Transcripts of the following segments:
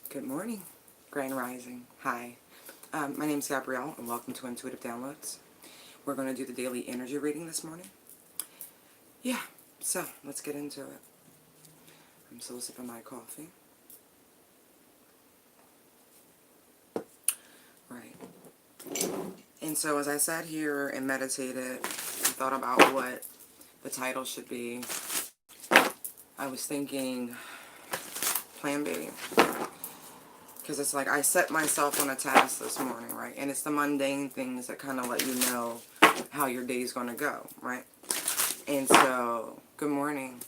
Good morning, Grand Rising. Hi, my name is Gabrielle, and welcome to Intuitive Downloads. We're going to do the daily energy reading this morning. Yeah, so let's get into it. I'm still sipping my coffee. Right. And so as I sat here and meditated and thought about what the title should be, I was thinking Plan B. Because it's like I set myself on a task this morning, right? And it's the mundane things that kind of let you know how your day's going to go, right? And so, good morning.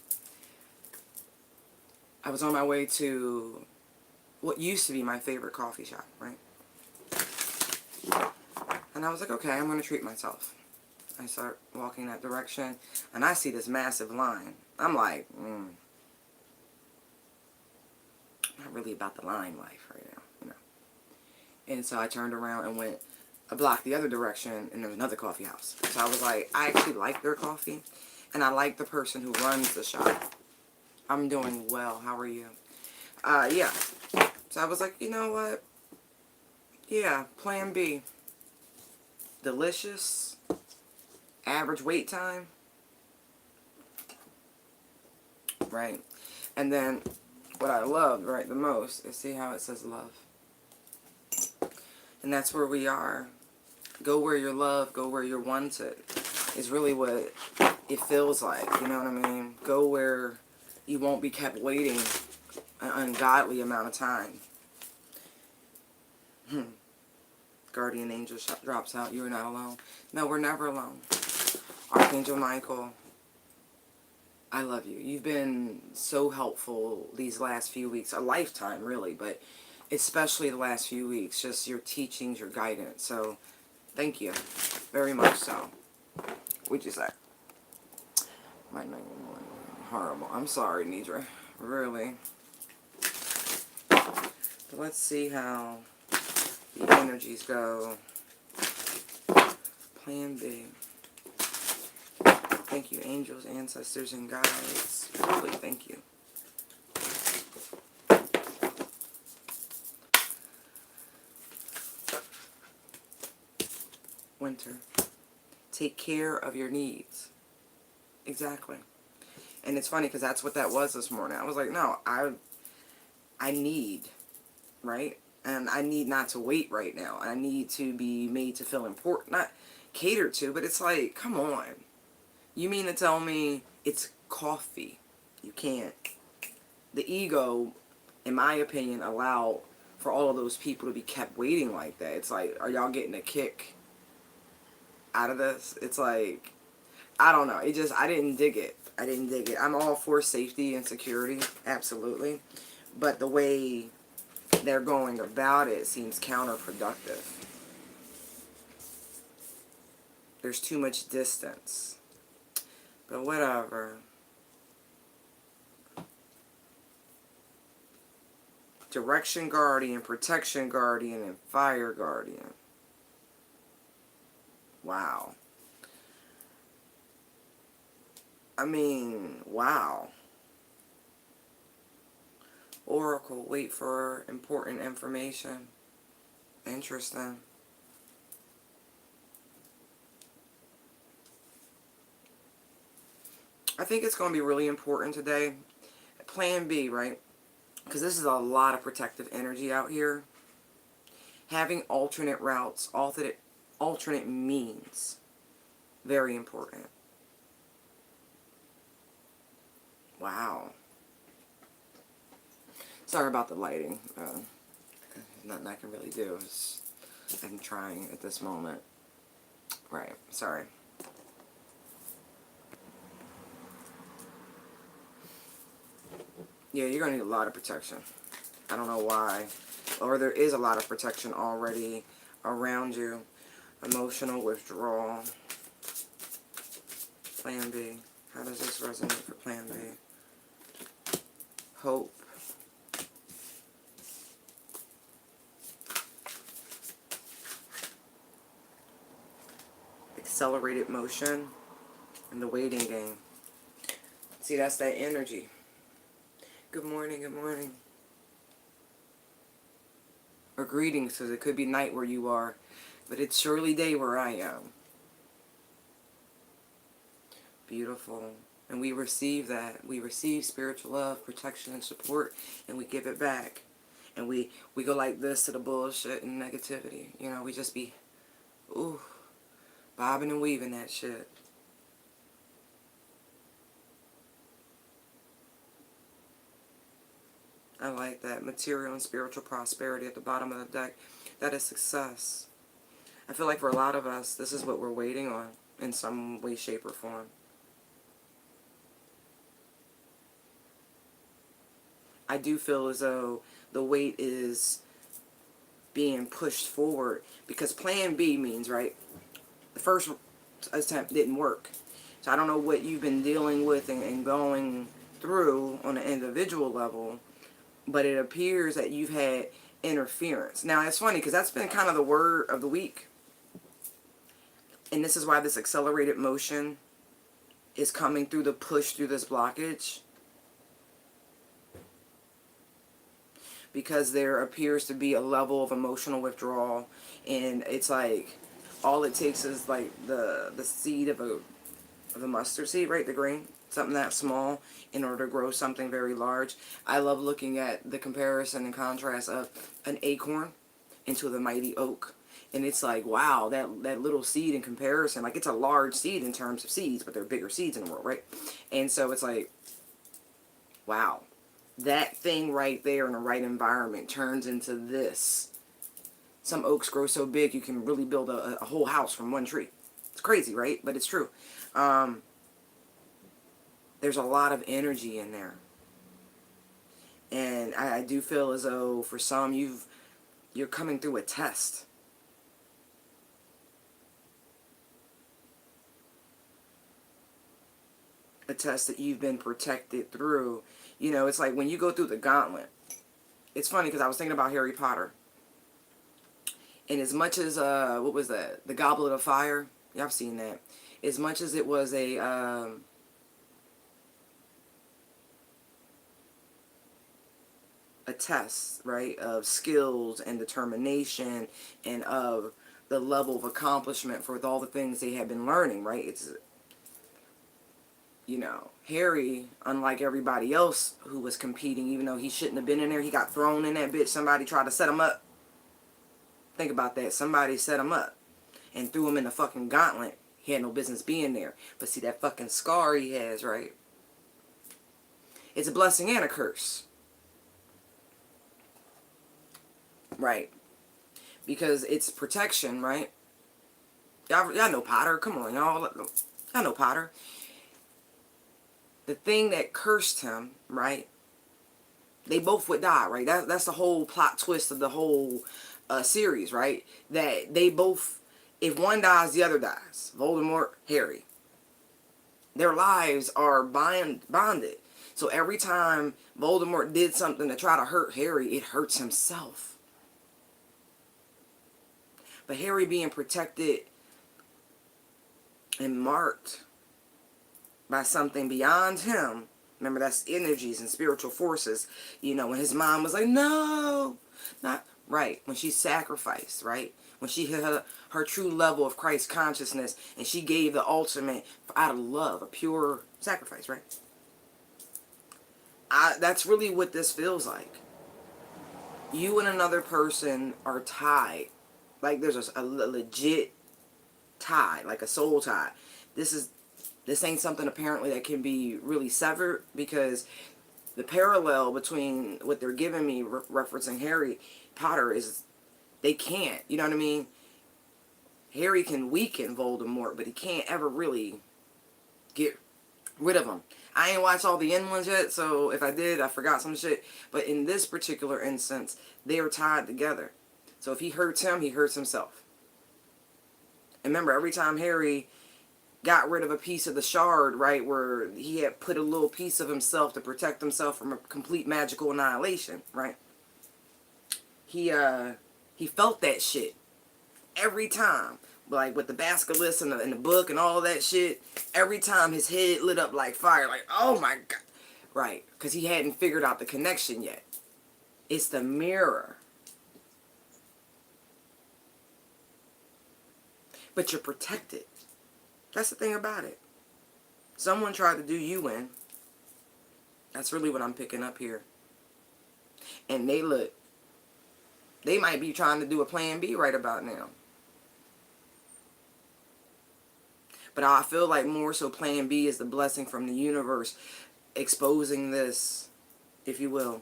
I was on my way to what used to be my favorite coffee shop, right? And I was like, okay, I'm going to treat myself. I start walking that direction, and I see this massive line. I'm like, not really about the line life right now, you know. And so I turned around and went a block the other direction, and there was another coffee house. So I was like, I actually like their coffee, and I like the person who runs the shop. I'm doing well. How are you? Yeah. So I was like, you know what? Yeah, Plan B. Delicious. Average wait time. Right. And then what I love, right, the most is see how it says love. And that's where we are. Go where you're loved, go where you're wanted. Is really what it feels like, you know what I mean? Go where you won't be kept waiting an ungodly amount of time. Guardian angel drops out. You are not alone. No, we're never alone. Archangel Michael, I love you. You've been so helpful these last few weeks. A lifetime, really, but especially the last few weeks. Just your teachings, your guidance. So, thank you. Very much so. What'd you say? My name is horrible. I'm sorry, Nidra. Really. But let's see how the energies go. Plan B. Thank you, angels, ancestors, and guides. Really, thank you. Winter. Take care of your needs. Exactly. And it's funny because that's what that was this morning. I was like, no, I need, right? And I need not to wait right now. I need to be made to feel important. Not catered to, but it's like, come on. You mean to tell me it's coffee? You can't. The ego, in my opinion, allowed for all of those people to be kept waiting like that. It's like, are y'all getting a kick out of this? It's like, I don't know. It just, I didn't dig it. I didn't dig it. I'm all for safety and security, absolutely. But the way they're going about it seems counterproductive. There's too much distance. But whatever. Direction Guardian, Protection Guardian, and Fire Guardian. Wow. I mean, wow. Oracle, wait for important information. Interesting. I think it's going to be really important today. Plan B, right? Because this is a lot of protective energy out here. Having alternate routes, alternate means, very important. Wow. Sorry about the lighting. Nothing I can really do. I'm trying at this moment. Right. Sorry. Yeah, you're going to need a lot of protection. I don't know why. Or there is a lot of protection already around you. Emotional withdrawal. Plan B. How does this resonate for Plan B? Hope. Accelerated motion. And the waiting game. See, that's that energy. Good morning, good morning. or greetings, because it could be night where you are, but it's surely day where I am. Beautiful. And we receive that. We receive spiritual love, protection, and support, and we give it back. And we go like this to the bullshit and negativity. You know, we just be, ooh, bobbing and weaving that shit. I like that. Material and spiritual prosperity at the bottom of the deck. That is success. I feel like for a lot of us, this is what we're waiting on in some way, shape, or form. I do feel as though the weight is being pushed forward because plan B means, right, the first attempt didn't work. So I don't know what you've been dealing with and going through on an individual level, but it appears that you've had interference. Now, it's funny because that's been kind of the word of the week. And this is why this accelerated motion is coming through the push through this blockage. Because there appears to be a level of emotional withdrawal, and it's like all it takes is like the seed of a mustard seed, right? The grain, something that small, in order to grow something very large. I love looking at the comparison and contrast of an acorn into the mighty oak, and it's like, wow, that little seed in comparison, like it's a large seed in terms of seeds, but they're bigger seeds in the world, right? And so it's like, wow. That thing right there in the right environment turns into this. Some oaks grow so big you can really build a whole house from one tree. It's crazy, right? But it's true. There's a lot of energy in there. And I do feel as though for some you're coming through a test. A test that you've been protected through. You know, it's like when you go through the gauntlet. It's funny because I was thinking about Harry Potter. And as much as, what was that? The Goblet of Fire. Yeah, I've seen that. As much as it was a test, right, of skills and determination and of the level of accomplishment for all the things they had been learning, right? It's, you know, Harry, unlike everybody else who was competing, even though he shouldn't have been in there, he got thrown in that bitch. Somebody tried to set him up. Think about that. Somebody set him up and threw him in the fucking gauntlet. He had no business being there. But see that fucking scar he has, right? It's a blessing and a curse. Right. Because it's protection, right? Y'all know Potter. Come on, y'all know Potter. The thing that cursed him, right? They both would die, right? That's the whole plot twist of the whole series, right? That they both, if one dies, the other dies. Voldemort, Harry. Their lives are bonded. So every time Voldemort did something to try to hurt Harry, it hurts himself. But Harry being protected and marked by something beyond him. Remember, that's energies and spiritual forces. You know, when his mom was like, no, not right. When she sacrificed, right? When she hit her true level of Christ consciousness and she gave the ultimate out of love, a pure sacrifice, right? That's really what this feels like. You and another person are tied. Like there's a legit tie, like a soul tie. This ain't something apparently that can be really severed, because the parallel between what they're giving me referencing Harry Potter is they can't, you know what I mean? Harry can weaken Voldemort, but he can't ever really get rid of him. I ain't watched all the end ones yet, so if I did, I forgot some shit. But in this particular instance, they are tied together. So if he hurts him, he hurts himself. And remember, every time Harry got rid of a piece of the shard, right, where he had put a little piece of himself to protect himself from a complete magical annihilation, right? He felt that shit every time. Like with the basilisk and the book and all that shit, every time his head lit up like fire, like, oh my God. Right, because he hadn't figured out the connection yet. It's the mirror. But you're protected. That's the thing about it. Someone tried to do you in. That's really what I'm picking up here. And they might be trying to do a plan B right about now. But I feel like more so plan B is the blessing from the universe exposing this, if you will.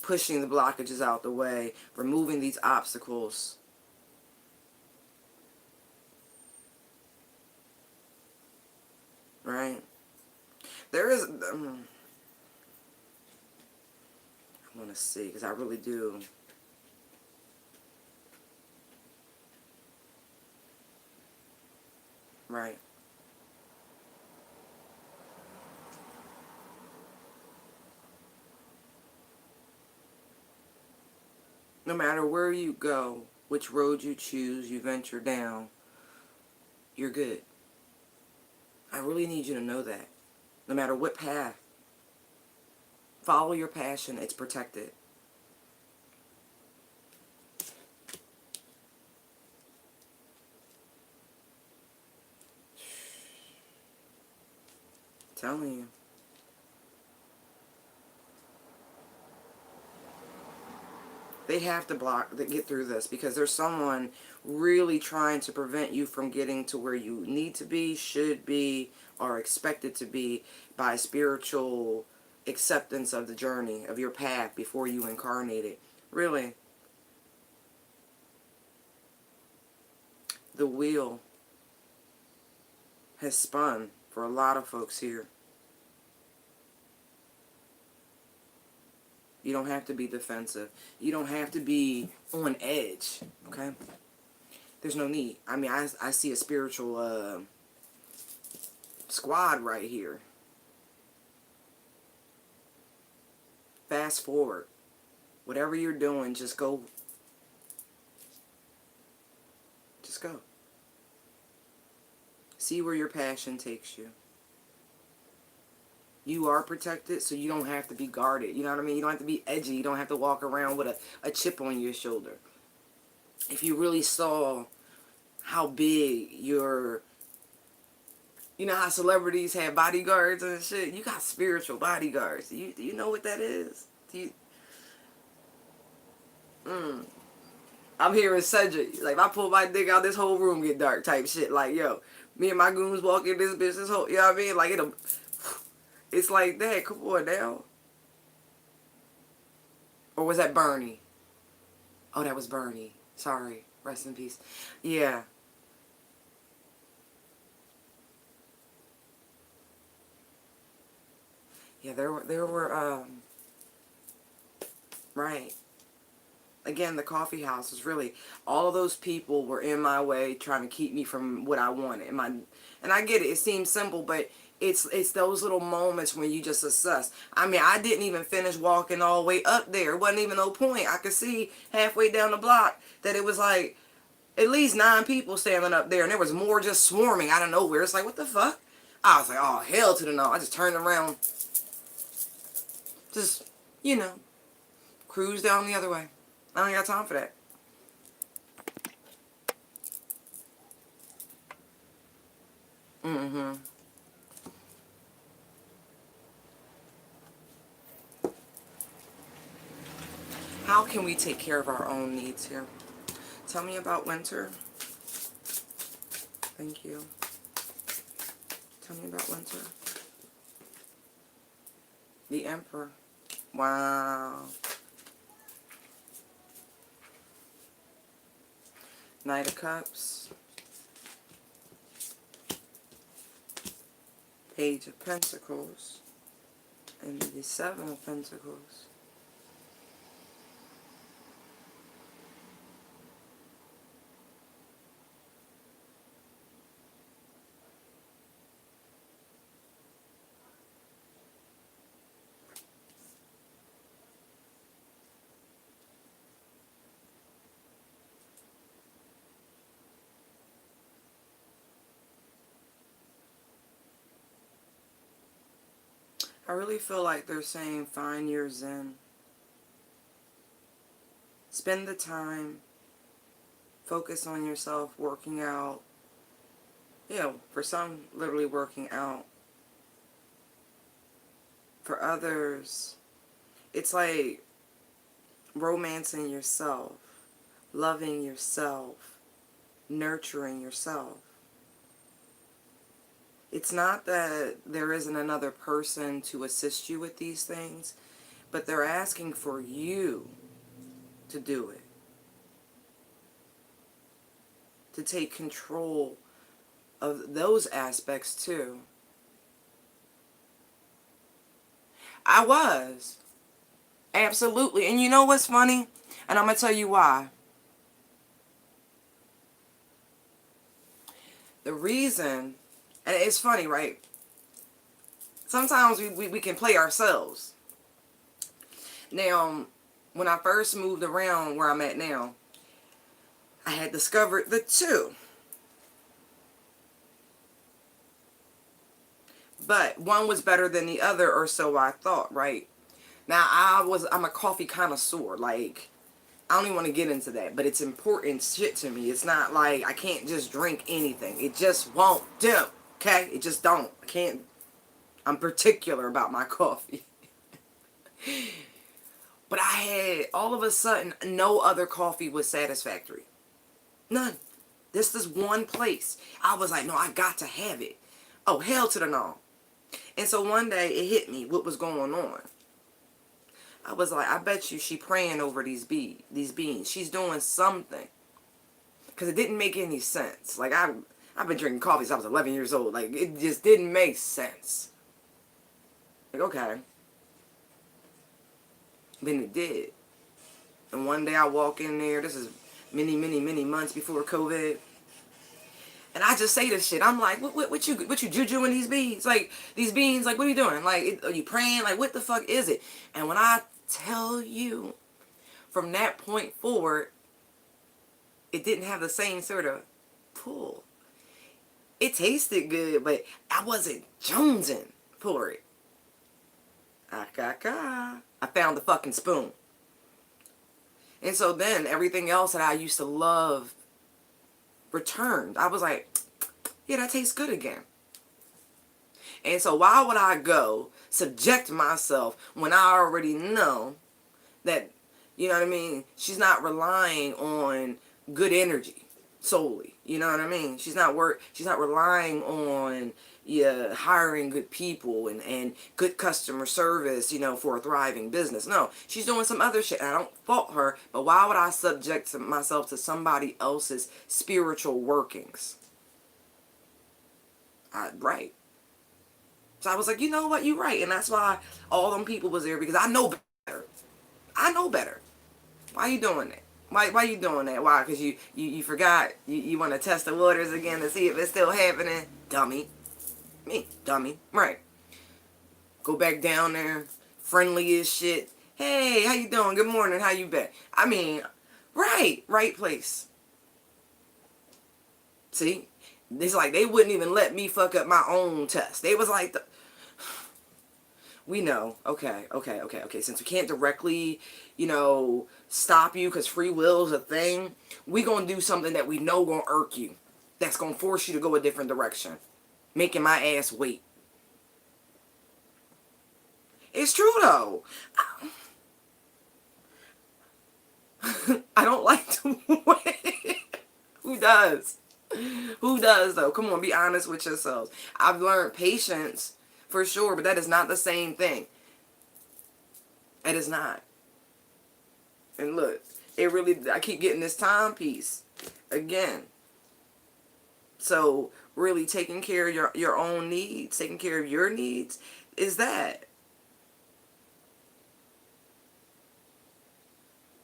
Pushing the blockages out the way, removing these obstacles. Right? There is... I want to see, because I really do. Right. No matter where you go, which road you choose, you venture down, you're good. I really need you to know that. No matter what path, follow your passion, it's protected. Telling you. They have to get through this because there's someone really trying to prevent you from getting to where you need to be, should be, or expected to be by spiritual acceptance of the journey, of your path before you incarnated. Really. The wheel has spun for a lot of folks here. You don't have to be defensive. You don't have to be on edge, okay? There's no need. I mean, I see a spiritual squad right here. Fast forward. Whatever you're doing, just go. Just go. See where your passion takes you. You are protected, so you don't have to be guarded. You know what I mean? You don't have to be edgy. You don't have to walk around with a chip on your shoulder. If you really saw how big your... You know how celebrities have bodyguards and shit? You got spiritual bodyguards. Do you know what that is? I'm hearing Cedric. Like, if I pull my dick out, this whole room get dark type shit. Like, yo, me and my goons walk in this bitch, this whole... You know what I mean? Like, it's like that. Come on now. Or was that Bernie? Oh, that was Bernie. Sorry. Rest in peace. Yeah. Yeah, there were, right. Again, the coffee house was really, all of those people were in my way trying to keep me from what I wanted. And I get it. It seems simple, but it's those little moments when you just assess. I mean, I didn't even finish walking all the way up there. It wasn't even no point. I could see halfway down the block that it was like at least 9 people standing up there, and there was more just swarming out of nowhere. It's like, what the fuck? I was like, oh, hell to the no. I just turned around. Just, you know, cruise down the other way. I don't got time for that. Mm-hmm. How can we take care of our own needs here? Tell me about winter. Thank you. Tell me about winter. The Emperor. Wow. Knight of Cups. Page of Pentacles. And the 7 of Pentacles. I really feel like they're saying find your zen. Spend the time Focus on yourself, working out. You know, for some, literally working out. For others, it's like romancing yourself, loving yourself, nurturing yourself. It's not that there isn't another person to assist you with these things, but they're asking for you to do it. To take control of those aspects too. I was. Absolutely. And you know what's funny? And I'm going to tell you why. The reason, and it's funny, right? Sometimes we can play ourselves. Now, when I first moved around where I'm at now, I had discovered the two. But one was better than the other, or so I thought, right? Now, I'm a coffee connoisseur. Like, I don't even want to get into that, but it's important shit to me. It's not like I can't just drink anything. It just won't do, okay? It just don't. I can't. I'm particular about my coffee. But I had, all of a sudden, no other coffee was satisfactory. None. This is one place. I was like, no, I got to have it. Oh, hell to the no. And so one day it hit me what was going on. I was like, I bet you she praying over these beans. She's doing something. Because it didn't make any sense. Like, I've been drinking coffee since I was 11 years old. Like, it just didn't make sense. Like, okay. Then it did. And one day I walk in there. This is many, many, many months before COVID. And I just say this shit. I'm like, what you jujuing these beans? Like, these beans, like, what are you doing? Like, are you praying? Like, what the fuck is it? And when I tell you, from that point forward, it didn't have the same sort of pull. It tasted good, but I wasn't jonesing for it. I found the fucking spoon. And so then everything else that I used to love returned. I was like, yeah, that tastes good again. And so why would I go subject myself when I already know that, you know what I mean, she's not relying on good energy solely. You know what I mean? She's not relying on hiring good people and good customer service, you know, for a thriving business. No, she's doing some other shit. And I don't fault her, but why would I subject myself to somebody else's spiritual workings? Right. So I was like, you know what, you're right. And that's why all them people was there, because I know better. I know better. Why you doing that? Why you doing that? Why? Because you forgot. You want to test the waters again to see if it's still happening? Dummy. Me, dummy. Right. Go back down there. Friendly as shit. Hey, how you doing? Good morning. How you been? I mean, right place. See? It's like they wouldn't even let me fuck up my own test. They was like, we know. Okay. Since we can't directly, you know, stop you because free will is a thing, we gonna do something that we know gonna irk you. That's gonna force you to go a different direction. Making my ass wait. It's true though. I don't like to wait. Who does? Who does though? Come on, be honest with yourselves. I've learned patience for sure, but that is not the same thing. It is not. And look, I keep getting this timepiece again. So really taking care of your own needs, taking care of your needs, is that.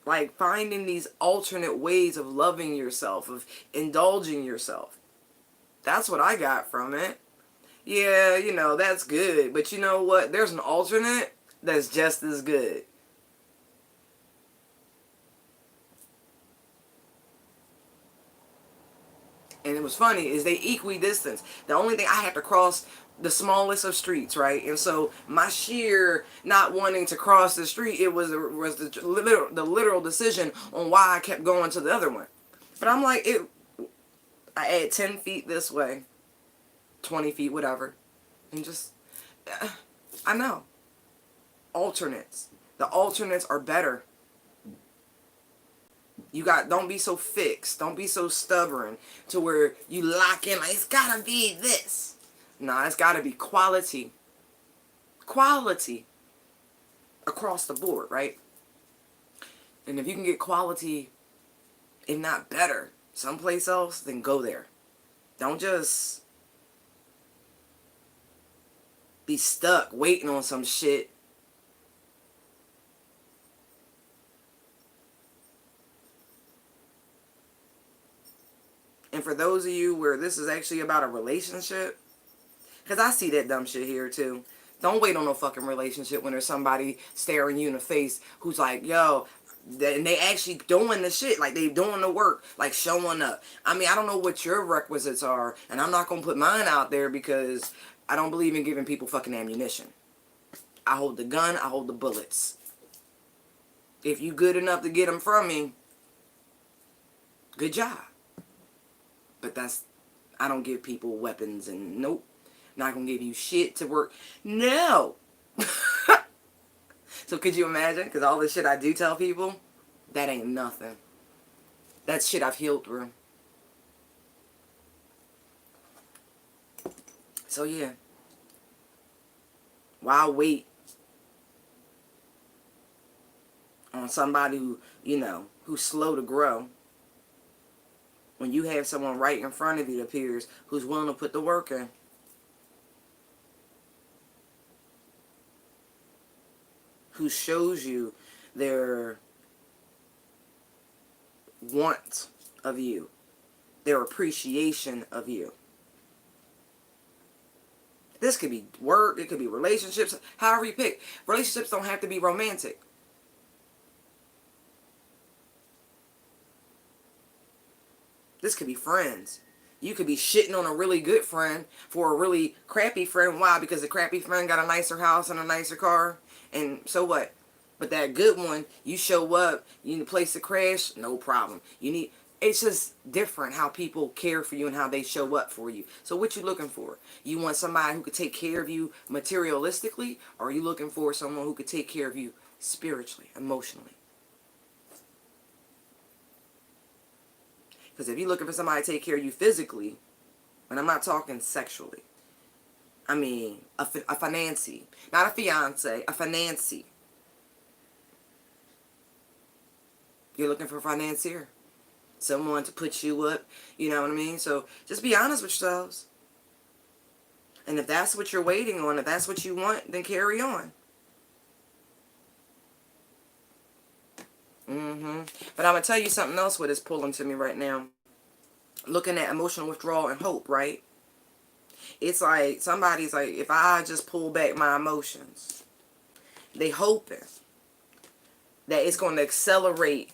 Like finding these alternate ways of loving yourself, of indulging yourself. That's what I got from it. Yeah, you know, that's good. But you know what? There's an alternate that's just as good. And it was funny is they equidistant. The only thing I had to cross the smallest of streets, right? And so my sheer not wanting to cross the street, it was the literal decision on why I kept going to the other one. But I'm like, I add 10 feet this way, 20 feet, whatever. And just, I know. Alternates. The alternates are better. Don't be so fixed. Don't be so stubborn to where you lock in like, it's gotta be this. Nah, it's gotta be quality. Quality. Across the board, right? And if you can get quality, if not better, someplace else, then go there. Don't just be stuck waiting on some shit. And for those of you where this is actually about a relationship, because I see that dumb shit here too. Don't wait on no fucking relationship when there's somebody staring you in the face who's like, yo, and they actually doing the shit, like they doing the work, like showing up. I mean, I don't know what your requisites are, and I'm not going to put mine out there because I don't believe in giving people fucking ammunition. I hold the gun, I hold the bullets. If you good enough to get them from me, good job. But I don't give people weapons and nope. Not gonna give you shit to work. No. So could you imagine? Because all the shit I do tell people, that ain't nothing. That's shit I've healed through. So yeah. Why wait on somebody who, who's slow to grow, when you have someone right in front of you, it appears, who's willing to put the work in? Who shows you their want of you, their appreciation of you. This could be work, it could be relationships, however you pick. Relationships don't have to be romantic. This could be friends. You could be shitting on a really good friend for a really crappy friend. Why? Because the crappy friend got a nicer house and a nicer car. And so what? But that good one, you show up, you need a place to crash, no problem. It's just different how people care for you and how they show up for you. So what you looking for? You want somebody who could take care of you materialistically, or are you looking for someone who could take care of you spiritually, emotionally? Because if you're looking for somebody to take care of you physically, and I'm not talking sexually, I mean a financier, not a fiance, a financier. You're looking for a financier, someone to put you up, you know what I mean? So just be honest with yourselves. And if that's what you're waiting on, if that's what you want, then carry on. But I'm going to tell you something else what is pulling to me right now. Looking at emotional withdrawal and hope, right? It's like somebody's like, if I just pull back my emotions, they hoping that it's going to accelerate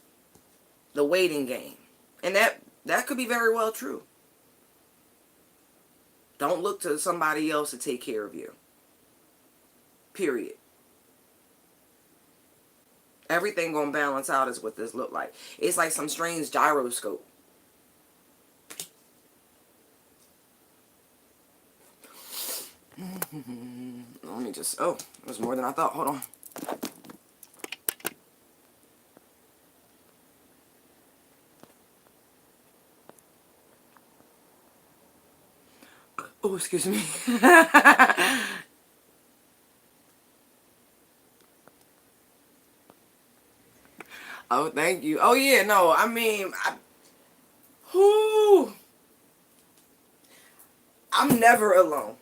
the waiting game. And that could be very well true. Don't look to somebody else to take care of you. Period. Everything gonna balance out is what this look like. It's like some strange gyroscope. Let me just, it was more than I thought. Hold on. Oh, excuse me. Oh, thank you. Oh, yeah, no, I mean, I'm never alone.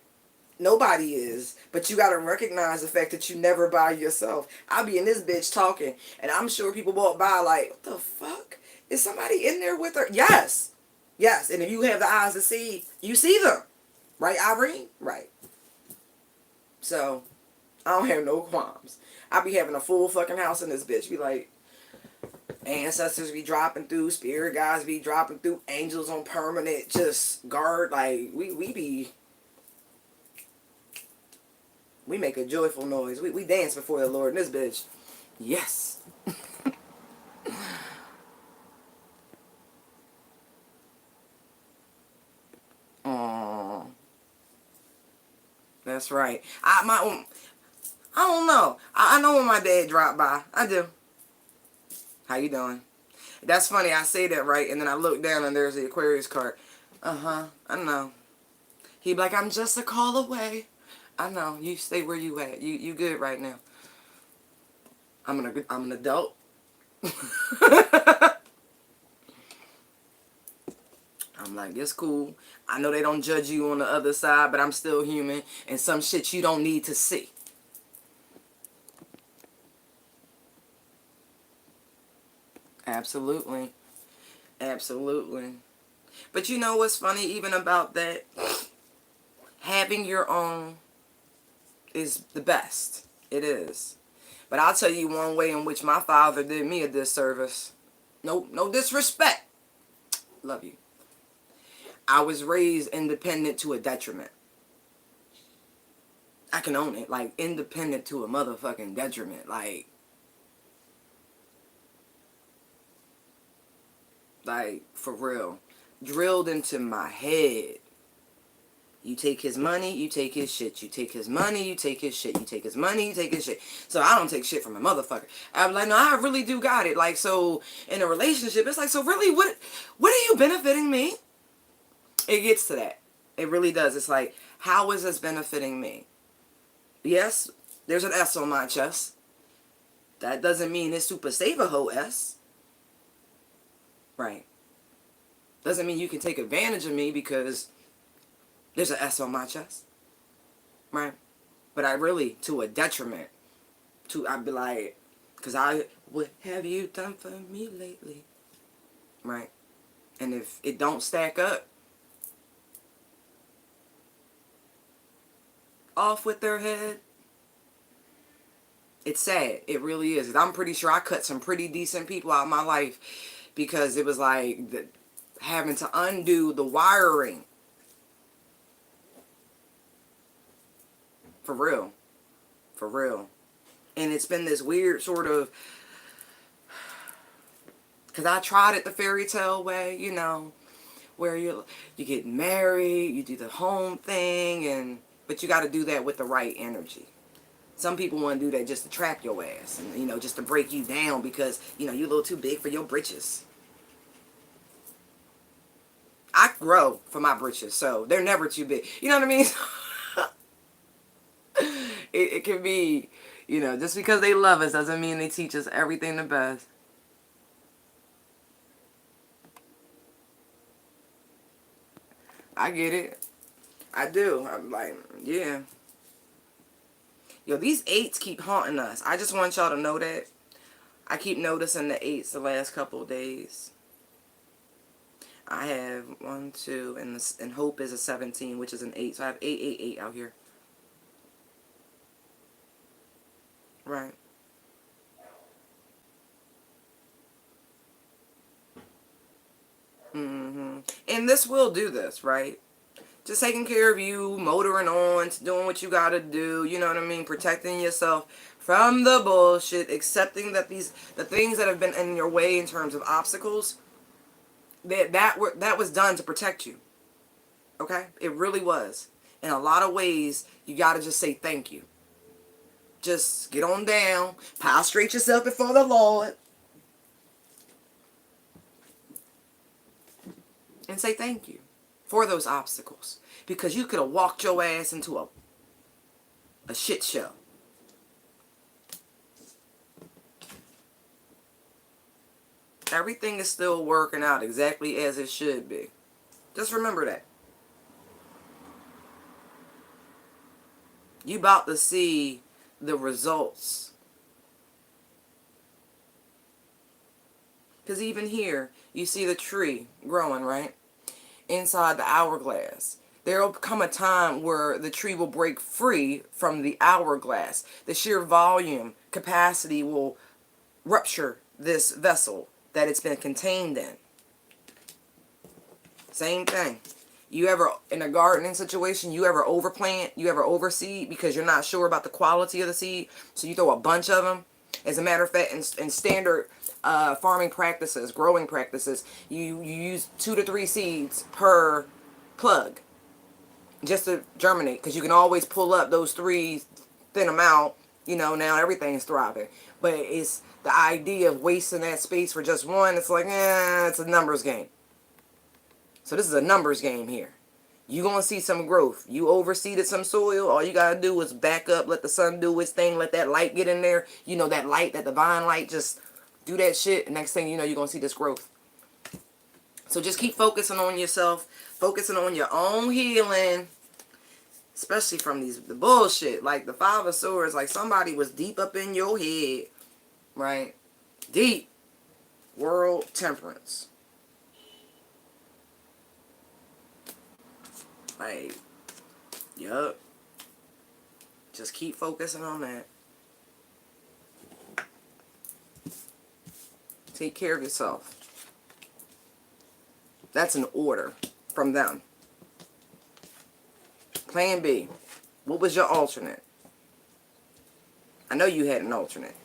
Nobody is. But you got to recognize the fact that you never by yourself. I'll be in this bitch talking, and I'm sure people walk by like, what the fuck? Is somebody in there with her? Yes. Yes, and if you have the eyes to see, you see them. Right, Irene? Right. So, I don't have no qualms. I be having a full fucking house in this bitch. Be like, ancestors be dropping through, spirit guys be dropping through, angels on permanent, just guard. Like, we make a joyful noise. We dance before the Lord in this bitch. Yes. That's right. I don't know. I know when my dad dropped by. I do. How you doing? That's funny. I say that, right? And then I look down and there's the Aquarius card. Uh-huh. I know. He be like, I'm just a call away. I know. You stay where you at. You good right now. I'm an adult. I'm like, it's cool. I know they don't judge you on the other side, but I'm still human. And some shit you don't need to see. Absolutely. Absolutely. But you know what's funny even about that? Having your own is the best. It is. But I'll tell you one way in which my father did me a disservice. No disrespect. Love you. I was raised independent to a detriment. I can own it. Like, independent to a motherfucking detriment. Like, for real. Drilled into my head. You take his money, you take his shit. You take his money, you take his shit. You take his money, you take his shit. So I don't take shit from a motherfucker. I'm like, no, I really do got it. Like, so in a relationship, it's like, so really, what are you benefiting me? It gets to that. It really does. It's like, how is this benefiting me? Yes, there's an S on my chest. That doesn't mean it's super save a whole S. Right. Doesn't mean you can take advantage of me because there's an S on my chest. Right. But I really, to a detriment. I'd be like, because what have you done for me lately? Right. And if it don't stack up, off with their head. It's sad. It really is. I'm pretty sure I cut some pretty decent people out of my life because it was like having to undo the wiring. For real. For real. And it's been this weird sort of, because I tried it the fairy tale way, you know, where you get married, you do the home thing, but you got to do that with the right energy. Some people want to do that just to trap your ass and, you know, just to break you down because, you know, you're a little too big for your britches. I grow for my britches, so they're never too big. You know what I mean? It can be, you know, just because they love us doesn't mean they teach us everything the best. I get it. I do. I'm like, yeah. Yo, these 8s keep haunting us. I just want y'all to know that. I keep noticing the 8s the last couple of days. I have 1, 2, and hope is a 17, which is an 8. So I have 8, 8, 8 out here. Right. And this will do this, right? Just taking care of you, motoring on, doing what you gotta do, you know what I mean? Protecting yourself from the bullshit, accepting that the things that have been in your way in terms of obstacles, that was done to protect you. Okay? It really was. In a lot of ways, you gotta just say thank you. Just get on down, prostrate yourself before the Lord, and say thank you for those obstacles. Because you could have walked your ass into a shit show. Everything is still working out exactly as it should be. Just remember that. You about to see the results. Because even here, you see the tree growing, right? Inside the hourglass. There will come a time where the tree will break free from the hourglass. The sheer volume, capacity will rupture this vessel that it's been contained in. Same thing. You ever, in a gardening situation, you ever overplant, you ever overseed because you're not sure about the quality of the seed, so you throw a bunch of them? As a matter of fact, in standard farming practices, growing practices, you use 2 to 3 seeds per plug. just to germinate, because you can always pull up those 3, thin them out, you know, now everything's thriving. But it's the idea of wasting that space for just one. It's like, it's a numbers game. So this is a numbers game here. You gonna see some growth. You overseeded some soil. All you gotta do is back up, let the sun do its thing, let that light get in there. You know, that light, that divine light, just do that shit. And next thing you know, you're gonna see this growth. So just keep focusing on yourself, focusing on your own healing, especially from the bullshit. Like the 5 of Swords, like somebody was deep up in your head, right? Deep. World Temperance. Like, yup. Just keep focusing on that. Take care of yourself. That's an order from them. Plan B. What was your alternate? I know you had an alternate.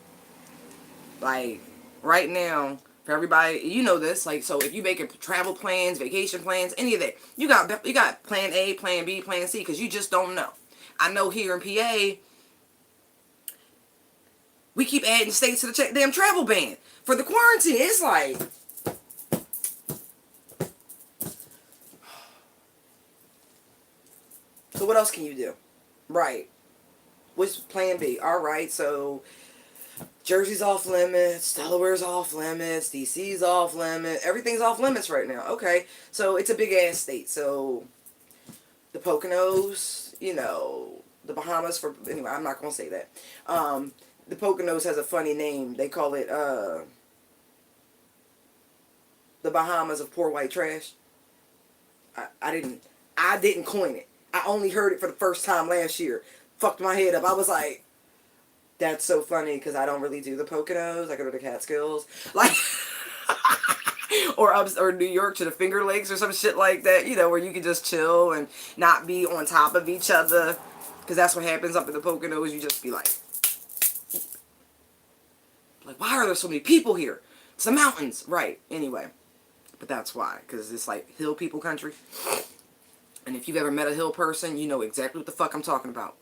Like, right now, for everybody, you know this, like, so if you making travel plans, vacation plans, any of that, you got plan A, plan B, plan C, because you just don't know. I know here in PA, we keep adding states to the damn travel ban for the quarantine. It's like, so what else can you do? Right. What's plan B? All right, so Jersey's off limits, Delaware's off limits, DC's off limits, everything's off limits right now. Okay, so it's a big ass state. So the Poconos, you know, the Bahamas for, anyway, I'm not going to say that. The Poconos has a funny name. They call it the Bahamas of poor white trash. I didn't coin it. I only heard it for the first time last year. Fucked my head up. I was like, that's so funny, because I don't really do the Poconos. I go to the Catskills. Like, or New York to the Finger Lakes or some shit like that, you know, where you can just chill and not be on top of each other. Because that's what happens up in the Poconos. You just be like, why are there so many people here? It's the mountains. Right. Anyway. But that's why. Because it's like hill people country. And if you've ever met a hill person, you know exactly what the fuck I'm talking about.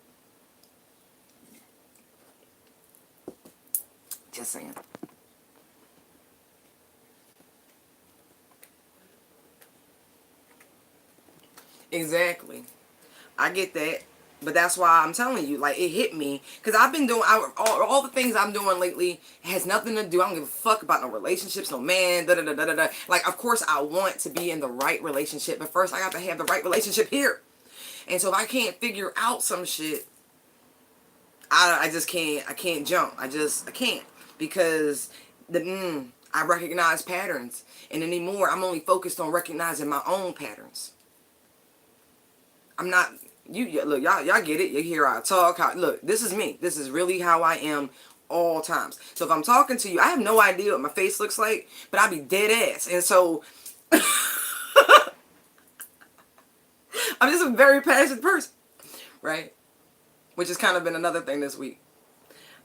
Just saying. Exactly. I get that. But that's why I'm telling you, like, it hit me. Because I've been doing, all the things I'm doing lately has nothing to do, I don't give a fuck about no relationships, no man, da-da-da-da-da-da. Like, of course, I want to be in the right relationship. But first, I got to have the right relationship here. And so if I can't figure out some shit, I just can't, I can't jump. I can't. Because I recognize patterns. And anymore, I'm only focused on recognizing my own patterns. I'm not... look, y'all get it. You hear I talk. Look, this is me. This is really how I am all times. So if I'm talking to you, I have no idea what my face looks like, but I be dead ass. And so I'm just a very passionate person, right? Which has kind of been another thing this week.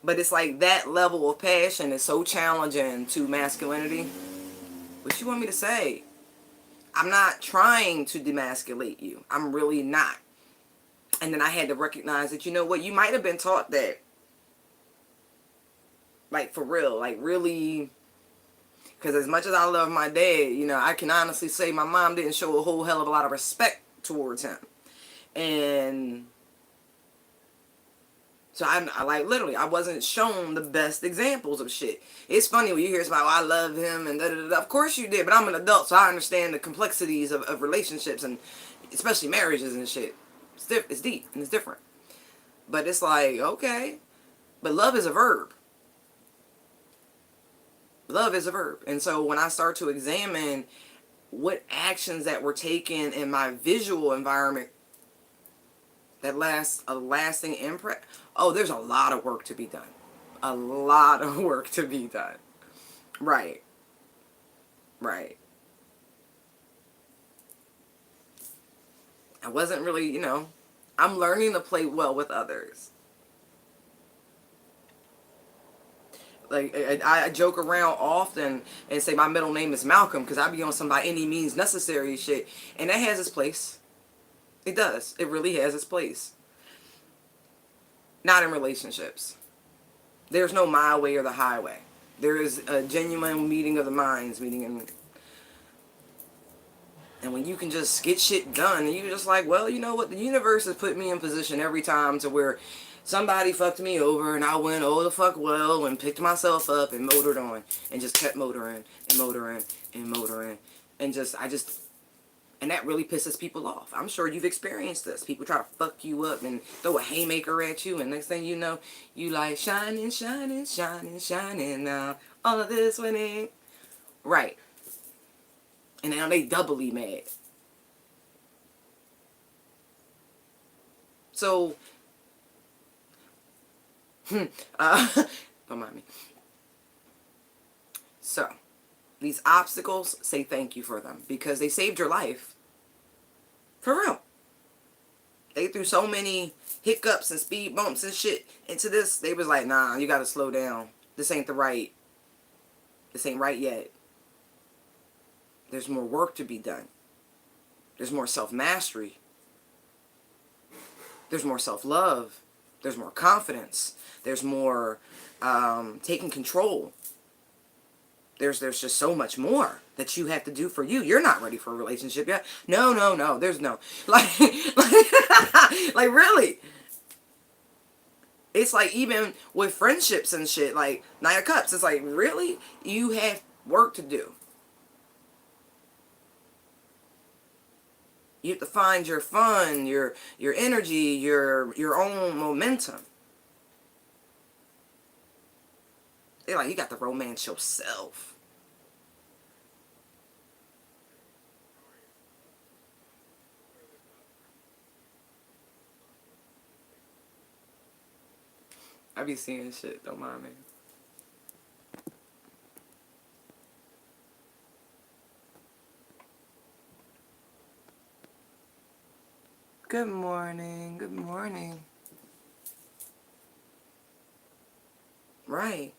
But it's like that level of passion is so challenging to masculinity. What you want me to say? I'm not trying to demasculate you. I'm really not. And then I had to recognize that, you know what, you might have been taught that. Like, for real. Like, really. Because as much as I love my dad, you know, I can honestly say my mom didn't show a whole hell of a lot of respect towards him. And so I like, literally, I wasn't shown the best examples of shit. It's funny when you hear somebody, oh, I love him, and da-da-da-da. Of course you did, but I'm an adult, so I understand the complexities of relationships, and especially marriages and shit. It's deep, and it's different. But it's like, okay. But love is a verb. Love is a verb. And so when I start to examine what actions that were taken in my visual environment that lasts a lasting imprint, oh, there's a lot of work to be done. A lot of work to be done. Right. Right. I wasn't really, you know, I'm learning to play well with others. Like, I joke around often and say my middle name is Malcolm because I be on some by any means necessary shit. And that has its place. It does. It really has its place. Not in relationships. There's no my way or the highway. There is a genuine meeting of the minds, and when you can just get shit done, and you're just like, well, you know what? The universe has put me in position every time to where somebody fucked me over, and I went, oh, the fuck well, and picked myself up and motored on, and just kept motoring, and motoring, and motoring, and and that really pisses people off. I'm sure you've experienced this. People try to fuck you up and throw a haymaker at you, and next thing you know, you like shining, shining, shining, shining now. All of this winning. Right. And now they doubly mad. So, don't mind me. So, these obstacles, say thank you for them because they saved your life. For real. They threw so many hiccups and speed bumps and shit into this. They was like, nah, you gotta slow down. This ain't right yet. There's more work to be done. There's more self-mastery. There's more self-love. There's more confidence. There's more taking control. There's just so much more that you have to do for you. You're not ready for a relationship yet. No. There's no. Like really. It's like even with friendships and shit, like Knight of Cups, it's like, really? You have work to do. You have to find your fun, your energy, your own momentum. They're like, you got to romance yourself. I be seeing shit, don't mind me. Good morning, good morning. Right.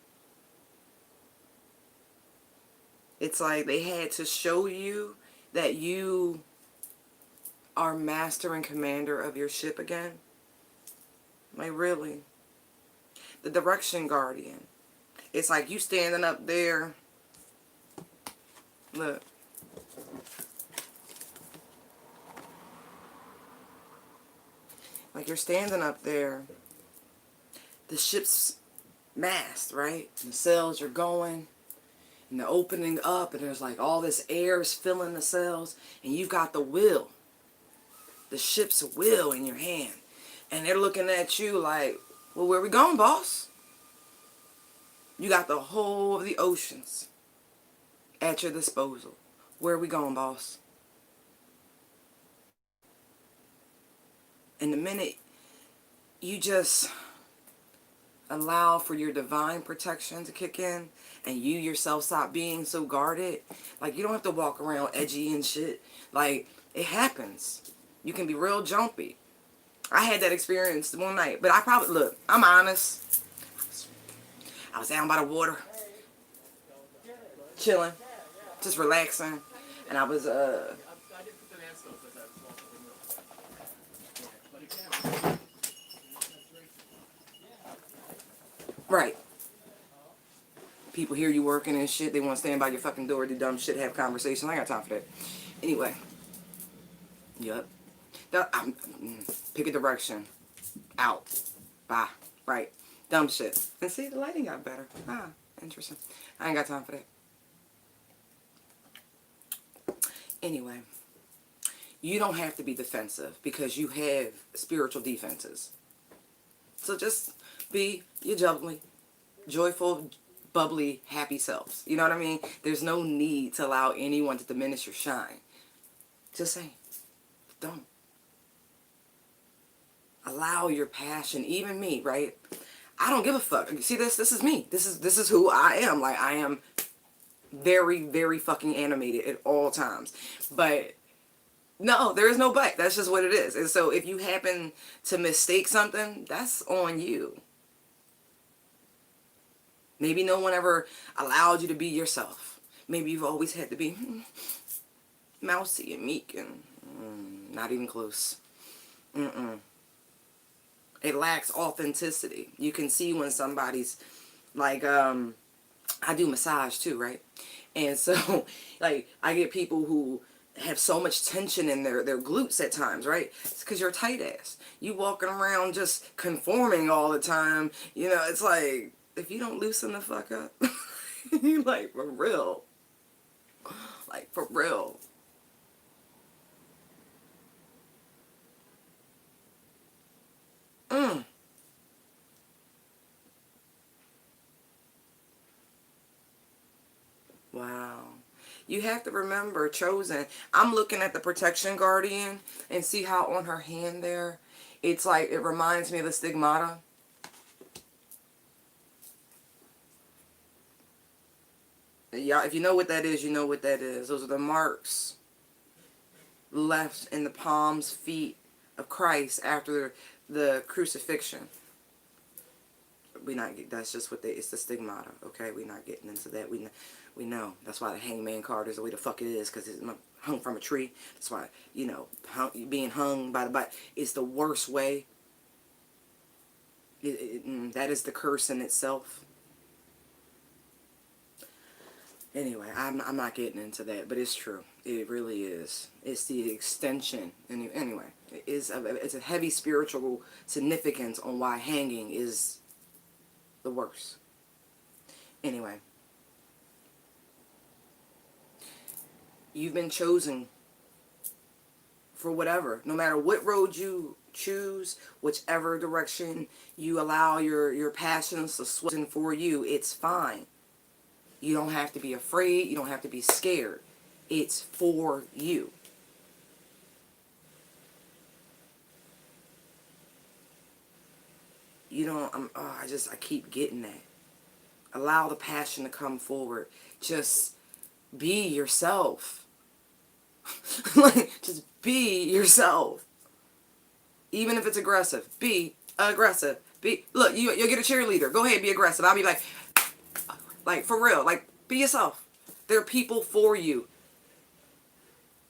It's like they had to show you that you are master and commander of your ship again. Like, really. The direction guardian. It's like you standing up there. Look. Like you're standing up there. The ship's mast, right? And the sails are going. And they're opening up. And there's like all this air is filling the sails. And you've got the wheel. The ship's wheel in your hand. And they're looking at you like, well, where we going, boss? You got the whole of the oceans at your disposal. Where are we going, boss? And the minute you just allow for your divine protection to kick in and you yourself stop being so guarded, like you don't have to walk around edgy and shit. Like, it happens. You can be real jumpy. I had that experience one night, but I probably, look, I'm honest. I was down by the water, chilling, just relaxing, and I was, right. People hear you working and shit. They want to stand by your fucking door, do dumb shit, have conversations. I ain't got time for that. Anyway. Yup. Pick a direction. Out. Bye. Right. Dumb shit. And see, the lighting got better. Ah, interesting. I ain't got time for that. Anyway. You don't have to be defensive because you have spiritual defenses. So just be your jubbly, joyful, bubbly, happy selves. You know what I mean? There's no need to allow anyone to diminish your shine. Just saying. Don't. Allow your passion, even me, right? I don't give a fuck. You see this? This is me. This is who I am. Like, I am very, very fucking animated at all times. But no, there is no but. That's just what it is. And so if you happen to mistake something, that's on you. Maybe no one ever allowed you to be yourself. Maybe you've always had to be mousy and meek and not even close. Mm-mm. It lacks authenticity. You can see when somebody's like, I do massage too, right? And so, like, I get people who have so much tension in their glutes at times, right? It's because you're a tight ass. You walking around just conforming all the time. You know, it's like, if you don't loosen the fuck up, you like, for real. Like, for real. Mm. Wow. You have to remember, chosen. I'm looking at the protection guardian and see how on her hand there, it's like, it reminds me of the stigmata. Yeah, if you know what that is, you know what that is. Those are the marks left in the palms, feet of Christ after the crucifixion. We not, that's just what they, it's the stigmata, okay? We're not getting into that. We know. That's why the hangman card is the way the fuck it is, because it's hung from a tree. That's why, you know, being hung by the body is the worst way. That is the curse in itself. Anyway, I'm not getting into that, but it's true. It really is. It's the extension. Anyway, it's a heavy spiritual significance on why hanging is the worst. Anyway, you've been chosen for whatever. No matter what road you choose, whichever direction you allow your passions to swim for you, it's fine. You don't have to be afraid. You don't have to be scared. It's for you. You don't, I keep getting that. Allow the passion to come forward. Just be yourself. Like, just be yourself. Even if it's aggressive. Be aggressive. Look, you'll get a cheerleader. Go ahead, be aggressive. I'll be like, for real. Like, be yourself. There are people for you.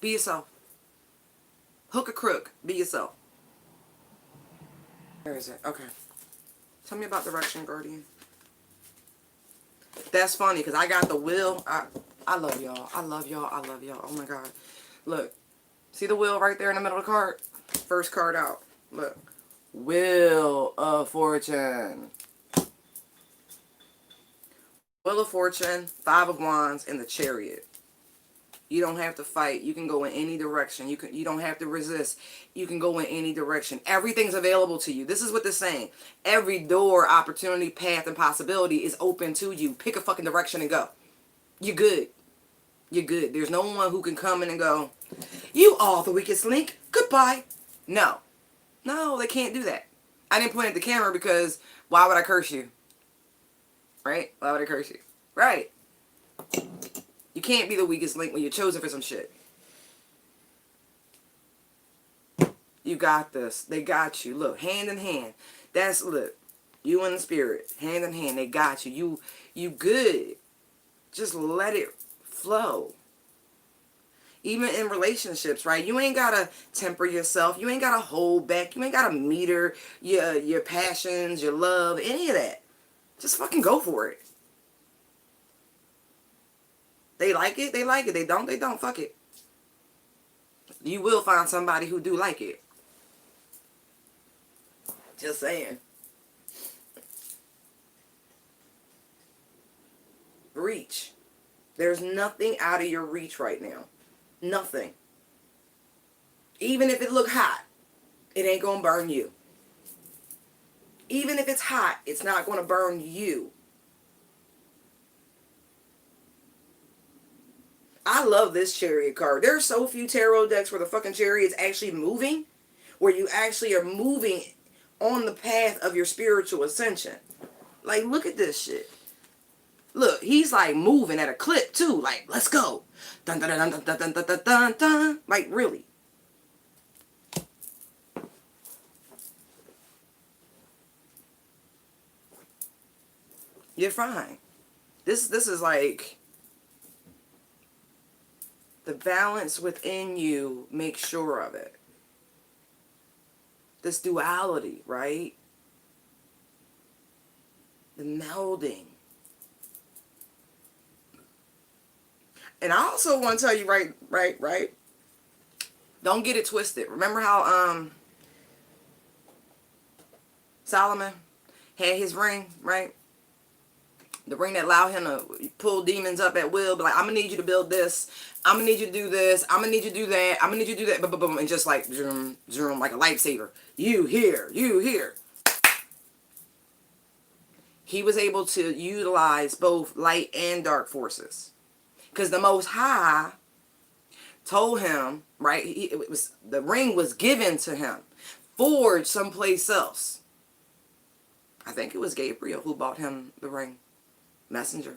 Be yourself. Hook a crook. Be yourself. Where is it? Okay. Tell me about Direction Guardian. That's funny because I got the wheel. I love y'all. I love y'all. I love y'all. Oh my God. Look. See the wheel right there in the middle of the card? First card out. Look. Wheel of Fortune. Wheel of Fortune, Five of Wands, and the Chariot. You don't have to fight. You can go in any direction. You don't have to resist. You can go in any direction. Everything's available to you. This is what they're saying. Every door, opportunity, path, and possibility is open to you. Pick a fucking direction and go. You're good. You're good. There's no one who can come in and go, you are the weakest link. Goodbye. No. No, they can't do that. I didn't point at the camera because why would I curse you? Right? Why would I curse you? Right. You can't be the weakest link when you're chosen for some shit. You got this. They got you. Look, hand in hand. Look, you and the spirit, hand in hand. They got you. You good. Just let it flow. Even in relationships, right? You ain't gotta temper yourself. You ain't gotta hold back. You ain't gotta meter your passions, your love, any of that. Just fucking go for it. They like it, they like it. They don't. Fuck it. You will find somebody who do like it. Just saying. Reach. There's nothing out of your reach right now. Nothing. Even if it look hot, it ain't gonna burn you. Even if it's hot, it's not gonna burn you. I love this Chariot card. There are so few tarot decks where the fucking Chariot's actually moving, where you actually are moving on the path of your spiritual ascension. Like, look at this shit. Look, he's like moving at a clip too. Like, let's go. Dun dun dun dun dun dun dun dun dun dun. Like, really. You're fine. This is like the balance within you. Make sure of it. this duality, right? The melding. And I also want to tell you, right. Don't get it twisted. Remember how Solomon had his ring, right? The ring that allowed him to pull demons up at will. But like, I'm gonna need you to build this. I'm gonna need you to do this. I'm gonna need you to do that. I'm gonna need you to do that. Boom, boom, boom, and just like zoom, zoom, like a lightsaber. You here, you here. He was able to utilize both light and dark forces, because the Most High told him, right? It was, the ring was given to him, forged someplace else. I think it was Gabriel who bought him the ring. Messenger.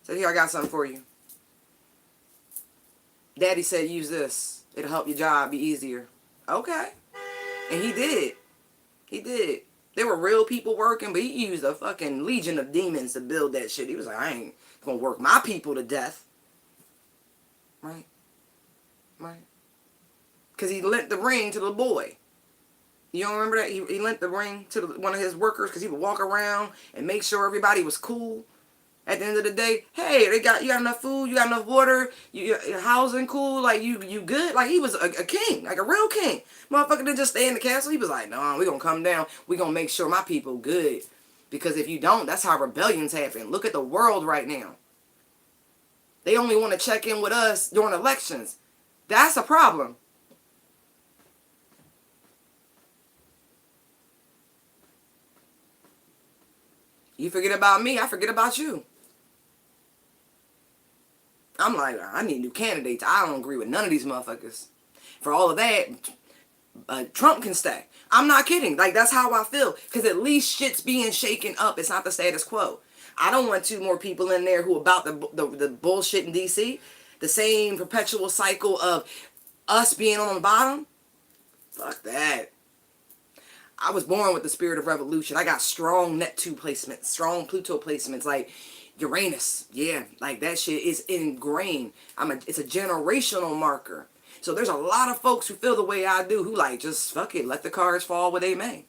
Said, here, I got something for you. Daddy said, use this. It'll help your job be easier. Okay. And he did. He did. There were real people working, but he used a fucking legion of demons to build that shit. He was like, I ain't gonna work my people to death. Right? Right? Because he lent the ring to the boy. You don't remember that? He lent the ring to one of his workers because he would walk around and make sure everybody was cool. At the end of the day, hey, you got enough food, you got enough water, your housing cool, like you good. Like he was a king, like a real king. Motherfucker didn't just stay in the castle. He was like, no, we gonna come down. We gonna make sure my people good. Because if you don't, that's how rebellions happen. Look at the world right now. They only want to check in with us during elections. That's a problem. You forget about me, I forget about you. I'm like, I need new candidates. I don't agree with none of these motherfuckers. For all of that, Trump can stay. I'm not kidding. Like, that's how I feel. Because at least shit's being shaken up. It's not the status quo. I don't want 2 more people in there who about the bullshit in D.C. The same perpetual cycle of us being on the bottom. Fuck that. I was born with the spirit of revolution. I got strong Neptune placements, strong Pluto placements, like Uranus. Yeah, like that shit is ingrained. It's a generational marker. So there's a lot of folks who feel the way I do, who like, just fuck it, let the cards fall where they may.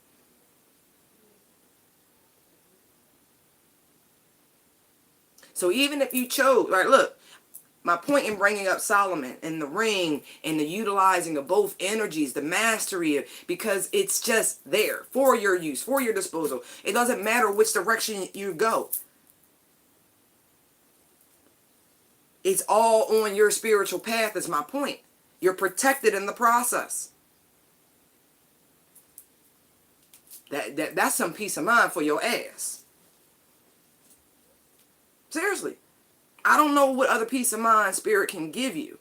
So even if you chose, right, look, my point in bringing up Solomon and the ring and the utilizing of both energies, the mastery of, because it's just there for your use, for your disposal. It doesn't matter which direction you go. It's all on your spiritual path is my point. You're protected in the process. That's some peace of mind for your ass. Seriously. I don't know what other peace of mind spirit can give you.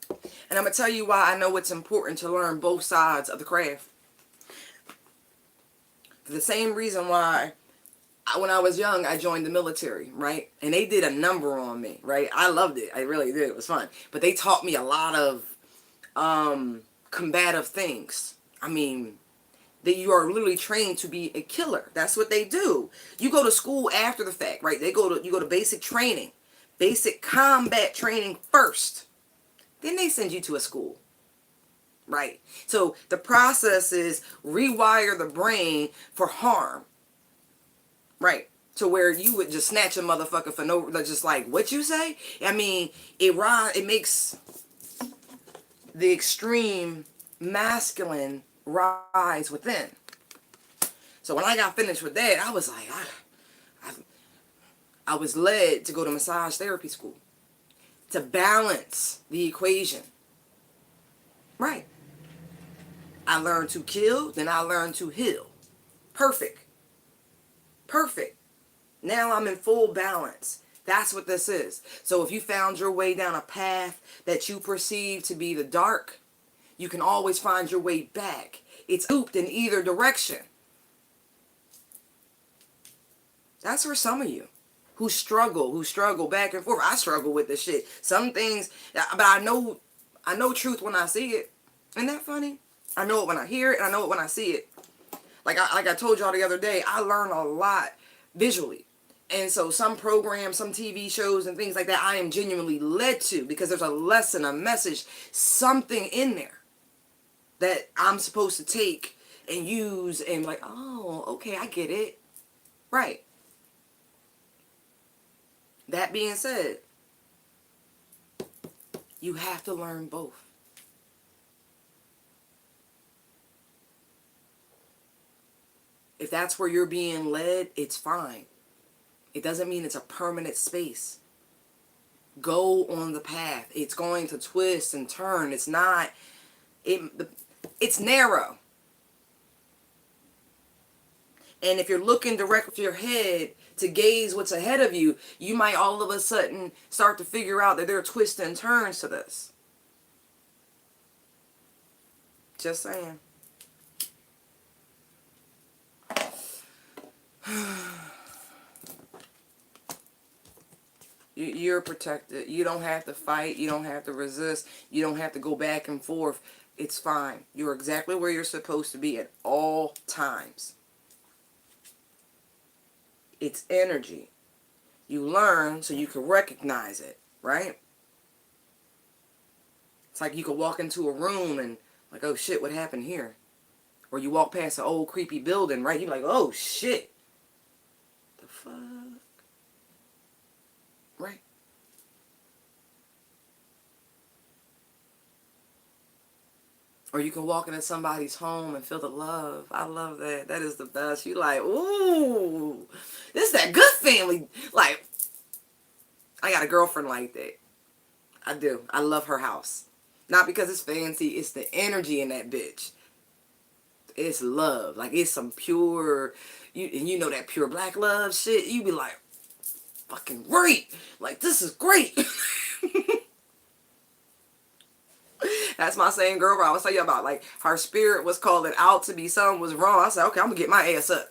And I'm going to tell you why I know it's important to learn both sides of the craft. For the same reason why when I was young, I joined the military, right? And they did a number on me, right? I loved it. I really did. It was fun. But they taught me a lot of combative things. I mean, that you are literally trained to be a killer. That's what they do. You go to school after the fact, right? You go to basic training, basic combat training first. Then they send you to a school, right? So the process is rewire the brain for harm, right? To where you would just snatch a motherfucker for no, just like, what you say? I mean, it makes the extreme masculine rise within. So when I got finished with that, I was like, I was led to go to massage therapy school to balance the equation. Right. I learned to kill, then I learned to heal. Perfect. Perfect. Now I'm in full balance. That's what this is. So if you found your way down a path that you perceive to be the dark, you can always find your way back. It's looped in either direction. That's for some of you who struggle back and forth. I struggle with this shit. Some things, but I know truth when I see it. Isn't that funny? I know it when I hear it, and I know it when I see it. Like I told y'all the other day, I learn a lot visually. And so some programs, some TV shows and things like that, I am genuinely led to because there's a lesson, a message, something in there that I'm supposed to take and use and like, oh, okay, I get it. Right. That being said, you have to learn both. If that's where you're being led, it's fine. It doesn't mean it's a permanent space. Go on the path. It's going to twist and turn. It's not, it's narrow. And if you're looking direct with your head to gaze what's ahead of you, you might all of a sudden start to figure out that there are twists and turns to this. Just saying. You're protected. You don't have to fight. You don't have to resist. You don't have to go back and forth. It's fine. You're exactly where you're supposed to be at all times. It's energy. You learn so you can recognize it, right? It's like you could walk into a room and like, oh shit, what happened here? Or you walk past an old creepy building, right? You're like, oh shit. The fuck? Right. Or you can walk into somebody's home and feel the love. I love that. That is the best. You like, ooh, this is that good family. Like, I got a girlfriend like that. I do. I love her house. Not because it's fancy. It's the energy in that bitch. It's love. Like, it's some pure, and you know that pure black love shit. You be like, fucking great. Like, this is great. That's my same girlfriend I was telling you about. Like, her spirit was calling out to me. Something was wrong. I said, okay, I'm going to get my ass up.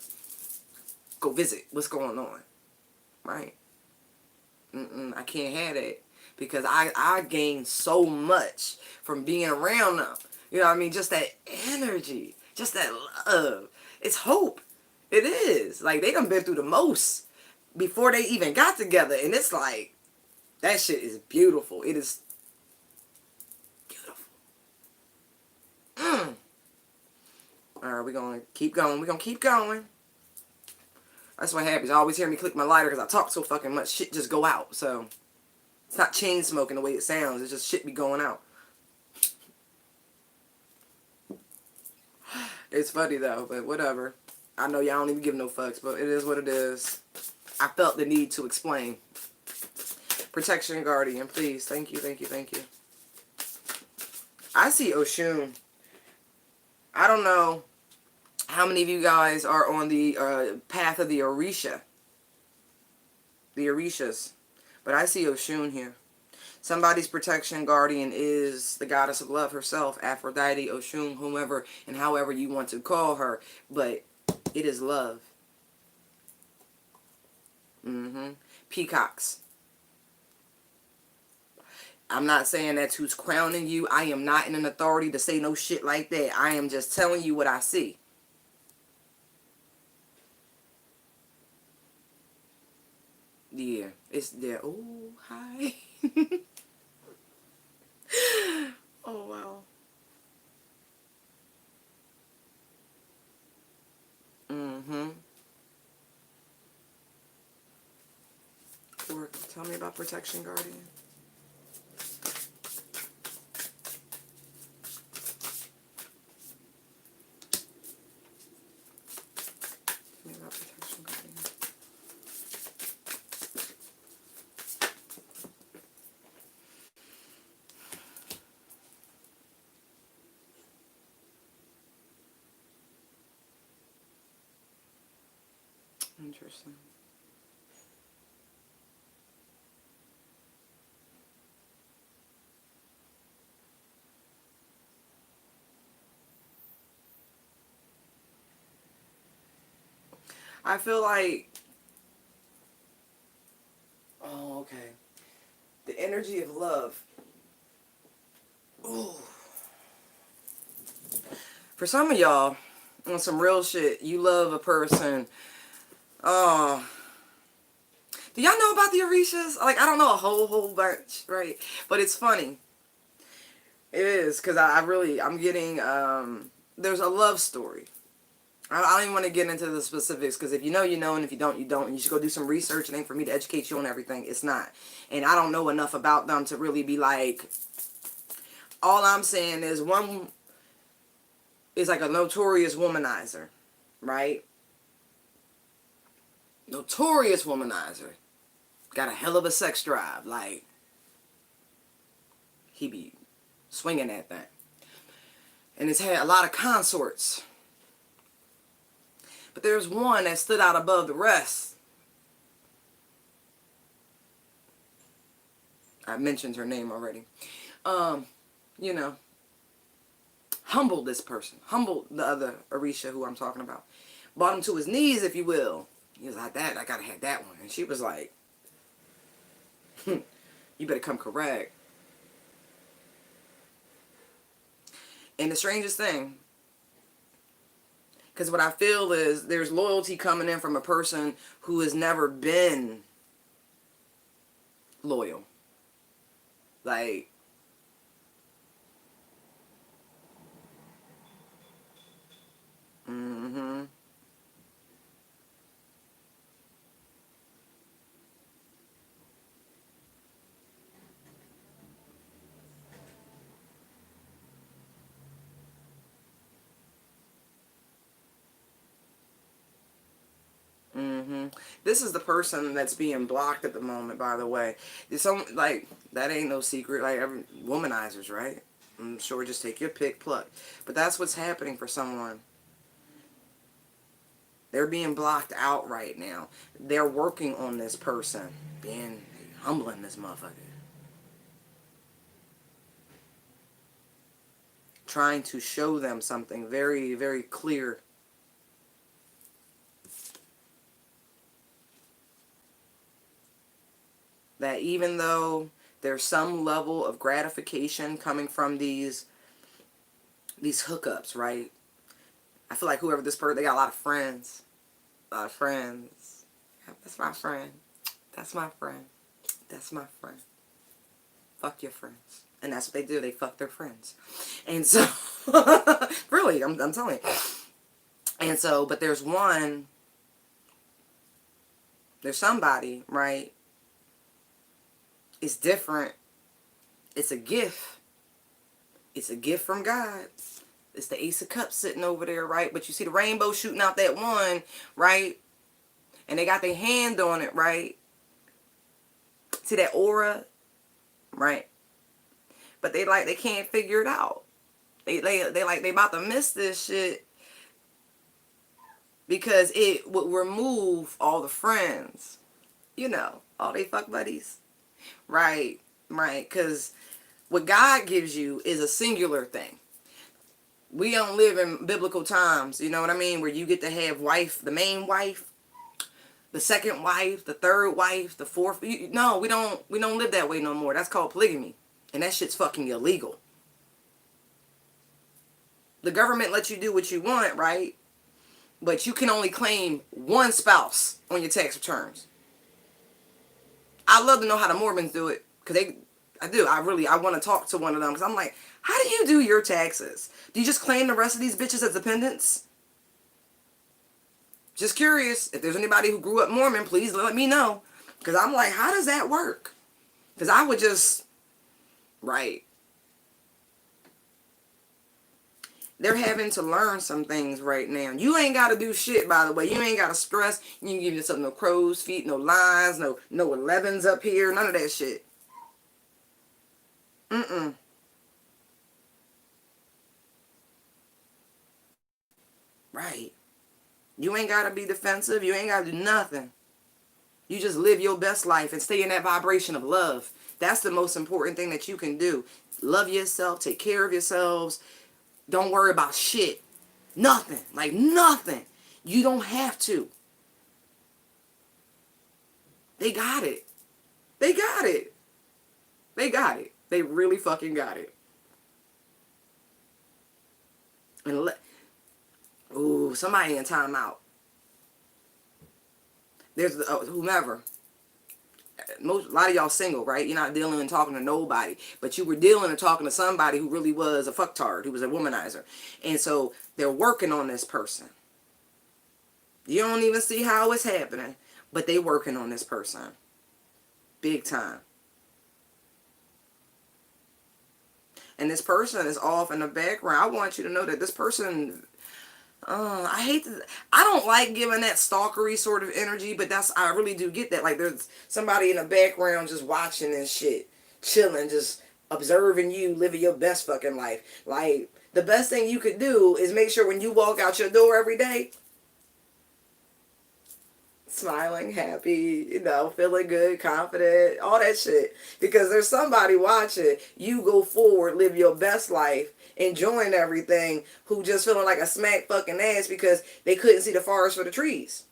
Go visit what's going on. Right? I can't have that. Because I gained so much from being around them. You know what I mean? Just that energy. Just that love. It's hope. It is. Like, they done been through the most before they even got together. And it's like, that shit is beautiful. It is beautiful. Alright, we're going to keep going. We're going to keep going. That's what happens. You always hear me click my lighter because I talk so fucking much. Shit just go out. So, it's not chain smoking the way it sounds. It's just shit be going out. It's funny though, but whatever. I know y'all don't even give no fucks, but it is what it is. I felt the need to explain. Protection Guardian, please. Thank you, thank you, thank you. I see Oshun. I don't know how many of you guys are on the path of the Orisha. The Orishas. But I see Oshun here. Somebody's protection guardian is the goddess of love herself, Aphrodite, Oshun, whomever and however you want to call her. But it is love. Peacocks. I'm not saying that's who's crowning you. I am not in an authority to say no shit like that. I am just telling you what I see. Yeah, it's there. Oh, hi. Oh, wow. Or tell me about Protection Guardian. Tell me about Protection Guardian. Interesting. I feel like, oh, okay. The energy of love. Ooh. For some of y'all, on some real shit, you love a person. Oh, Do y'all know about the Orishas? Like, I don't know a whole bunch, right? But it's funny. It is, because I'm getting, there's a love story. I don't even want to get into the specifics, because if you know, you know, and if you don't, you don't. And you should go do some research. It ain't for me to educate you on everything. It's not. And I don't know enough about them to really be like, all I'm saying is one is like a notorious womanizer, right? Notorious womanizer. Got a hell of a sex drive. Like, he be swinging that thing. And it's had a lot of consorts. But there's one that stood out above the rest. I mentioned her name already. You know, humbled this person. Humbled the other Orisha who I'm talking about. Brought him to his knees, if you will. He was like, that, I gotta have that one. And she was like, you better come correct. And the strangest thing, because what I feel is there's loyalty coming in from a person who has never been loyal. Like, this is the person that's being blocked at the moment, by the way. Some, like, that ain't no secret. Like, every womanizers, right? I'm sure, just take your pick, pluck. But that's what's happening for someone. They're being blocked out right now. They're working on this person. Humbling this motherfucker. Trying to show them something very, very clear. That even though there's some level of gratification coming from these hookups, right? I feel like whoever this person, they got a lot of friends. A lot of friends. Yeah, that's my friend. That's my friend. That's my friend. Fuck your friends. And that's what they do. They fuck their friends. And so, really, I'm telling you. And so, but there's somebody, right? It's different. It's a gift. It's a gift from God. It's the Ace of Cups sitting over there, right? But you see the rainbow shooting out that one, right? And they got their hand on it, right? See that aura, right? But they can't figure it out. They about to miss this shit because it would remove all the friends, you know, all they fuck buddies, right? Because what God gives you is a singular thing. We don't live in biblical times, you know what I mean, where you get to have wife, the main wife, the second wife, the third wife, the fourth. No, we don't live that way no more. That's called polygamy. And that shit's fucking illegal. The government lets you do what you want, right? But you can only claim one spouse on your tax returns. I love to know how the Mormons do it. Because I want to talk to one of them. Because I'm like, how do you do your taxes? Do you just claim the rest of these bitches as dependents? Just curious. If there's anybody who grew up Mormon, please let me know. Because I'm like, how does that work? Because I would just... Right. They're having to learn some things right now. You ain't got to do shit, by the way. You ain't got to stress. You ain't give yourself no crow's feet, no lines, no 11s up here. None of that shit. Right. You ain't got to be defensive. You ain't got to do nothing. You just live your best life and stay in that vibration of love. That's the most important thing that you can do. Love yourself. Take care of yourselves. Don't worry about shit. Nothing. Like nothing. You don't have to. They got it. They got it. They got it. They really fucking got it. And somebody in timeout. There's whomever. A lot of y'all single, right? You're not dealing and talking to nobody, but you were dealing and talking to somebody who really was a fucktard, who was a womanizer. And so they're working on this person. You don't even see how it's happening, but they working on this person. Big time. And this person is off in the background. I want you to know that this person, I don't like giving that stalkery sort of energy, but I really do get that. Like, there's somebody in the background just watching and shit, chilling, just observing you living your best fucking life. Like, the best thing you could do is make sure when you walk out your door every day, smiling, happy, feeling good, confident, all that shit. Because there's somebody watching you go forward, live your best life, enjoying everything, who just feeling like a smack fucking ass because they couldn't see the forest for the trees.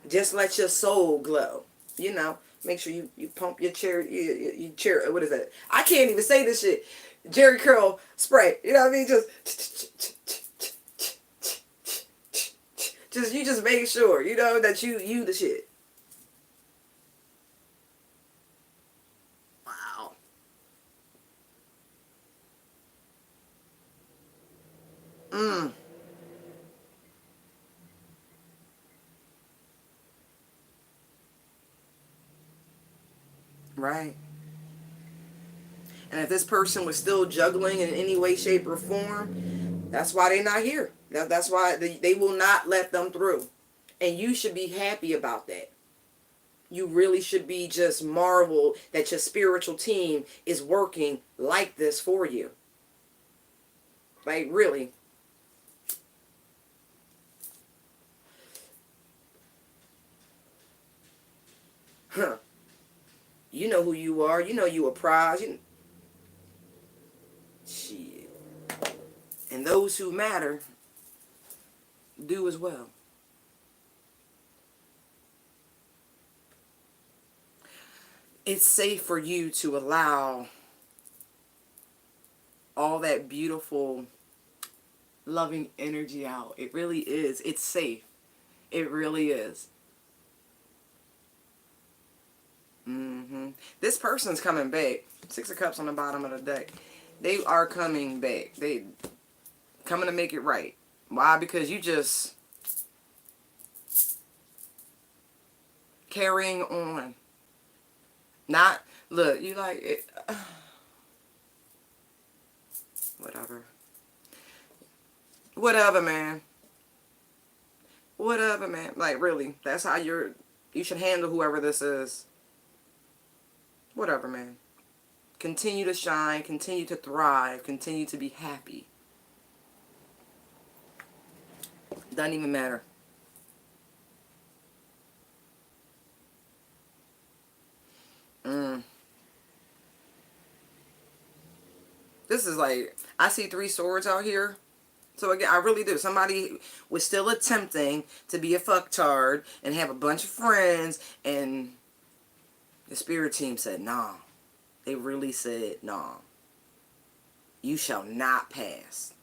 Just let your soul glow. Make sure you pump your chair, what is that? I can't even say this shit. Jerry curl spray. You know what I mean? Just make sure, that you the shit. Wow. Mm. Right. And if this person was still juggling in any way, shape, or form, that's why they're not here. That's why they will not let them through. And you should be happy about that. You really should be just marvel that your spiritual team is working like this for you. Like, really. Huh. You know who you are. You know you a prize. Shit. And those who matter do as well. It's safe for you to allow all that beautiful, loving energy out. It really is. It's safe. It really is. This person's coming back. 6 of Cups on the bottom of the deck. They are coming back. They coming to make it right. Why? Because you just carrying on. Not, look, you like it. Whatever. Whatever, man. Whatever, man. Like, really. That's how you should handle whoever this is. Whatever, man. Continue to shine. Continue to thrive. Continue to be happy. Doesn't even matter. This is like, I see 3 swords out here. So again, I really do. Somebody was still attempting to be a fucktard and have a bunch of friends, and the spirit team said, nah. They really said, nah. You shall not pass.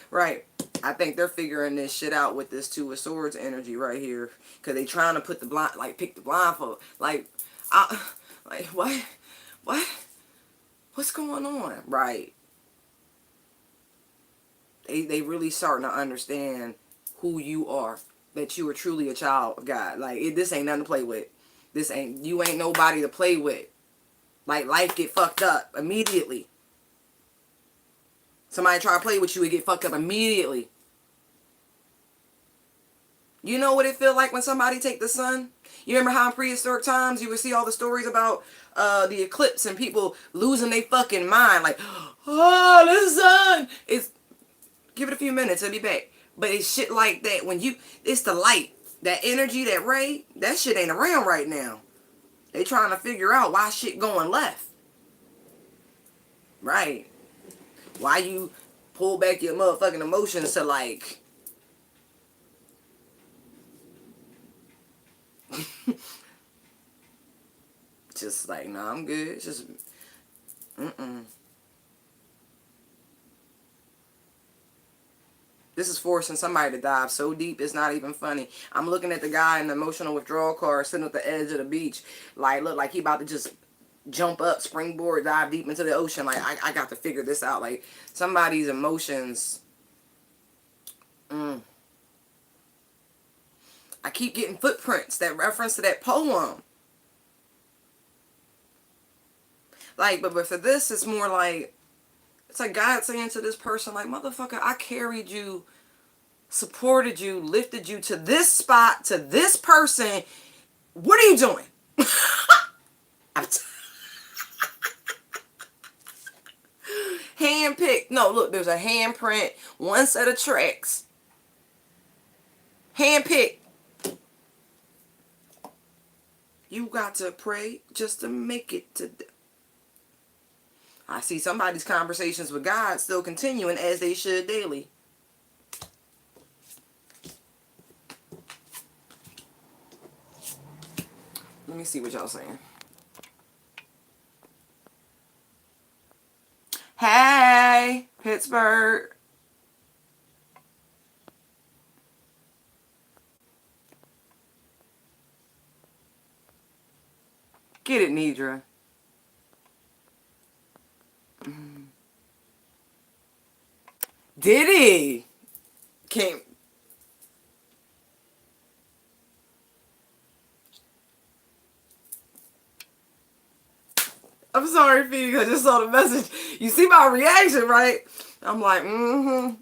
Right. I think they're figuring this shit out with this 2 of Swords energy right here. Because they trying to put the blind, like, pick the blindfold. Like, what? What? What's going on? Right. They really starting to understand who you are. That you are truly a child of God. Like, this ain't nothing to play with. You ain't nobody to play with. Like, life get fucked up immediately. Somebody try to play with you and get fucked up immediately. You know what it feel like when somebody take the sun? You remember how in prehistoric times you would see all the stories about the eclipse and people losing their fucking mind. Like, oh, the sun. Give it a few minutes, it'll be back. But it's shit like that. It's the light. That energy, that ray, that shit ain't around right now. They trying to figure out why shit going left. Right. Why you pull back your motherfucking emotions to like... just like, nah, I'm good. It's just... This is forcing somebody to dive so deep, it's not even funny. I'm looking at the guy in the emotional withdrawal card sitting at the edge of the beach. Like, look like he about to just jump up, springboard, dive deep into the ocean. Like, I got to figure this out. Like, somebody's emotions. I keep getting footprints, that reference to that poem. Like, but for this, it's more like, it's like God saying to this person, like, motherfucker, I carried you, supported you, lifted you to this spot, to this person. What are you doing? Handpicked. No, look, there's a handprint, one set of tracks. Handpicked. You got to pray just to make it to. I see somebody's conversations with God still continuing as they should daily. Let me see what y'all saying. Hey, Pittsburgh. Get it, Nidra. Did he? Came. I'm sorry, Phoebe, I just saw the message. You see my reaction, right? I'm like, mm-hmm.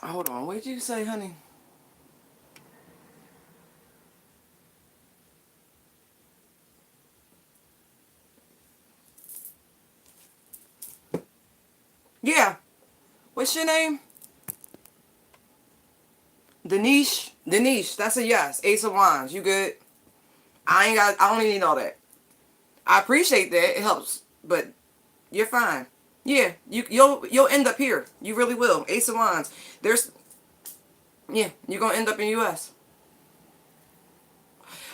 Hold on, what did you say, honey? Yeah. What's your name? Denise. Denise, that's a yes. Ace of Wands, you good? I don't even need all that. I appreciate that. It helps, but you're fine. Yeah, you'll end up here. You really will. Ace of Wands. Yeah, you're gonna end up in U.S.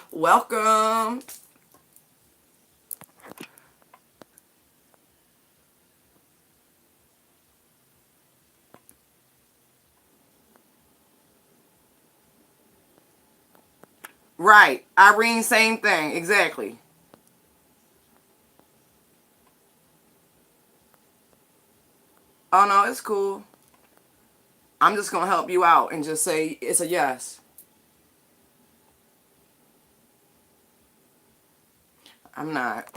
Welcome. Right. Irene, same thing. Exactly. Oh, no, it's cool. I'm just going to help you out and just say it's a yes. I'm not.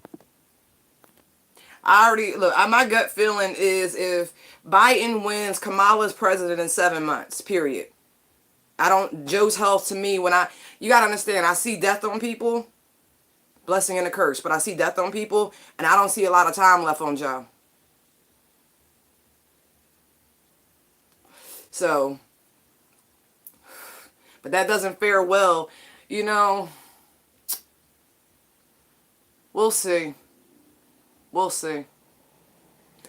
I already, look, my gut feeling is if Biden wins, Kamala's president in 7 months, period. Joe's health to me, you got to understand, I see death on people, blessing and a curse, but I see death on people, and I don't see a lot of time left on Joe. So, but that doesn't fare well, you know. We'll see. We'll see.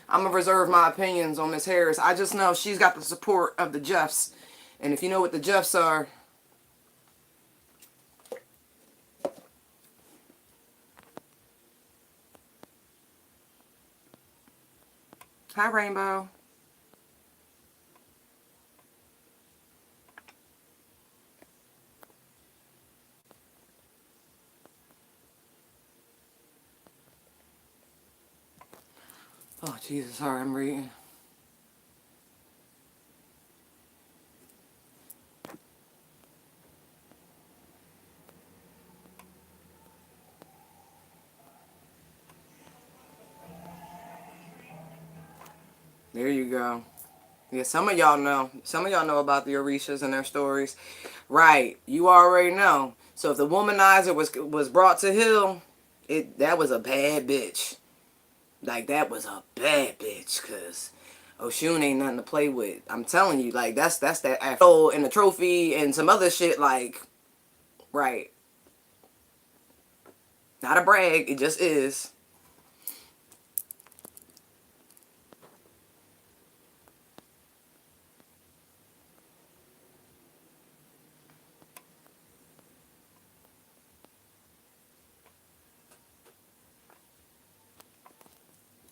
I'm going to reserve my opinions on Miss Harris. I just know she's got the support of the Jeffs. And if you know what the Jeffs are. Hi, Rainbow. Oh, Jesus. Sorry, I'm reading. There you go. Yeah, some of y'all know. Some of y'all know about the Orishas and their stories. Right. You already know. So if the womanizer was brought to heel, that was a bad bitch. Like, that was a bad bitch. Because Oshun ain't nothing to play with. I'm telling you, like, that's that afro and the trophy and some other shit, like, right. Not a brag, it just is.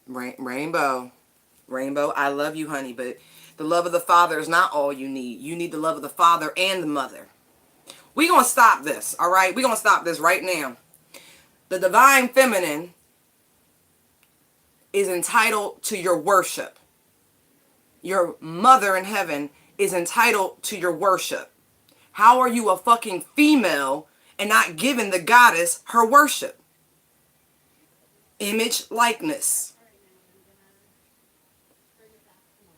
Rainbow. Rainbow, I love you, honey, but the love of the Father is not all you need. You need the love of the Father and the Mother. We're going to stop this, all right? We're going to stop this right now. The Divine Feminine is entitled to your worship. Your Mother in Heaven is entitled to your worship. How are you a fucking female and not giving the goddess her worship? Image, likeness.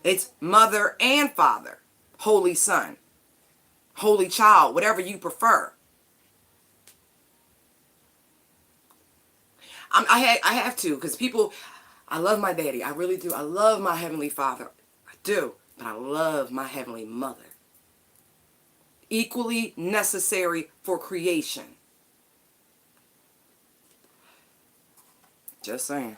It's Mother and Father. Holy Son. Holy Child. Whatever you prefer. I have to, because people, I love my daddy. I really do. I love my Heavenly Father. I do. But I love my Heavenly Mother. Equally necessary for creation. Just saying.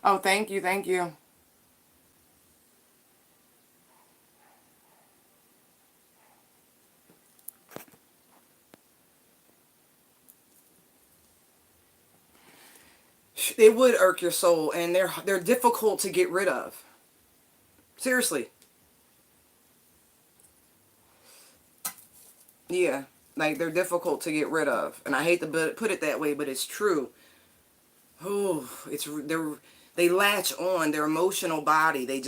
Oh, thank you, thank you. It would irk your soul, and they're difficult to get rid of. Seriously. Yeah, like they're difficult to get rid of, and I hate to put it that way, but it's true. Oh, they latch on their emotional body. They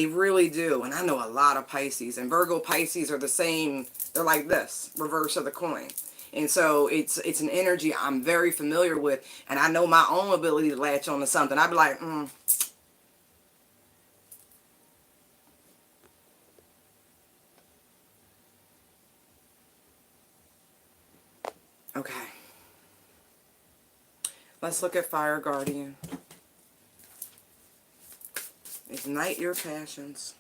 really do. And I know a lot of Pisces, and Virgo Pisces are the same. They're like this, reverse of the coin. And so it's an energy I'm very familiar with, and I know my own ability to latch on to something. I'd be like, okay. Let's look at Fire Guardian. Ignite your passions.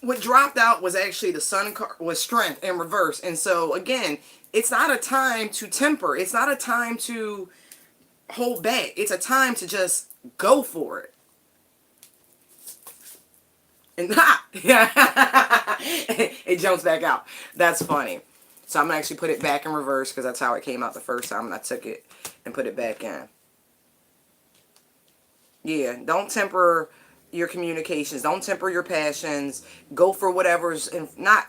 What dropped out was actually the Sun card, was strength in reverse. And so again, it's not a time to temper. It's not a time to hold back. It's a time to just go for it. And it jumps back out. That's funny. So I'm gonna actually put it back in reverse because that's how it came out the first time, and I took it and put it back in. Yeah, don't temper your communications. Don't temper your passions. Go for whatever's not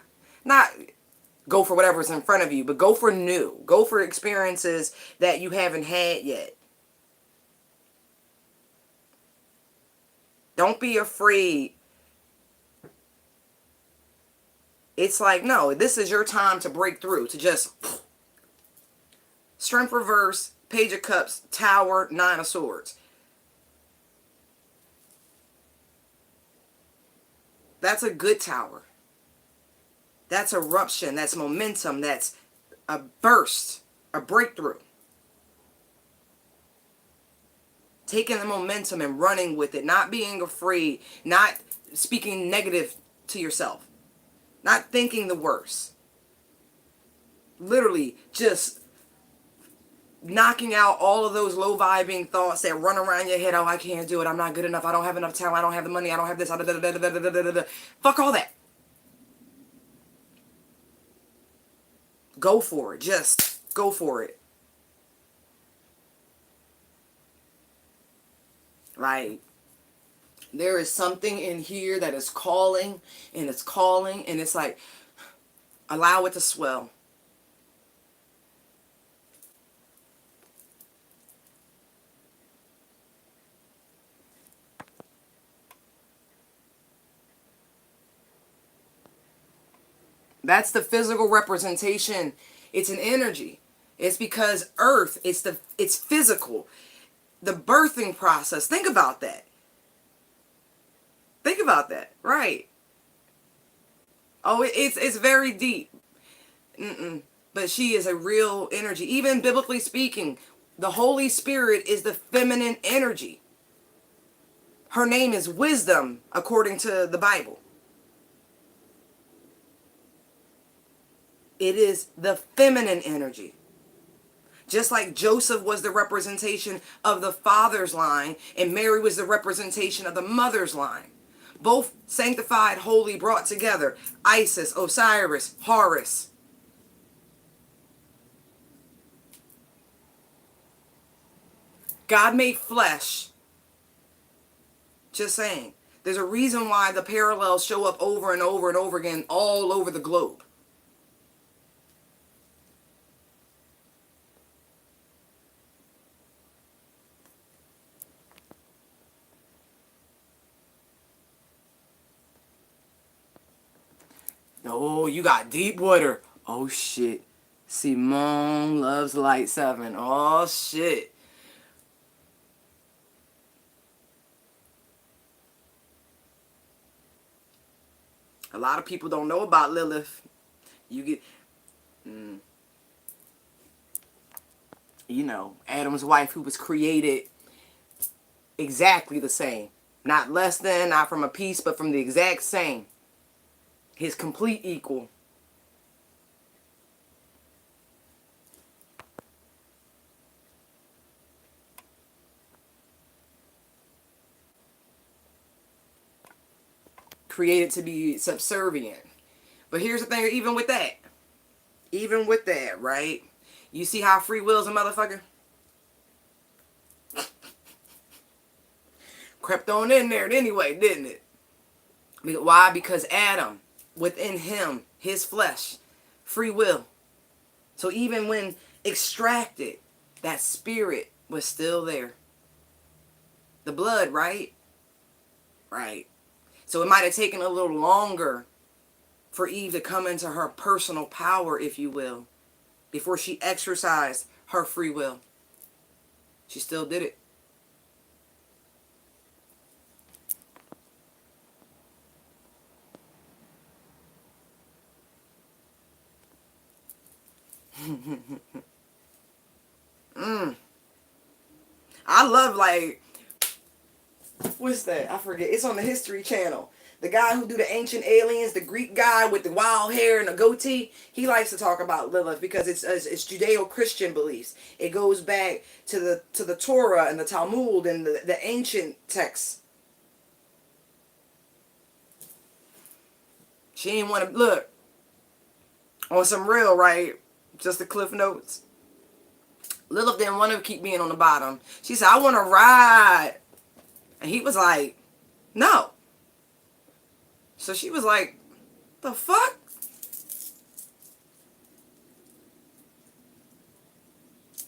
go for whatever's in front of you, but go for new. Go for experiences that you haven't had yet. Don't be afraid. It's like, no, this is your time to break through, to just strength reverse, Page of Cups, Tower, Nine of Swords. That's a good tower. That's eruption. That's momentum. That's a burst, a breakthrough. Taking the momentum and running with it, not being afraid, not speaking negative to yourself, not thinking the worst. Literally just knocking out all of those low vibing thoughts that run around your head. Oh, I can't do it. I'm not good enough. I don't have enough talent. I don't have the money. I don't have this. Fuck all that. go for it. Just go for it. Like, there is something in here that is calling, and it's calling, and it's like, allow it to swell. That's the physical representation. It's an energy. It's because earth, it's physical. The birthing process. Think about that. Think about that. Right. Oh, it's very deep. But she is a real energy. Even biblically speaking, the Holy Spirit is the feminine energy. Her name is wisdom, according to the Bible. It is the feminine energy. Just like Joseph was the representation of the father's line, and Mary was the representation of the mother's line. Both sanctified, holy, brought together. Isis, Osiris, Horus. God made flesh. Just saying. There's a reason why the parallels show up over and over and over again all over the globe. Oh, you got deep water. Oh, shit. Simone loves light 7. Oh, shit. A lot of people don't know about Lilith. You get, Adam's wife, who was created exactly the same. Not less than, not from a piece, but from the exact same. His complete equal. Created to be subservient. But here's the thing, even with that, right? You see how free will's a motherfucker? Crept on in there anyway, didn't it? Why? Because Adam, within him, his flesh, free will. So even when extracted, that spirit was still there. The blood, right? Right. So it might have taken a little longer for Eve to come into her personal power, if you will, before she exercised her free will. She still did it. I love, like, what's that? I forget. It's on the History Channel. The guy who do the ancient aliens, the Greek guy with the wild hair and the goatee, he likes to talk about Lilith because it's Judeo-Christian beliefs. It goes back to the Torah and the Talmud and the ancient texts. She didn't want to look on some real, right? Just the cliff notes. Lilith didn't want to keep being on the bottom. She said, "I want to ride," and he was like, "No." So she was like, "The fuck?"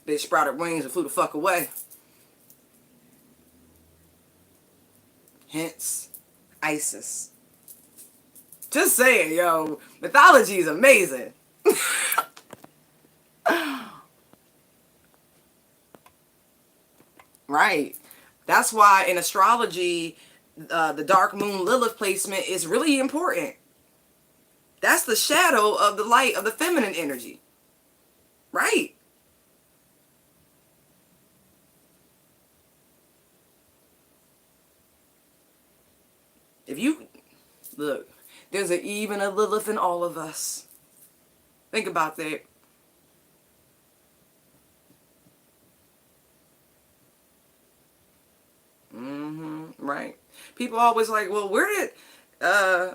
Bitch sprouted wings and flew the fuck away. Hence, Isis. Just saying, yo. Mythology is amazing. Right. That's why in astrology, the dark moon Lilith placement is really important. That's the shadow of the light of the feminine energy. Right. If you look, there's even a Lilith in all of us. Think about that. Right. People always like, well, where did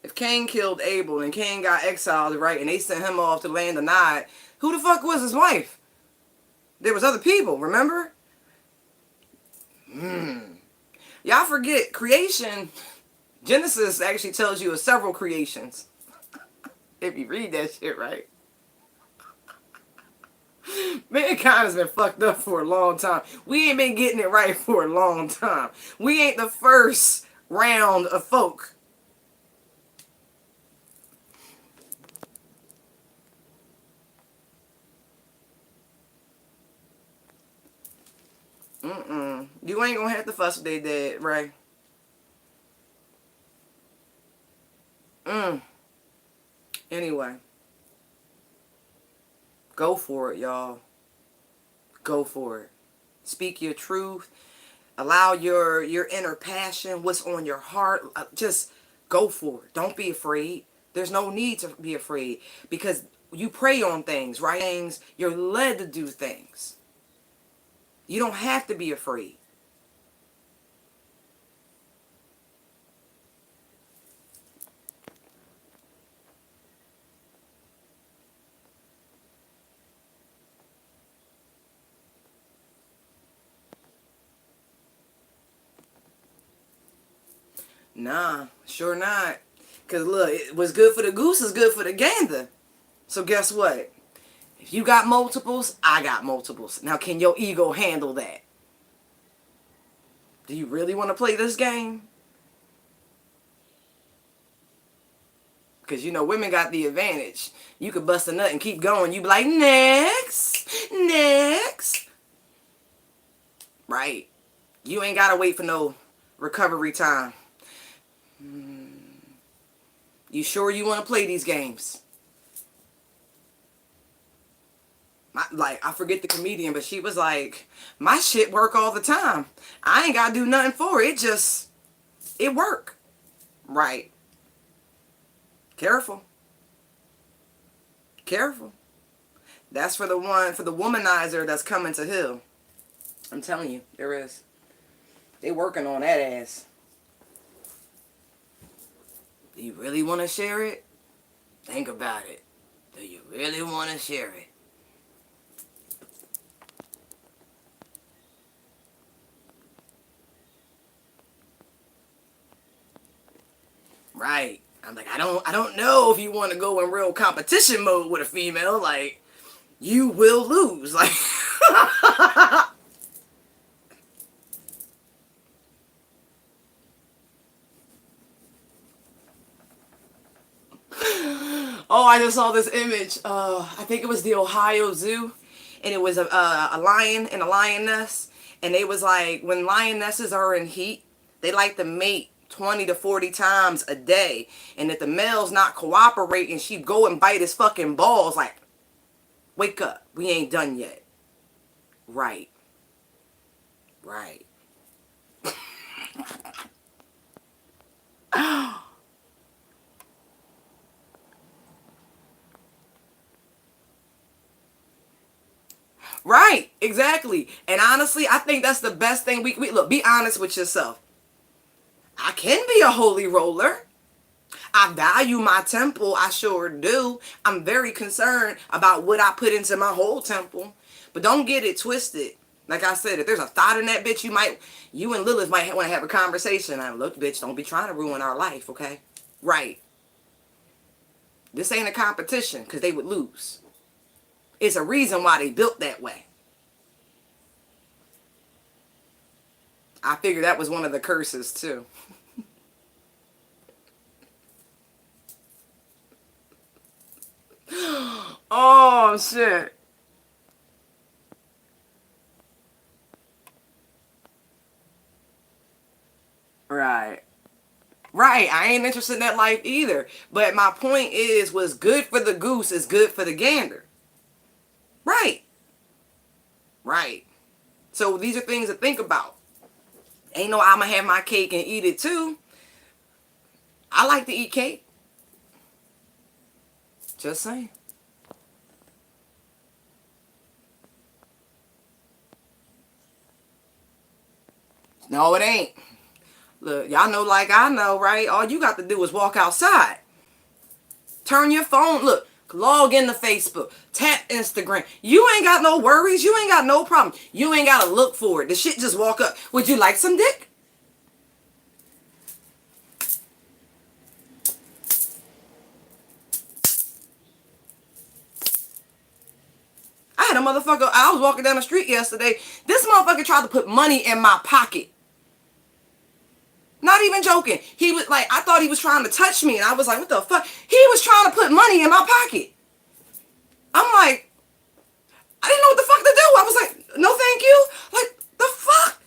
If Cain killed Abel and Cain got exiled, right, and they sent him off to the land of Nod, who the fuck was his wife? There was other people, remember? Y'all forget, creation, Genesis actually tells you of several creations. If you read that shit right. Mankind has been fucked up for a long time. We ain't been getting it right for a long time. We ain't the first round of folk. You ain't gonna have to fuss with they dead, right? Anyway. Go for it, y'all. Go for it. Speak your truth. Allow your inner passion, what's on your heart. Just go for it. Don't be afraid. There's no need to be afraid because you pray on things, right? Things, you're led to do things. You don't have to be afraid. Nah, sure not. Because look, what's good for the goose is good for the gander. So guess what? If you got multiples, I got multiples. Now can your ego handle that? Do you really want to play this game? Because, you know, women got the advantage. You could bust a nut and keep going. You be like, next, next. Right. You ain't got to wait for no recovery time. You sure you want to play these games? I forget the comedian, but she was like, my shit work all the time. I ain't got to do nothing for it. It work. Right. Careful. Careful. That's for the womanizer that's coming to Hill. I'm telling you, there is. They working on that ass. Do you really want to share it? Think about it. Do you really want to share it? Right. I'm like, I don't know if you want to go in real competition mode with a female. Like, you will lose. Like, oh, I just saw this image. I think it was the Ohio Zoo, and it was a lion and a lioness, and they was like, when lionesses are in heat, they like to mate 20 to 40 times a day, and if the male's not cooperating, she'd go and bite his fucking balls. Like, wake up, we ain't done yet. Right. Right. Right, exactly. And honestly, I think that's the best thing we look, be honest with yourself. I can be a holy roller. I value my temple, I sure do. I'm very concerned about what I put into my whole temple. But don't get it twisted. Like I said, if there's a thought in that bitch, you and Lilith might want to have a conversation. Look, bitch, don't be trying to ruin our life, okay? Right. This ain't a competition, because they would lose. It's a reason why they built that way. I figured that was one of the curses, too. Oh, shit. Right. Right. I ain't interested in that life either. But my point is, what's good for the goose is good for the gander. Right. Right. So these are things to think about. Ain't no I'ma have my cake and eat it too. I like to eat cake. Just saying. No, it ain't. Look, y'all know like I know, right? All you got to do is walk outside. Turn your phone, look, log into Facebook, tap Instagram. You ain't got no worries. You ain't got no problem. You ain't got to look for it. The shit just walk up. Would you like some dick? I had a motherfucker, I was walking down the street yesterday. This motherfucker tried to put money in my pocket. Not even joking. He was like, I thought he was trying to touch me, and I was like, what the fuck? He was trying to put money in my pocket. I'm like, I didn't know what the fuck to do. I was like, no thank you. Like, the fuck?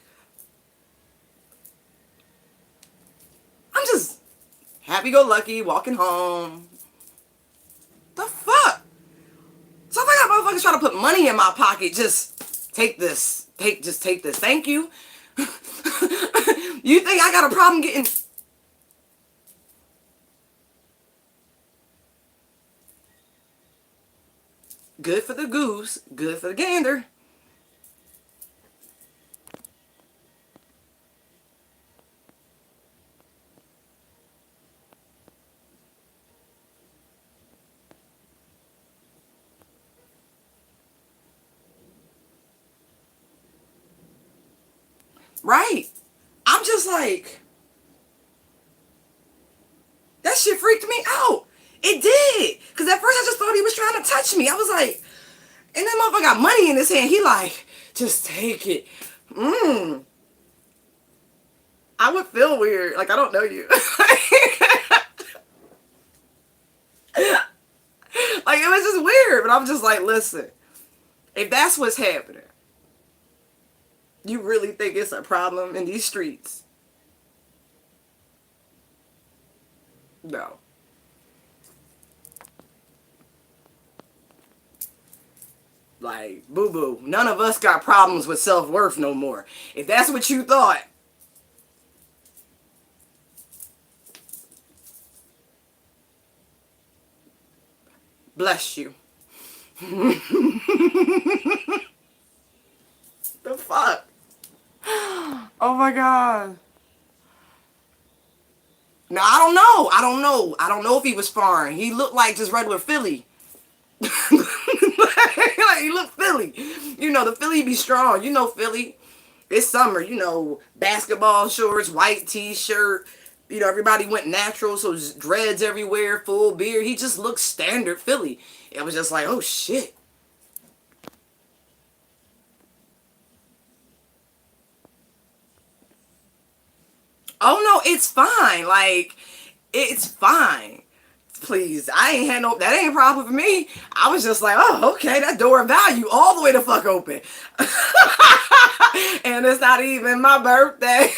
I'm just happy-go-lucky, walking home. The fuck? So if I got motherfuckers trying to put money in my pocket, just take this. Just take this. Thank you. You think I got a problem getting... Good for the goose, good for the gander. Right. I'm just like, that shit freaked me out. It did. Because at first I just thought he was trying to touch me. I was like, and that motherfucker got money in his hand. He like, just take it. I would feel weird. Like, I don't know you. Like, it was just weird. But I'm just like, listen, if that's what's happening, you really think it's a problem in these streets? No. Like, boo-boo. None of us got problems with self-worth no more. If that's what you thought. Bless you. The fuck? Oh my god. No, I don't know. I don't know. I don't know if he was foreign. He looked like just regular Philly. Like, he looked Philly. You know, the Philly be strong. You know Philly. It's summer. You know, basketball shorts, white t-shirt. You know, everybody went natural, so just dreads everywhere, full beard. He just looked standard Philly. It was just like, oh shit. Oh no, it's fine. Like, it's fine. Please, I ain't had no, that ain't a problem for me. I was just like, oh, okay, that door of value all the way the fuck open. And it's not even my birthday.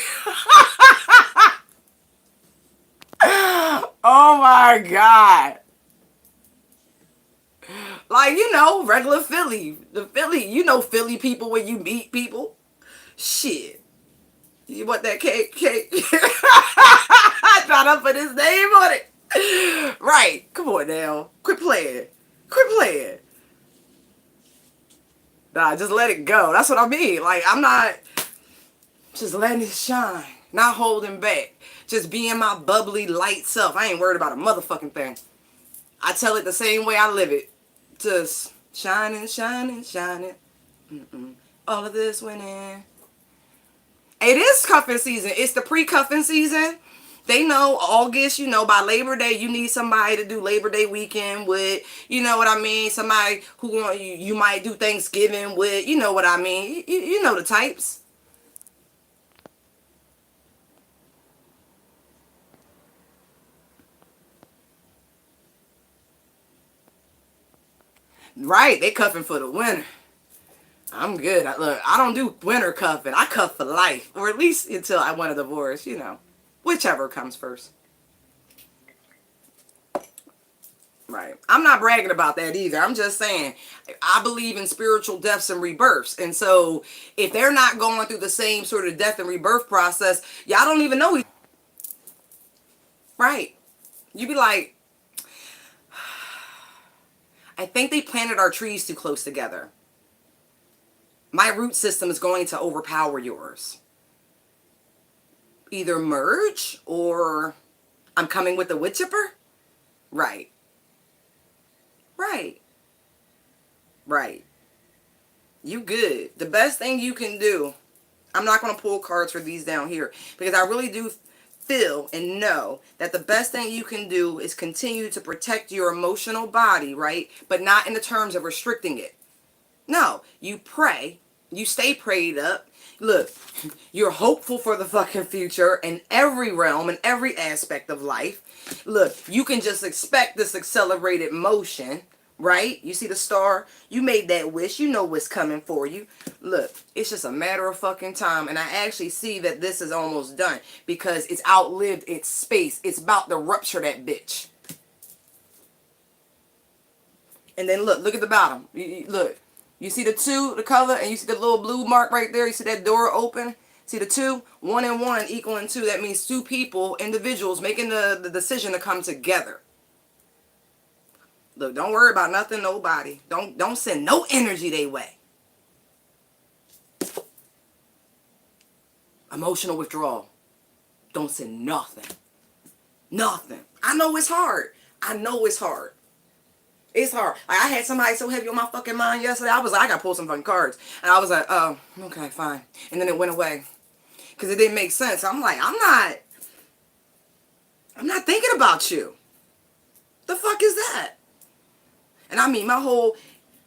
Oh my god. Like, you know, regular Philly. The Philly, you know Philly people when you meet people. Shit. You want that cake? Cake? I trying to put his name on it. Right. Come on now. Quit playing. Quit playing. Nah, just let it go. That's what I mean. Like, I'm not just letting it shine. Not holding back. Just being my bubbly, light self. I ain't worried about a motherfucking thing. I tell it the same way I live it. Just shining, shining, shining. All of this went in. It is cuffing season. It's the pre-cuffing season. They know August, you know, by Labor Day, you need somebody to do Labor Day weekend with, you know what I mean? Somebody who you might do Thanksgiving with, you know what I mean? You know the types. Right, they cuffing for the winter. I'm good. Look, I don't do winter cuffing. I cuff for life. Or at least until I want a divorce, you know. Whichever comes first. Right. I'm not bragging about that either. I'm just saying, I believe in spiritual deaths and rebirths. And so, if they're not going through the same sort of death and rebirth process, y'all don't even know each other. Right. You be like, I think they planted our trees too close together. My root system is going to overpower yours. either merge or I'm coming with the wood chipper. Right. Right. Right. You good. The best thing you can do, I'm not going to pull cards for these down here because I really do feel and know that the best thing you can do is continue to protect your emotional body, right? But not in the terms of restricting it. No, you pray. You stay prayed up. Look, you're hopeful for the fucking future in every realm, in every aspect of life. Look, you can just expect this accelerated motion, right? You see the star? You made that wish. You know what's coming for you. Look, it's just a matter of fucking time. And I actually see that this is almost done because it's outlived its space. It's about to rupture that bitch. And then look at the bottom. Look. You see the 2, the color, and you see the little blue mark right there. You see that door open. See the 2, 1 and 1 equaling 2. That means 2 people, individuals, making the decision to come together. Look, don't worry about nothing, nobody. Don't send no energy their way. Emotional withdrawal. Don't send nothing. Nothing. I know it's hard. I know it's hard. It's hard. Like, I had somebody so heavy on my fucking mind yesterday. I was like, I gotta pull some fucking cards. And I was like, oh, okay, fine. And then it went away. Because it didn't make sense. I'm like, I'm not thinking about you. The fuck is that? And I mean, my whole,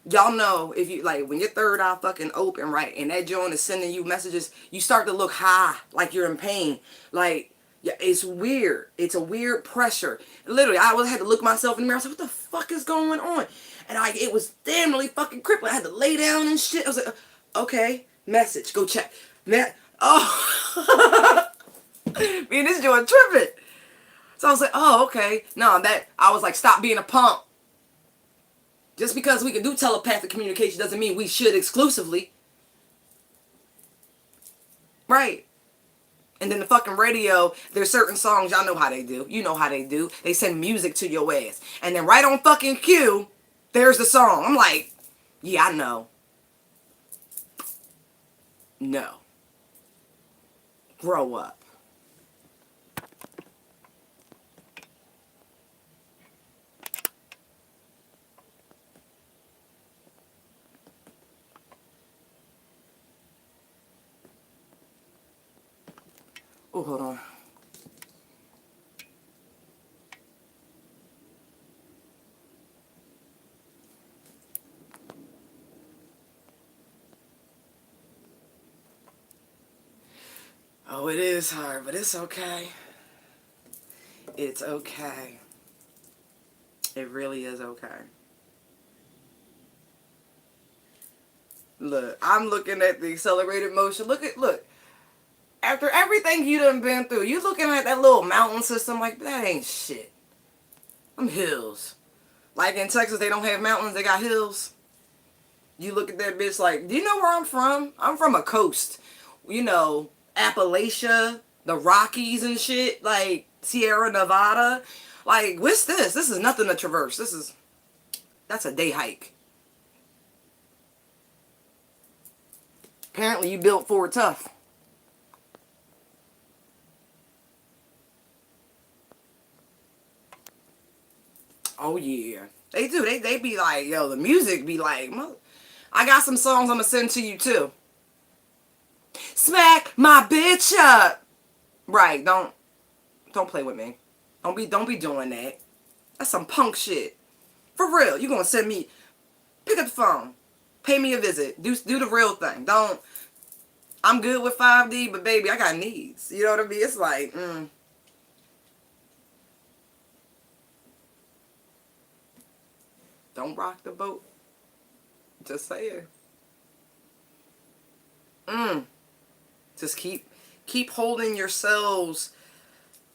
y'all know, if you, like, when your third eye fucking open, right, and that joint is sending you messages, you start to look high, like you're in pain. Like, yeah, it's weird. It's a weird pressure. Literally, I had to look myself in the mirror. I was like, what the fuck is going on? And it was damn really fucking crippling. I had to lay down and shit. I was like, okay, message, go check. Oh. Me and this joint tripping. So I was like, oh, okay. No, I was like, stop being a punk. Just because we can do telepathic communication doesn't mean we should exclusively. Right. And then the fucking radio, there's certain songs, y'all know how they do. You know how they do. They send music to your ass. And then right on fucking cue, there's the song. I'm like, yeah, I know. No. Grow up. Oh, hold on. Oh, it is hard, but it's okay. It's okay. It really is okay. Look, I'm looking at the accelerated motion. Look. After everything you done been through, you looking at that little mountain system like, that ain't shit. Them hills. Like in Texas, they don't have mountains, they got hills. You look at that bitch like, do you know where I'm from? I'm from a coast. You know, Appalachia, the Rockies and shit, like Sierra Nevada. Like, what's this? This is nothing to traverse. That's a day hike. Apparently you built for it tough. Oh yeah. They do. They be like, yo, the music be like, I got some songs I'm gonna send to you too. Smack my bitch up. Right, don't play with me. Don't be doing that. That's some punk shit. For real, you gonna send me, pick up the phone. Pay me a visit. Do the real thing. I'm good with 5D, but baby, I got needs. You know what I mean? It's like, don't rock the boat. Just saying. Just keep holding yourselves,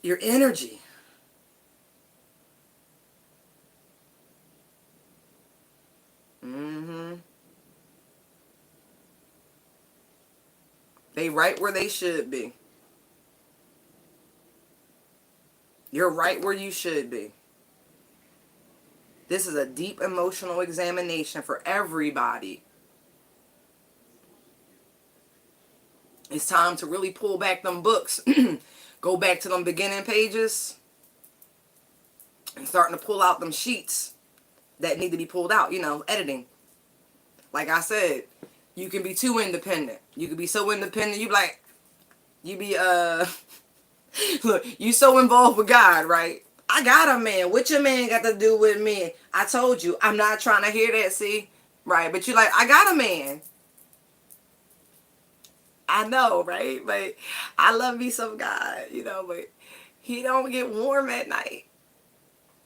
your energy. They right where they should be. You're right where you should be. This is a deep emotional examination for everybody. It's time to really pull back them books. Go back to them beginning pages and starting to pull out them sheets that need to be pulled out, editing. Like I said, you can be too independent. You can be so independent, you be look, you so involved with God, right? I got a man. What your man got to do with me? I told you, I'm not trying to hear that, see? Right, but you like, I got a man. I know, right? But I love me some God, but he don't get warm at night.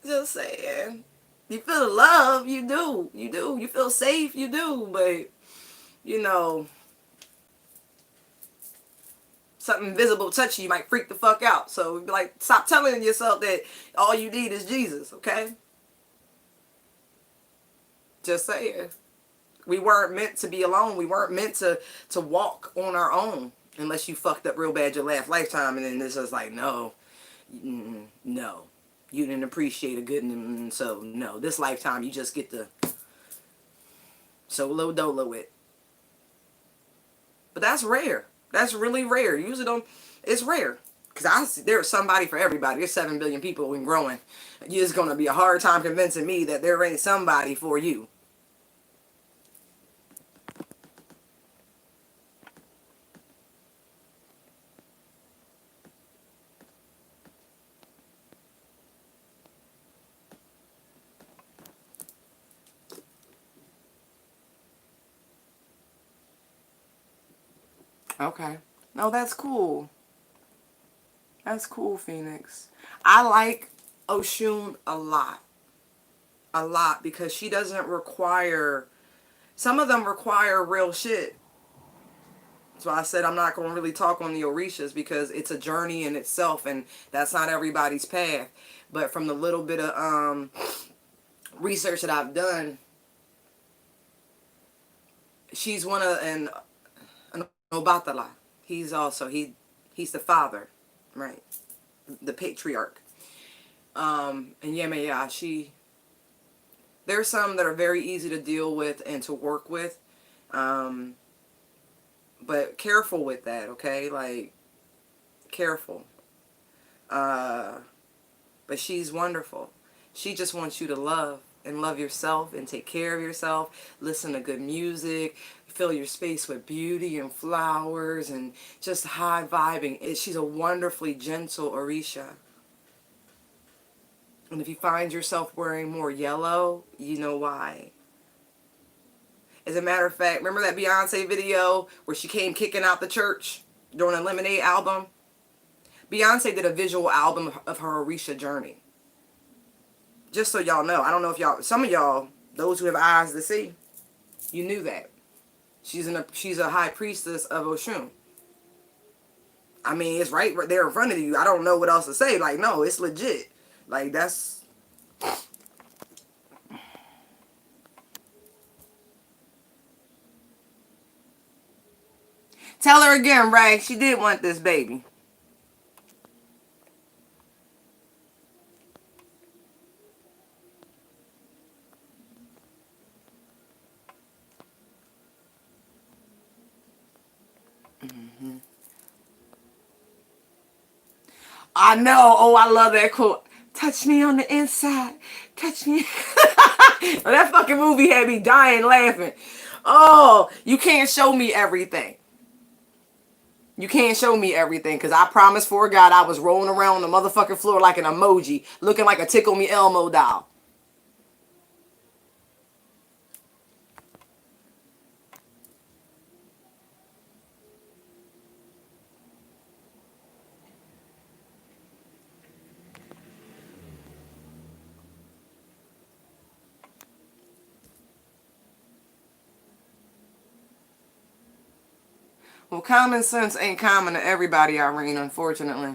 Just saying. You feel love, you do. You do. You feel safe, you do. But, something invisible touch you, you might freak the fuck out. So, like, stop telling yourself that all you need is Jesus, okay? Just saying. We weren't meant to be alone. We weren't meant to walk on our own. Unless you fucked up real bad your last lifetime. And then this is like, no. No. You didn't appreciate a good one. So, no. This lifetime, you just get to solo dolo it. But that's rare. That's really rare. Usually it's rare. Because there's somebody for everybody. There's 7 billion people and growing. It's going to be a hard time convincing me that there ain't somebody for you. Okay. No, that's cool. That's cool, Phoenix. I like Oshun a lot. A lot. Because she doesn't require... Some of them require real shit. So I said I'm not going to really talk on the Orishas because it's a journey in itself and that's not everybody's path. But from the little bit of research that I've done, she's one of... an Obatala. He's he's the father, right? The patriarch. And yeah, there's some that are very easy to deal with and to work with. But careful with that, okay? Like, careful. But she's wonderful. She just wants you to love and love yourself and take care of yourself. Listen to good music. Fill your space with beauty and flowers and just high vibing. She's a wonderfully gentle Orisha. And if you find yourself wearing more yellow, you know why. As a matter of fact, remember that Beyonce video where she came kicking out the church during the Lemonade album? Beyonce did a visual album of her Orisha journey. Just so y'all know. I don't know if some of y'all, those who have eyes to see, you knew that. She's a high priestess of Oshun. I mean, it's right there in front of you. I don't know what else to say. Like, no, it's legit. Like, that's... Tell her again, Ray. She did want this baby. I know. Oh, I love that quote. Touch me on the inside. Touch me. That fucking movie had me dying laughing. Oh, you can't show me everything. You can't show me everything because I promise for God I was rolling around on the motherfucking floor like an emoji, looking like a Tickle Me Elmo doll. Well, common sense ain't common to everybody, Irene, unfortunately.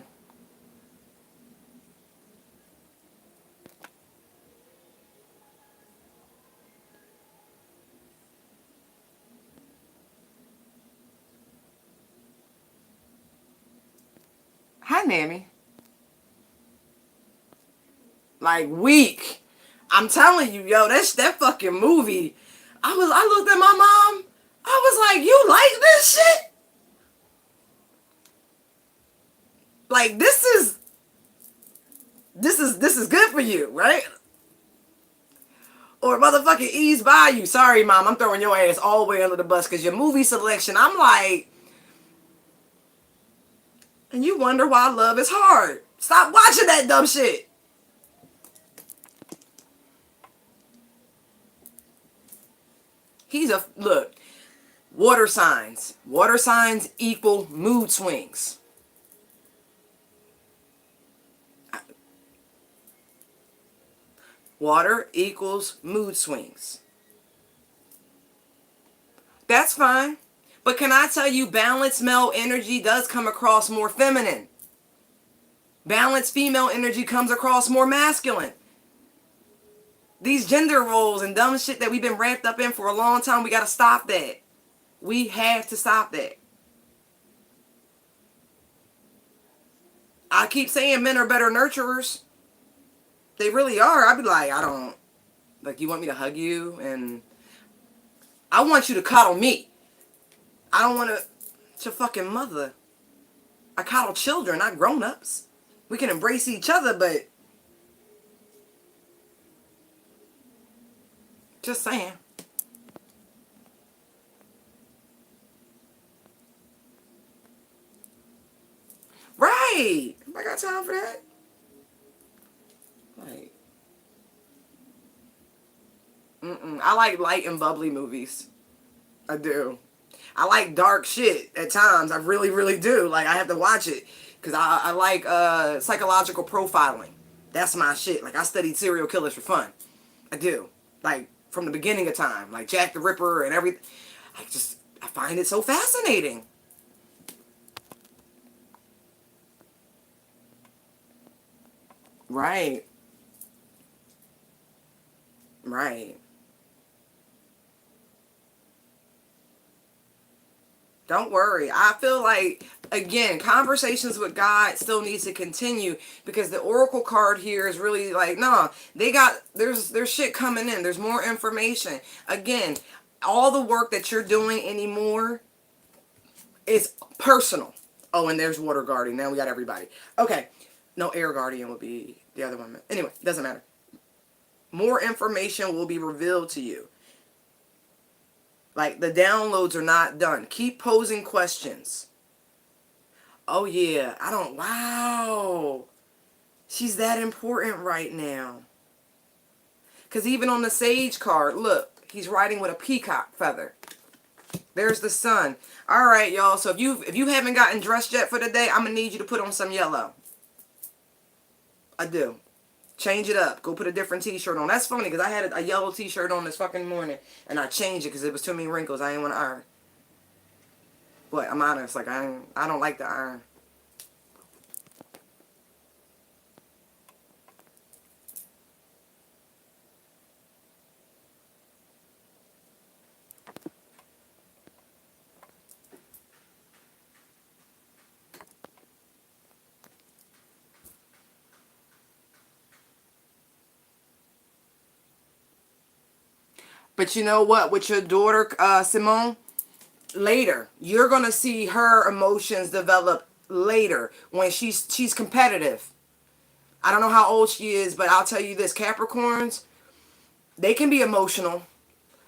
Hi, Mammy. Like, weak. I'm telling you, yo, that fucking movie. I looked at my mom. I was like, you like this shit? Like, this is good for you, right? Or motherfucking ease by you. Sorry, mom, I'm throwing your ass all the way under the bus because your movie selection, I'm like, and you wonder why love is hard. Stop watching that dumb shit. Look, water signs. Water signs equal mood swings. Water equals mood swings. That's fine. But can I tell you, balanced male energy does come across more feminine. Balanced female energy comes across more masculine. These gender roles and dumb shit that we've been wrapped up in for a long time, we gotta stop that. We have to stop that. I keep saying men are better nurturers. They really are. I'd be like, I don't, like, you want me to hug you? And I want you to cuddle me. I don't want to, it's your fucking mother. I coddle children, not grown-ups. We can embrace each other, but just saying. Right. I got time for that. Like, I like light and bubbly movies. I do. I like dark shit at times. I really, really do. Like, I have to watch it because I like psychological profiling. That's my shit. Like, I studied serial killers for fun. I do. Like, from the beginning of time. Like, Jack the Ripper and everything. I find it so fascinating. Right. Right. Don't worry. I feel like, again, conversations with God still needs to continue because the oracle card here is really like, nah, there's shit coming in. There's more information. Again, all the work that you're doing anymore is personal. Oh, and there's water guardian. Now we got everybody. Okay. No, air guardian would be the other one. Anyway, doesn't matter. More information will be revealed to you. Like, the downloads are not done. Keep posing questions. Oh, yeah. Wow. She's that important right now. Because even on the Sage card, look, he's riding with a peacock feather. There's the sun. All right, y'all. So if you haven't gotten dressed yet for the day, I'm going to need you to put on some yellow. I do. Change it up. Go put a different t-shirt on. That's funny because I had a yellow t-shirt on this fucking morning and I changed it because it was too many wrinkles. I didn't want to iron. But I'm honest. Like, I don't like the iron. But you know what? With your daughter, Simone, later, you're going to see her emotions develop later when she's competitive. I don't know how old she is, but I'll tell you this. Capricorns, they can be emotional.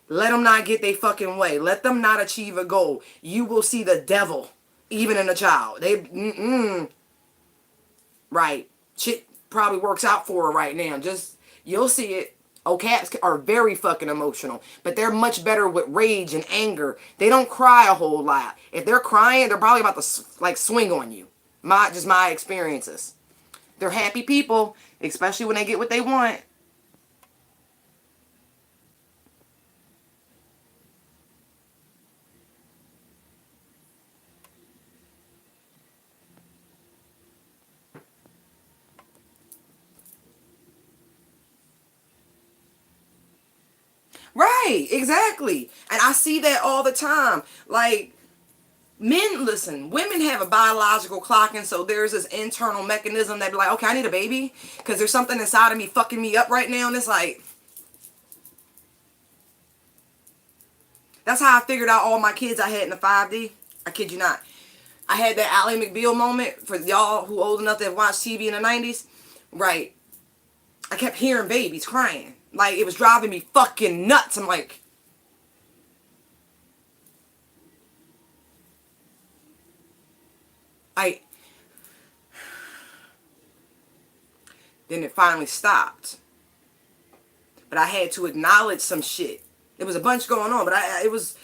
Let them not get their fucking way. Let them not achieve a goal. You will see the devil, even in a child. Right. Shit probably works out for her right now. You'll see it. Oh, cats are very fucking emotional, but they're much better with rage and anger. They don't cry a whole lot. If they're crying, they're probably about to like swing on you. My experiences. They're happy people, especially when they get what they want. Right, exactly. And I see that all the time. Like, men, listen, women have a biological clock, and so there's this internal mechanism that be like, okay, I need a baby because there's something inside of me fucking me up right now. And it's like, that's how I figured out all my kids I had in the 5D. I kid you not. I had that Ally McBeal moment for y'all who old enough to have watched TV in the 90s. Right. I kept hearing babies crying. Like, it was driving me fucking nuts. I'm like, I. Then it finally stopped. But I had to acknowledge some shit. There was a bunch going on, but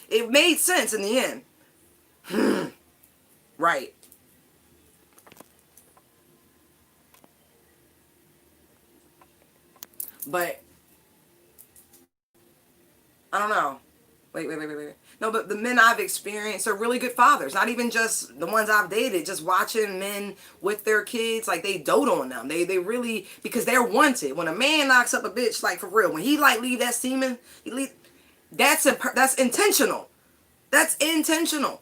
it made sense in the end. Right. But I don't know. Wait. No, but the men I've experienced are really good fathers. Not even just the ones I've dated. Just watching men with their kids, like they dote on them. They really, because they're wanted. When a man knocks up a bitch, like for real, when he like leave that semen, he leave. That's intentional. That's intentional.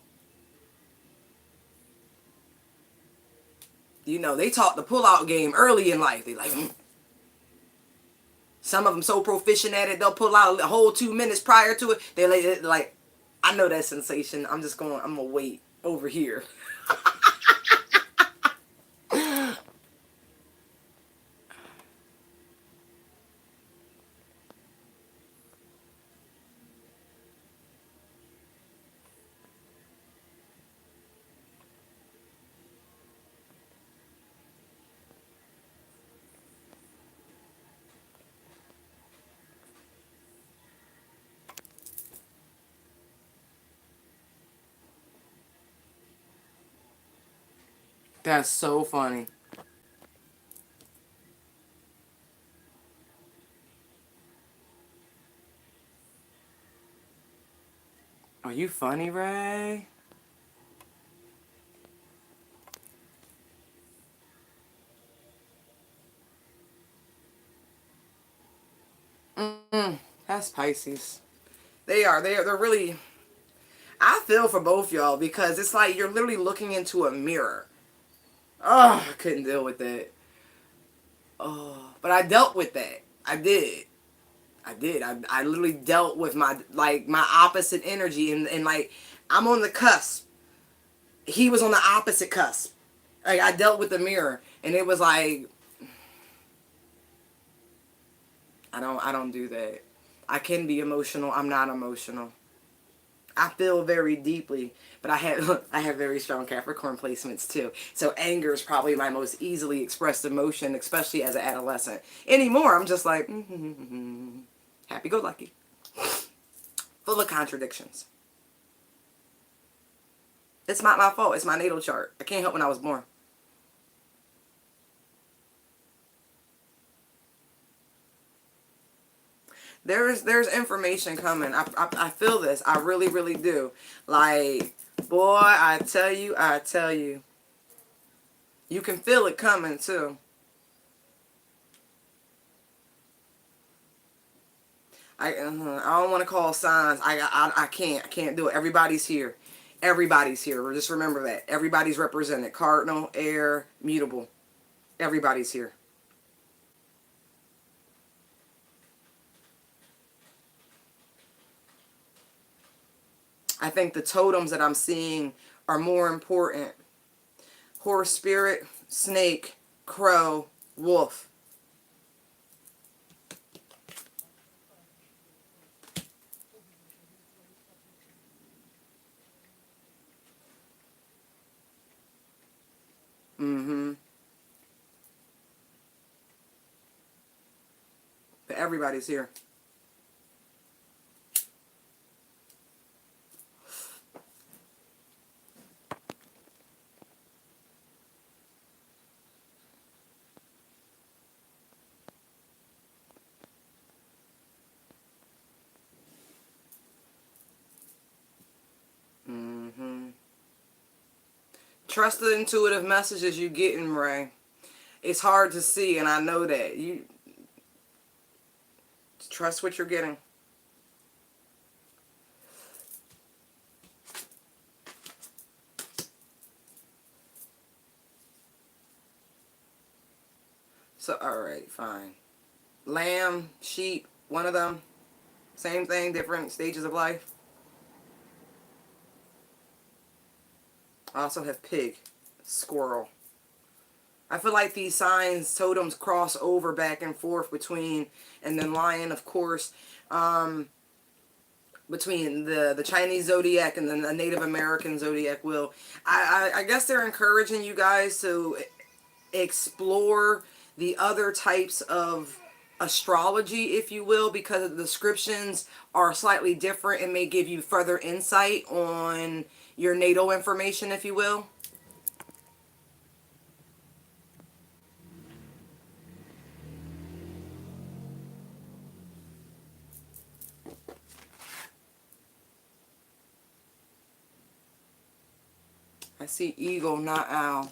You know, they taught the pull-out game early in life. They like, some of them so proficient at it, they'll pull out a whole 2 minutes prior to it. They're like, I know that sensation. I'm gonna wait over here. That's so funny. Are you funny, Ray? That's Pisces. They're really. I feel for both y'all because it's like you're literally looking into a mirror. Oh, I couldn't deal with that. Oh, but I dealt with that. I did. I literally dealt with my opposite energy and like I'm on the cusp. He was on the opposite cusp. Like I dealt with the mirror and it was like I don't do that. I can be emotional. I'm not emotional. I feel very deeply, but I have very strong Capricorn placements too. So anger is probably my most easily expressed emotion, especially as an adolescent. Anymore, I'm just like happy go lucky, full of contradictions. It's not my fault. It's my natal chart. I can't help when I was born. There's information coming. I feel this. I really do. Like, boy, I tell you, you can feel it coming too. I don't want to call signs. I can't do it. Everybody's here. Everybody's here. Just remember that. Everybody's represented. Cardinal, air, mutable. Everybody's here. I think the totems that I'm seeing are more important. Horse spirit, snake, crow, wolf. Mm-hmm. But everybody's here. Mm-hmm. Trust the intuitive messages you getting, Ray. It's hard to see, and I know that. You trust what you're getting. So, alright, fine. Lamb, sheep, one of them. Same thing, different stages of life. I also have pig, squirrel. I feel like these signs, totems, cross over back and forth between, and then lion, of course, between the Chinese zodiac and then the Native American zodiac wheel. I guess they're encouraging you guys to explore the other types of astrology, if you will, because the descriptions are slightly different and may give you further insight on your natal information, if you will. I see eagle, not owl.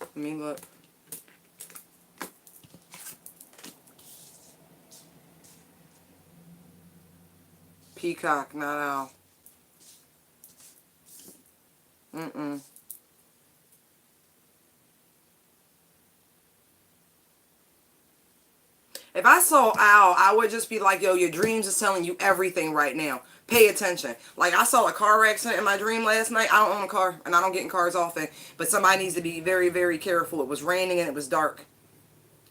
Let me look. Peacock, not owl. Mm-mm. If I saw owl, I would just be like, yo, your dreams is telling you everything right now. Pay attention. Like, I saw a car accident in my dream last night. I don't own a car, and I don't get in cars often. But somebody needs to be very, very careful. It was raining, and it was dark.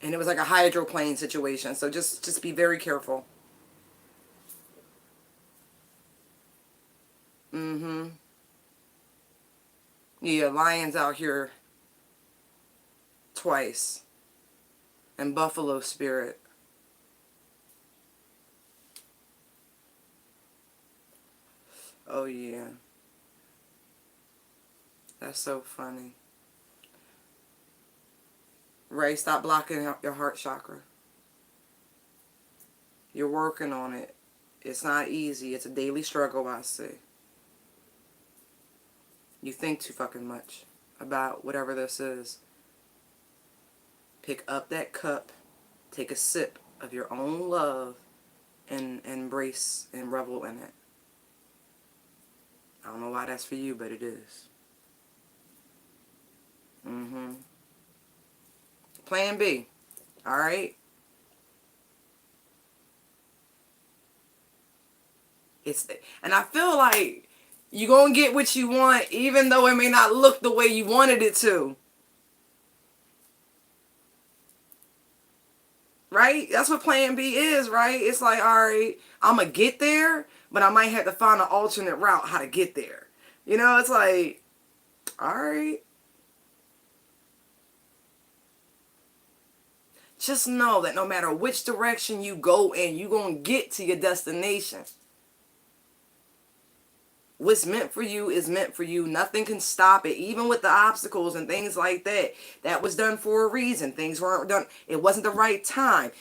And it was like a hydroplane situation. So just be very careful. Mm-hmm. Yeah, lions out here twice. And buffalo spirit. Oh, yeah. That's so funny. Ray, stop blocking out your heart chakra. You're working on it. It's not easy. It's a daily struggle, I see. You think too fucking much about whatever this is. Pick up that cup. Take a sip of your own love and embrace and revel in it. I don't know why that's for you, but it is. Mm-hmm. Plan B. Alright? And I feel like you're going to get what you want, even though it may not look the way you wanted it to. Right? That's what plan B is, right? It's like, alright, I'm going to get there, but I might have to find an alternate route how to get there. You know, it's like, alright. Just know that no matter which direction you go in, you're going to get to your destination. What's meant for you is meant for you. Nothing can stop it. Even with the obstacles and things like that. That was done for a reason. Things weren't done. It wasn't the right time.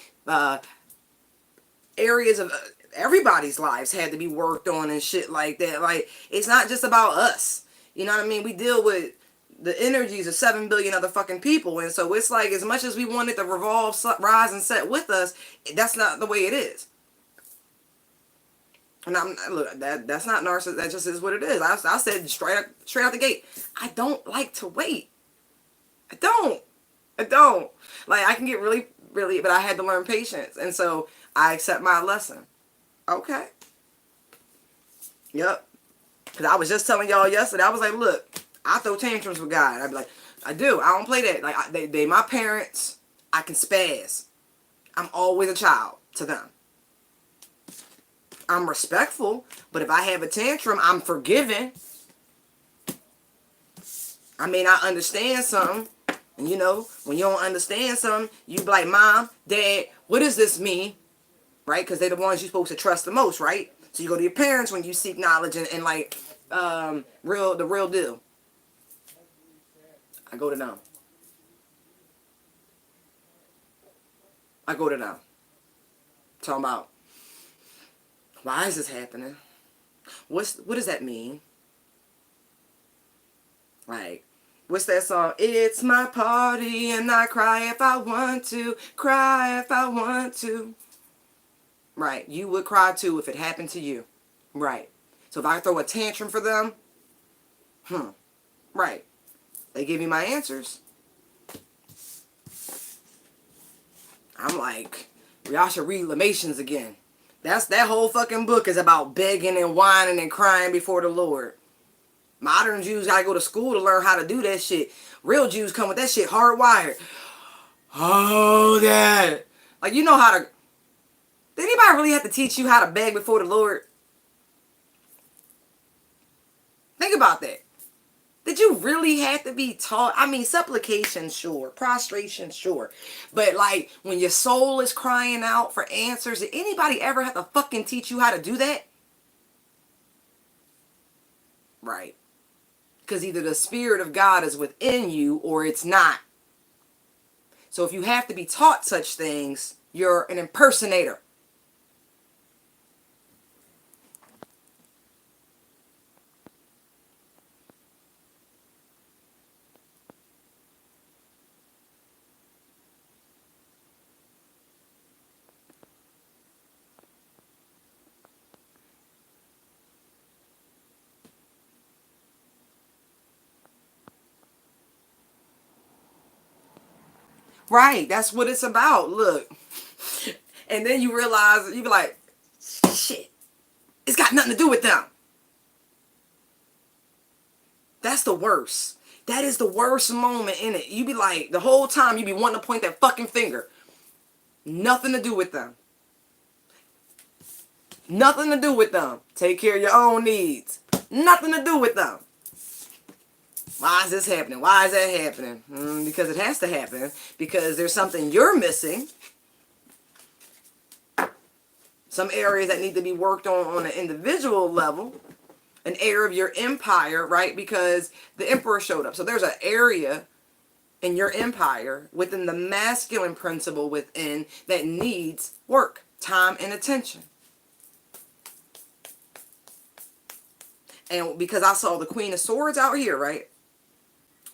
Areas of everybody's lives had to be worked on and shit like that. Like, it's not just about us. You know what I mean? We deal with the energies of 7 billion other fucking people. And so it's like, as much as we want it to revolve, rise, and set with us, that's not the way it is. And look, that's not narcissist. That just is what it is. I said straight out the gate, I don't like to wait. I don't. Like, I can get really, really, but I had to learn patience. And so I accept my lesson. Okay. Yep. Because I was just telling y'all yesterday, I was like, look, I throw tantrums with God. I'd be like, I do. I don't play that. Like, they my parents. I can spaz. I'm always a child to them. I'm respectful, but if I have a tantrum, I'm forgiving. I may not understand something. And you know, when you don't understand something, you be like, Mom, Dad, what does this mean? Right? Because they're the ones you're supposed to trust the most, right? So you go to your parents when you seek knowledge and like the real deal. I go to them. Talking about, why is this happening? What does that mean? Like, what's that song? It's my party and I cry if I want to. Cry if I want to. Right. You would cry too if it happened to you. Right. So if I throw a tantrum for them, right. They give me my answers. I'm like, y'all should read Lamentations again. That whole fucking book is about begging and whining and crying before the Lord. Modern Jews gotta go to school to learn how to do that shit. Real Jews come with that shit hardwired. Oh, that. Like, you know how to... Did anybody really have to teach you how to beg before the Lord? Think about that. Did you really have to be taught? I mean, supplication, sure. Prostration, sure. But, like, when your soul is crying out for answers, did anybody ever have to fucking teach you how to do that? Right. Because either the Spirit of God is within you or it's not. So if you have to be taught such things, you're an impersonator. Right, that's what it's about. Look. And then you realize, you be like, shit, it's got nothing to do with them. That's the worst. That is the worst moment in it. You be like, the whole time you be wanting to point that fucking finger. Nothing to do with them. Nothing to do with them. Take care of your own needs. Nothing to do with them. Why is this happening? Why is that happening? Because it has to happen. Because there's something you're missing. Some areas that need to be worked on an individual level. An area of your empire, right? Because the emperor showed up. So there's an area in your empire within the masculine principle within that needs work, time, and attention. And because I saw the Queen of Swords out here, right?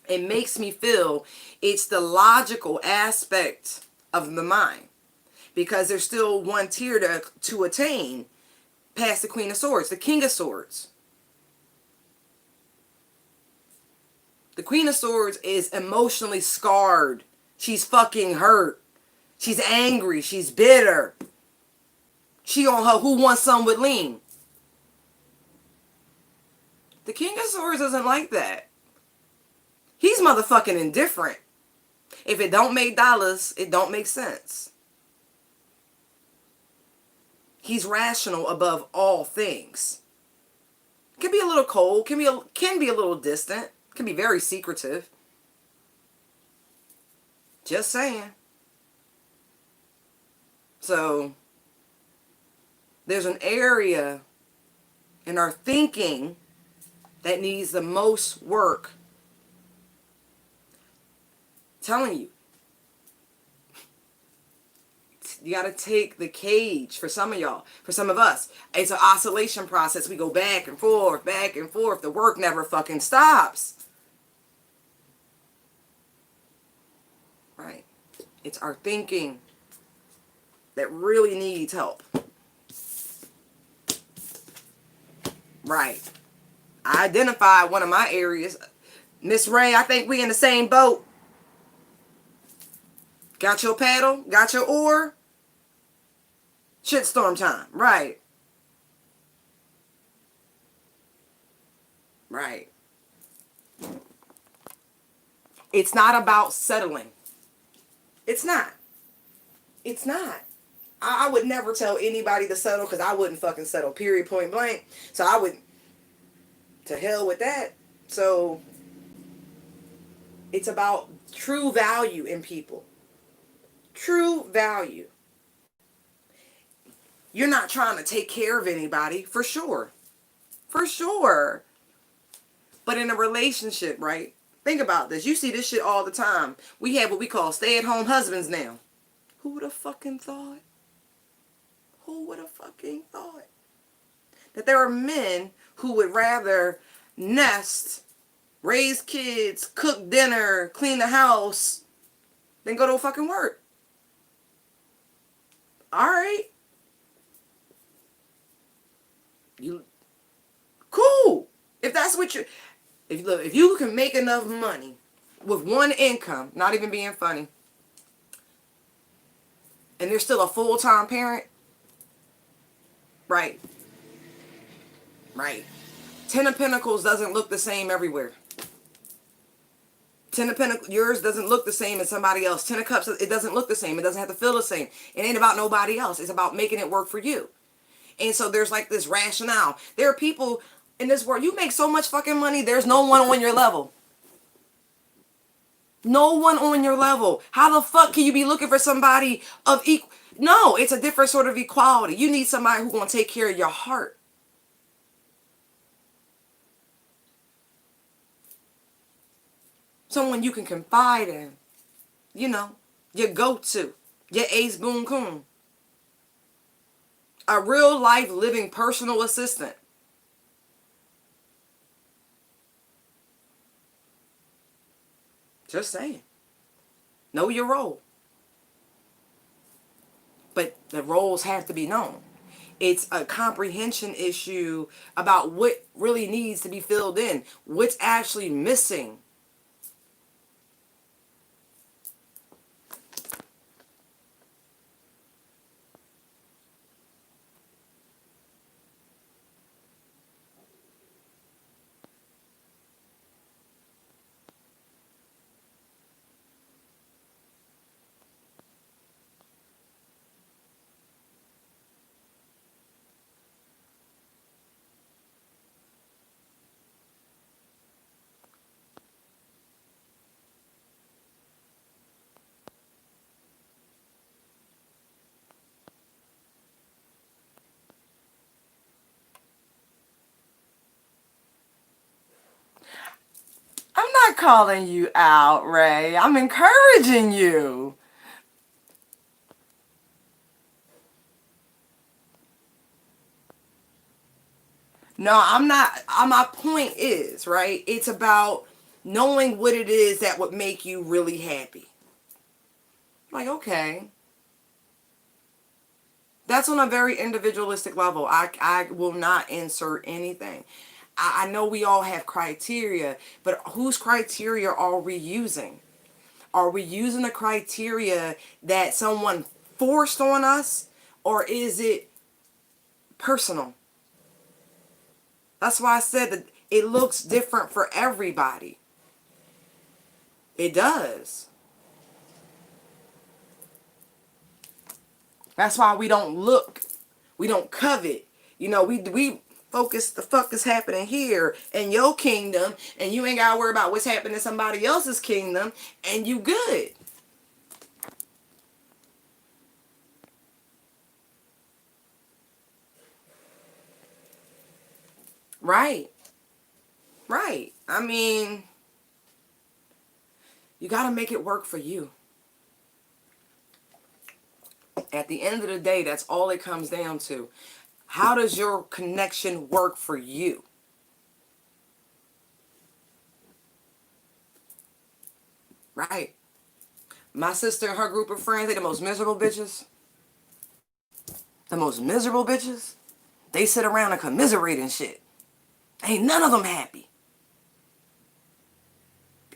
It makes me feel it's the logical aspect of the mind. Because there's still one tier to attain past the Queen of Swords, the King of Swords. The Queen of Swords is emotionally scarred. She's fucking hurt. She's angry. She's bitter. She on her who wants some with lean. The King of Swords isn't like that. He's motherfucking indifferent. If it don't make dollars, it don't make sense. He's rational above all things. Can be a little cold. Can be a little distant. Can be very secretive. Just saying. So, there's an area in our thinking that needs the most work. I'm telling you. You got to take the cage for some of y'all. For some of us. It's an oscillation process. We go back and forth, back and forth. The work never fucking stops. Right. It's our thinking that really needs help. Right. I identified one of my areas. Miss Ray, I think we in the same boat. Got your paddle? Got your oar? Shitstorm time. Right. Right. It's not about settling. It's not. It's not. I would never tell anybody to settle because I wouldn't fucking settle. Period. Point blank. So I would... To hell with that. So... It's about true value in people. True value. You're not trying to take care of anybody, for sure. For sure. But in a relationship, right? Think about this. You see this shit all the time. We have what we call stay-at-home husbands now. Who would have fucking thought? Who would have fucking thought? That there are men who would rather nest, raise kids, cook dinner, clean the house, than go to fucking work. Alright. Cool. If that's what you... If you can make enough money with one income, not even being funny, and they're still a full-time parent, right? Right. Ten of Pentacles doesn't look the same everywhere. Ten of Pentacles, yours doesn't look the same as somebody else. Ten of Cups, it doesn't look the same. It doesn't have to feel the same. It ain't about nobody else. It's about making it work for you. And so there's like this rationale. There are people in this world, you make so much fucking money, there's no one on your level. No one on your level. How the fuck can you be looking for somebody of equal? No, it's a different sort of equality. You need somebody who's going to take care of your heart. Someone you can confide in. You know, your go-to. Your ace boon coon. A real life living personal assistant. Just saying. Know your role. But the roles have to be known. It's a comprehension issue about what really needs to be filled in. What's actually missing. I'm not calling you out, Ray. I'm encouraging you. No, I'm not. My point is, right? It's about knowing what it is that would make you really happy. Like, okay. That's on a very individualistic level. I will not insert anything. I know we all have criteria, but whose criteria are we using? Are we using the criteria that someone forced on us, or is it personal? That's why I said that it looks different for everybody. It does. That's why we don't look. We don't covet. You know, we focus the fuck is happening here in your kingdom, and you ain't got to worry about what's happening in somebody else's kingdom, and you good. Right. Right. I mean, you got to make it work for you. At the end of the day, that's all it comes down to. How does your connection work for you? Right. My sister and her group of friends, they the most miserable bitches. The most miserable bitches. They sit around and commiserate and shit. Ain't none of them happy.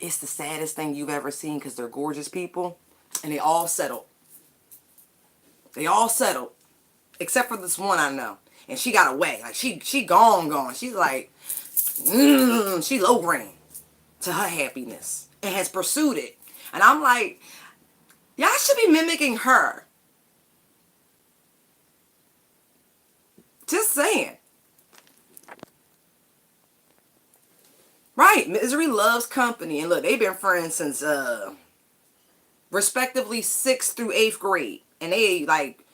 It's the saddest thing you've ever seen because they're gorgeous people. And they all settled. They all settled. Except for this one I know. And she got away. Like, she gone. She's like, she low grade to her happiness. And has pursued it. And I'm like, y'all should be mimicking her. Just saying. Right. Misery loves company. And look, they've been friends since, respectively, 6th through 8th grade. And they, like,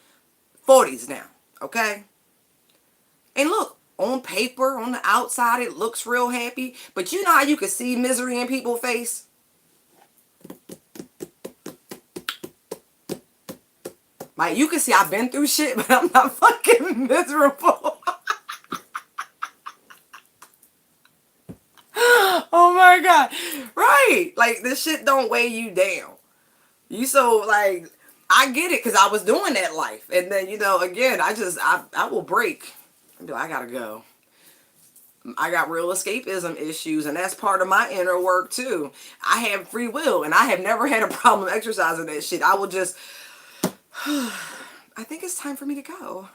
40s now. Okay? And look, on paper, on the outside, it looks real happy. But you know how you can see misery in people's face? Like, you can see I've been through shit, but I'm not fucking miserable. Oh my God. Right. Like, this shit don't weigh you down. You so, like, I get it because I was doing that life. And then, you know, again, I will break. I gotta go. I got real escapism issues, and that's part of my inner work too. I have free will, and I have never had a problem exercising that shit. I will just, I think it's time for me to go.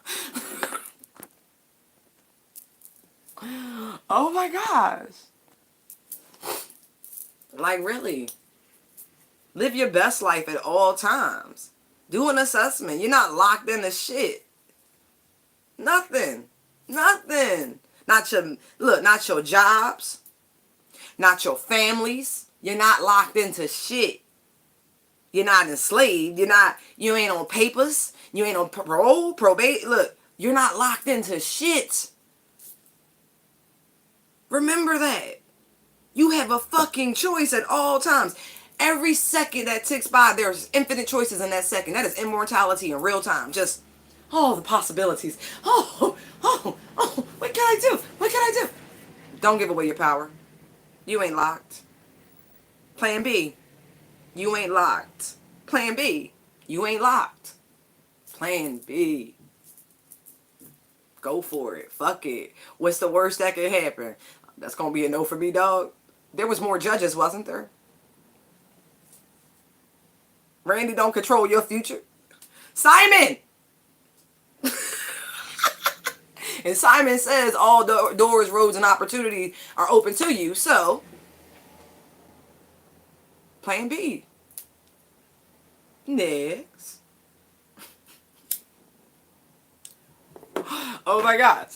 Oh my gosh. Like, really. Live your best life at all times. Do an assessment. You're not locked into shit. Nothing. Nothing. Not your jobs. Not your families. You're not locked into shit. You're not enslaved. You ain't on papers. You ain't on parole, probate. Look, you're not locked into shit. Remember that. You have a fucking choice at all times. Every second that ticks by, there's infinite choices in that second. That is immortality in real time. Just all the possibilities. Oh, what can I do? What can I do? Don't give away your power. You ain't locked. Plan B. You ain't locked. Plan B. You ain't locked. Plan B. Go for it. Fuck it. What's the worst that could happen? That's gonna be a no for me, dog. There was more judges, wasn't there? Randy don't control your future. Simon! And Simon says all doors, roads, and opportunities are open to you. So, plan B. Next. Oh my God.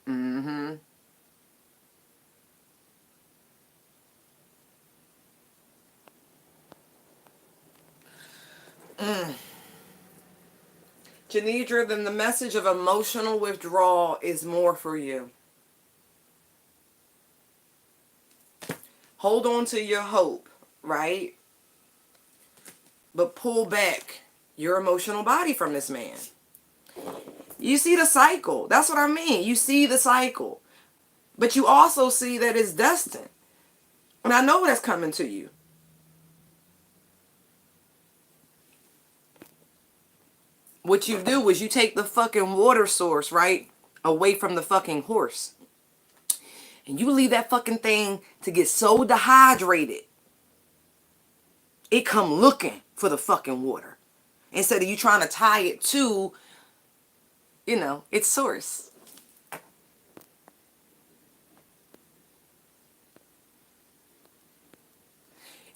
Mm-hmm. Janidra, then the message of emotional withdrawal is more for you. Hold on to your hope, right? But pull back your emotional body from this man. You see the cycle. That's what I mean. You see the cycle. But you also see that it's destined. And I know that's coming to you. What you do is you take the fucking water source, right, away from the fucking horse. And you leave that fucking thing to get so dehydrated, it come looking for the fucking water. Instead of you trying to tie it to, its source.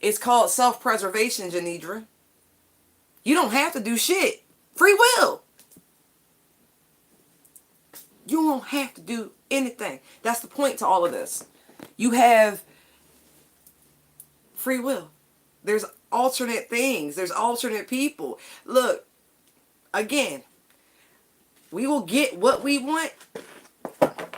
It's called self-preservation, Janidra. You don't have to do shit. Free will. You don't have to do anything. That's the point to all of this. You have free will. There's alternate things. There's alternate people. Look, again, we will get what we want.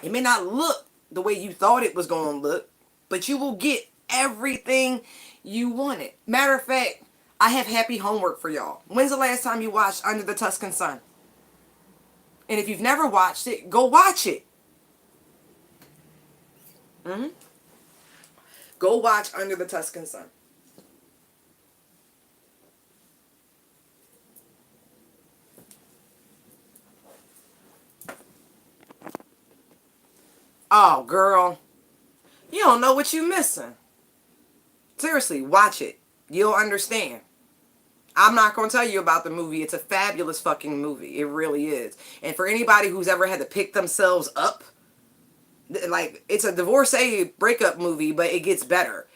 It may not look the way you thought it was going to look, but you will get everything you wanted. Matter of fact, I have happy homework for y'all. When's the last time you watched Under the Tuscan Sun? And if you've never watched it, go watch it. Go watch Under the Tuscan Sun. Oh, girl. You don't know what you're missing. Seriously, watch it. You'll understand. I'm not going to tell you about the movie. It's a fabulous fucking movie. It really is. And for anybody who's ever had to pick themselves up, like, it's a divorcee breakup movie, but it gets better.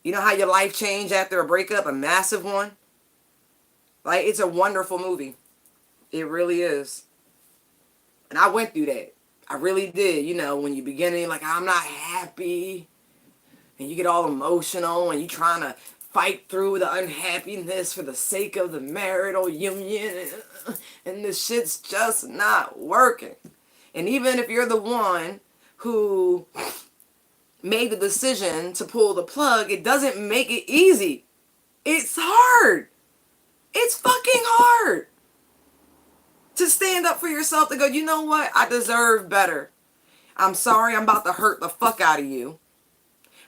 You know how your life changed after a breakup? A massive one? Like, it's a wonderful movie. It really is. And I went through that. I really did. When you're beginning, like, I'm not happy. And you get all emotional and you trying to fight through the unhappiness for the sake of the marital union. And this shit's just not working. And even if you're the one who made the decision to pull the plug, it doesn't make it easy. It's hard. It's fucking hard to stand up for yourself, to go, you know what? I deserve better. I'm sorry I'm about to hurt the fuck out of you,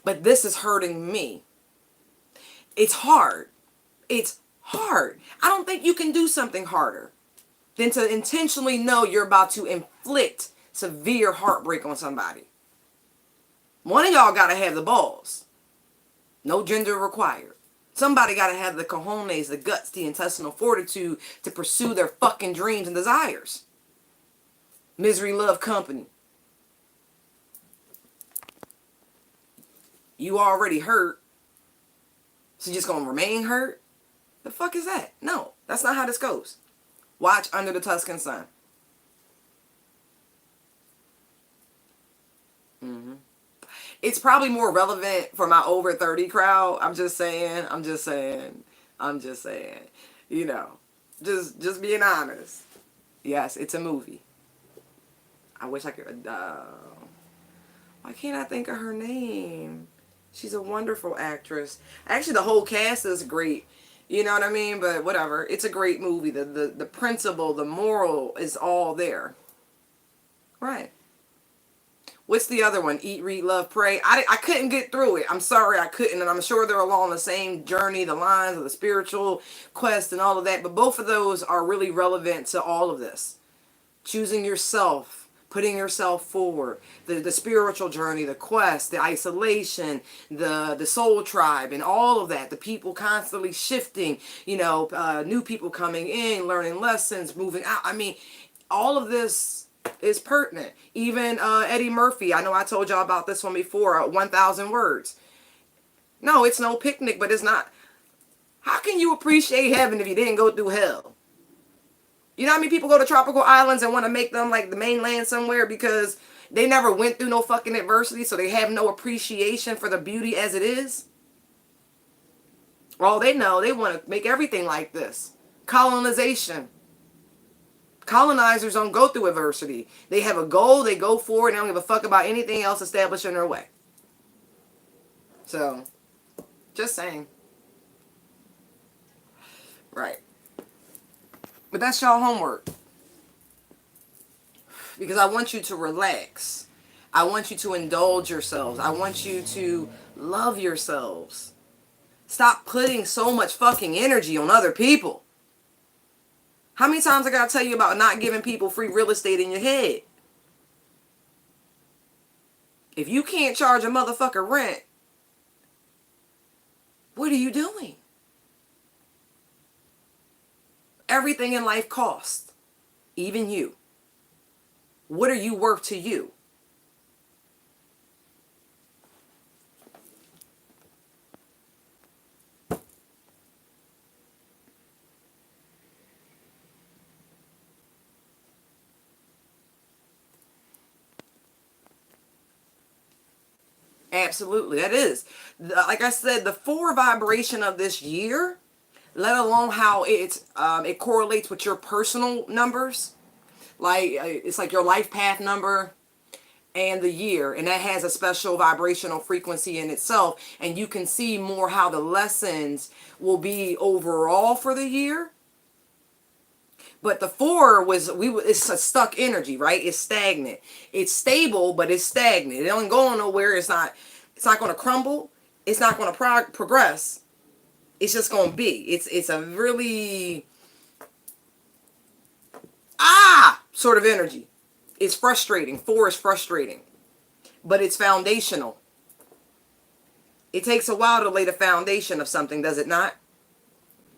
but this is hurting me. It's hard. It's hard. I don't think you can do something harder than to intentionally know you're about to inflict severe heartbreak on somebody. One of y'all got to have the balls. No gender required. Somebody got to have the cojones, the guts, the intestinal fortitude to pursue their fucking dreams and desires. Misery love company. You already hurt, so you're just going to remain hurt? The fuck is that? No, that's not how this goes. Watch Under the Tuscan Sun. It's probably more relevant for my over 30 crowd. I'm just saying. You know, just being honest. Yes, it's a movie. I wish I could. Why can't I think of her name? She's a wonderful actress. Actually, the whole cast is great. You know what I mean? But whatever. It's a great movie. The principle, the moral is all there. Right. What's the other one? Eat, Read, Love, Pray. I couldn't get through it. I'm sorry I couldn't. And I'm sure they're along the same journey, the lines of the spiritual quest and all of that. But both of those are really relevant to all of this. Choosing yourself, putting yourself forward, the spiritual journey, the quest, the isolation, the soul tribe, and all of that. The people constantly shifting, you know, new people coming in, learning lessons, moving out. I mean, all of this is pertinent. Even Eddie Murphy, I know I told y'all about this one before, 1,000 words. No, it's no picnic, but it's not. How can you appreciate heaven if you didn't go through hell? You know how many people go to tropical islands and want to make them like the mainland somewhere because they never went through no fucking adversity, so they have no appreciation for the beauty as it is? All they know, they want to make everything like this. Colonization. Colonizers don't go through adversity. They have a goal, they go for it, and they don't give a fuck about anything else established in their way. So, just saying. Right. But that's y'all homework. Because I want you to relax. I want you to indulge yourselves. I want you to love yourselves. Stop putting so much fucking energy on other people. How many times I gotta tell you about not giving people free real estate in your head? If you can't charge a motherfucker rent, what are you doing? Everything in life costs. Even you. What are you worth to you? Absolutely, that is. Like I said, the 4 vibration of this year, let alone how it correlates with your personal numbers. Like, it's like your life path number and the year. And that has a special vibrational frequency in itself. And you can see more how the lessons will be overall for the year. But the 4 it's a stuck energy, right? It's stagnant. It's stable, but it's stagnant. It don't go nowhere. It's not going to crumble. It's not going to progress. It's just going to be. It's a really sort of energy. It's frustrating. 4 is frustrating. But it's foundational. It takes a while to lay the foundation of something, does it not?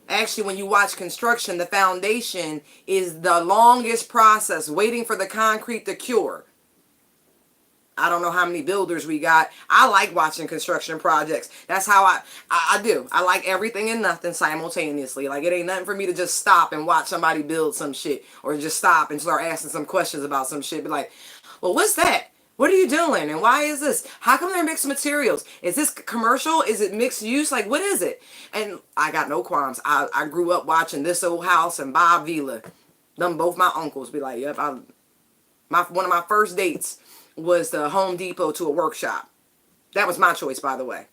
Actually, when you watch construction, the foundation is the longest process, waiting for the concrete to cure. I don't know how many builders we got. I like watching construction projects. That's how I do. I like everything and nothing simultaneously. Like, it ain't nothing for me to just stop and watch somebody build some shit, or just stop and start asking some questions about some shit. Be like, well, what's that? What are you doing? And why is this? How come they're mixed materials? Is this commercial? Is it mixed use? Like, what is it? And I got no qualms. I grew up watching This Old House and Bob Vila. Them both my uncles be like, yep. One of my first dates was the Home Depot to a workshop. That was my choice, by the way.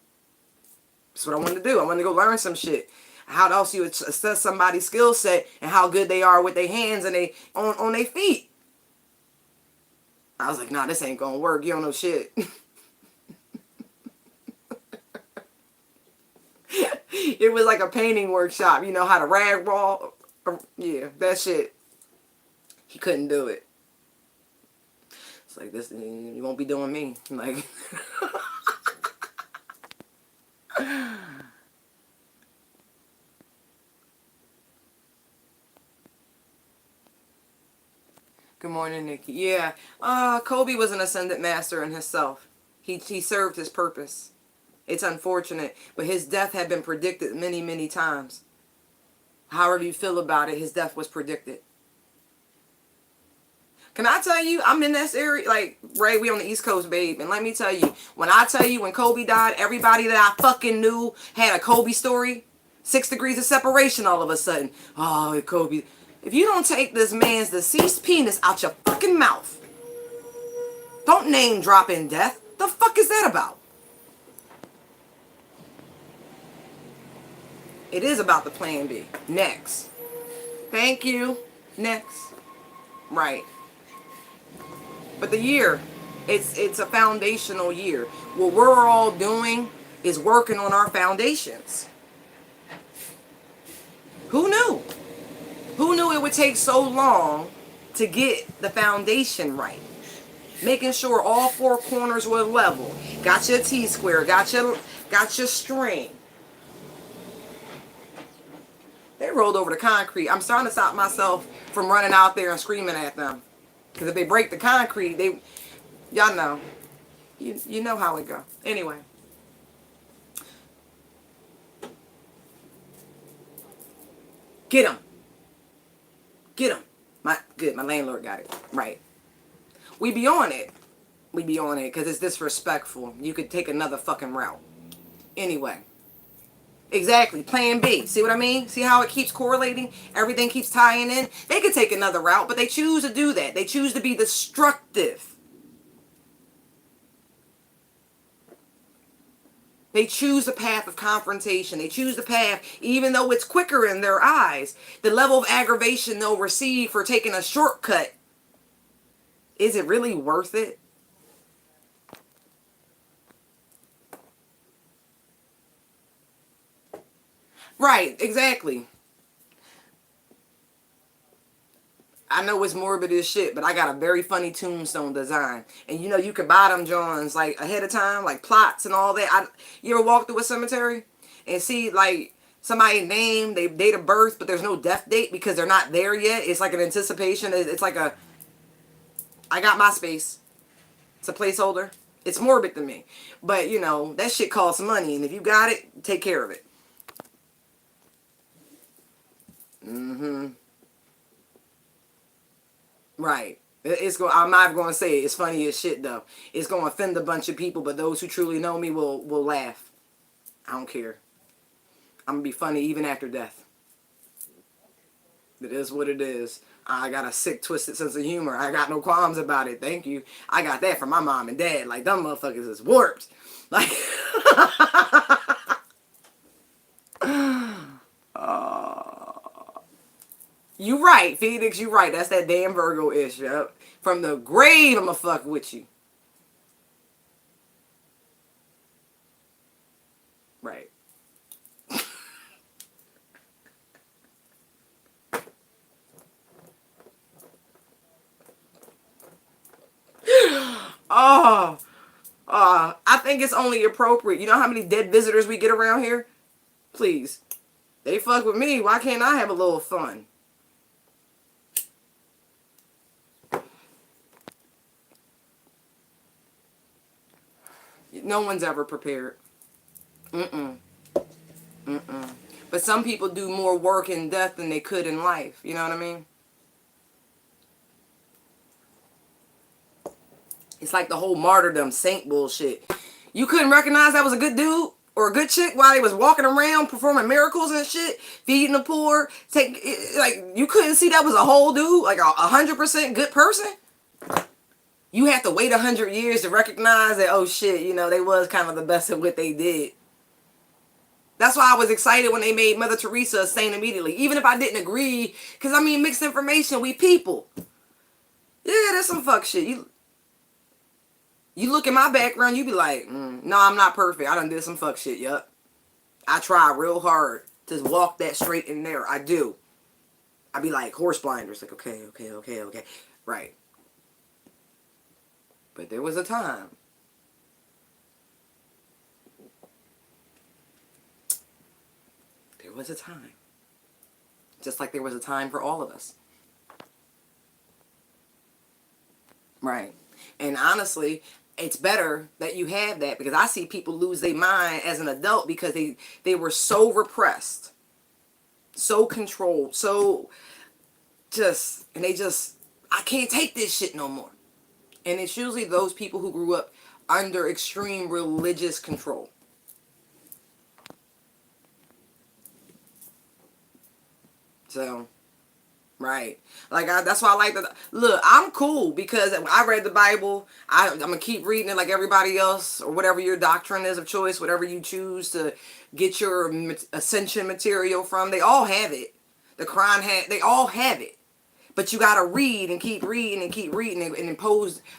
That's what I wanted to do. I wanted to go learn some shit. How else you assess somebody's skill set and how good they are with their hands and they on their feet. I was like, nah, this ain't gonna work. You don't know shit. It was like a painting workshop. You know how to rag roll? Yeah, that shit. He couldn't do it. It's like, this, you won't be doing me. Like, good morning, Nikki. Yeah, Kobe was an ascendant master in himself. He served his purpose. It's unfortunate, but his death had been predicted many, many times. However you feel about it, his death was predicted. Can I tell you, I'm in this area, like, right, we on the East Coast, babe, and let me tell you, when Kobe died, everybody that I fucking knew had a Kobe story. 6 degrees of separation all of a sudden. Oh, Kobe. If you don't take this man's deceased penis out your fucking mouth, don't name drop in death. The fuck is that about? It is about the plan B. Next. Thank you. Next. Right. But the year, it's a foundational year. What we're all doing is working on our foundations. Who knew? Who knew it would take so long to get the foundation right? Making sure all 4 corners were level. Got your T-square, got your string. They rolled over the concrete. I'm starting to stop myself from running out there and screaming at them. Because if they break the concrete, y'all know. You know how it go. Anyway. Get him. Get him. My landlord got it. Right. We be on it. We be on it because it's disrespectful. You could take another fucking route. Anyway. Exactly. Plan B. See what I mean? See how it keeps correlating? Everything keeps tying in? They could take another route, but they choose to do that. They choose to be destructive. They choose the path of confrontation. They choose the path, even though it's quicker in their eyes. The level of aggravation they'll receive for taking a shortcut. Is it really worth it? Right, exactly. I know it's morbid as shit, but I got a very funny tombstone design. And you know, you could buy them Johns like ahead of time, like plots and all that. You ever walk through a cemetery and see like somebody's name, they date of birth, but there's no death date because they're not there yet? It's like an anticipation. It's like I got my space. It's a placeholder. It's morbid to me. But, you know, that shit costs money. And if you got it, take care of it. Mm-hmm. Right. I'm not going to say it. It's funny as shit, though. It's going to offend a bunch of people, but those who truly know me will laugh. I don't care. I'm going to be funny even after death. It is what it is. I got a sick, twisted sense of humor. I got no qualms about it. Thank you. I got that from my mom and dad. Like, them motherfuckers is warped. Like, you right, Phoenix. You right. That's that damn Virgo-ish. Yep. From the grave, I'ma fuck with you. Right. Oh, I think it's only appropriate. You know how many dead visitors we get around here? Please. They fuck with me. Why can't I have a little fun? No one's ever prepared. Mm-mm. Mm-mm. But some people do more work in death than they could in life. You know what I mean? It's like the whole martyrdom saint bullshit. You couldn't recognize that was a good dude or a good chick while they was walking around performing miracles and shit, feeding the poor. Like, you couldn't see that was a whole dude, like a 100% good person. You have to wait 100 years to recognize that, oh shit, you know, they was kind of the best at what they did. That's why I was excited when they made Mother Teresa a saint immediately. Even if I didn't agree, because I mean, mixed information, we people. Yeah, that's some fuck shit. You look at my background, you be like, no, I'm not perfect. I done did some fuck shit, yup. I try real hard to walk that straight and narrow. I do. I be like horse blinders, like, okay. Right. But there was a time. There was a time. Just like there was a time for all of us. Right. And honestly, it's better that you have that, because I see people lose their mind as an adult because they were so repressed, so controlled, so just, and they just, I can't take this shit no more. And it's usually those people who grew up under extreme religious control. So, right. Like, that's why I like that. Look, I'm cool because I read the Bible. I'm going to keep reading it like everybody else, or whatever your doctrine is of choice, whatever you choose to get your ascension material from. They all have it. The Quran they all have it. But you got to read and keep reading and keep reading and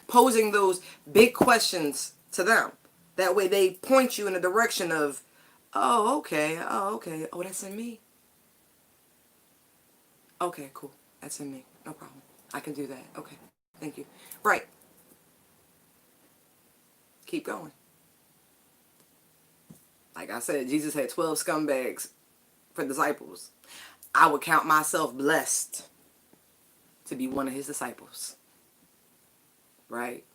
posing those big questions to them. That way they point you in the direction of, oh, okay, oh, okay, oh, that's in me. Okay, cool. That's in me. No problem. I can do that. Okay. Thank you. Right. Keep going. Like I said, Jesus had 12 scumbags for disciples. I would count myself blessed to be one of his disciples. Right?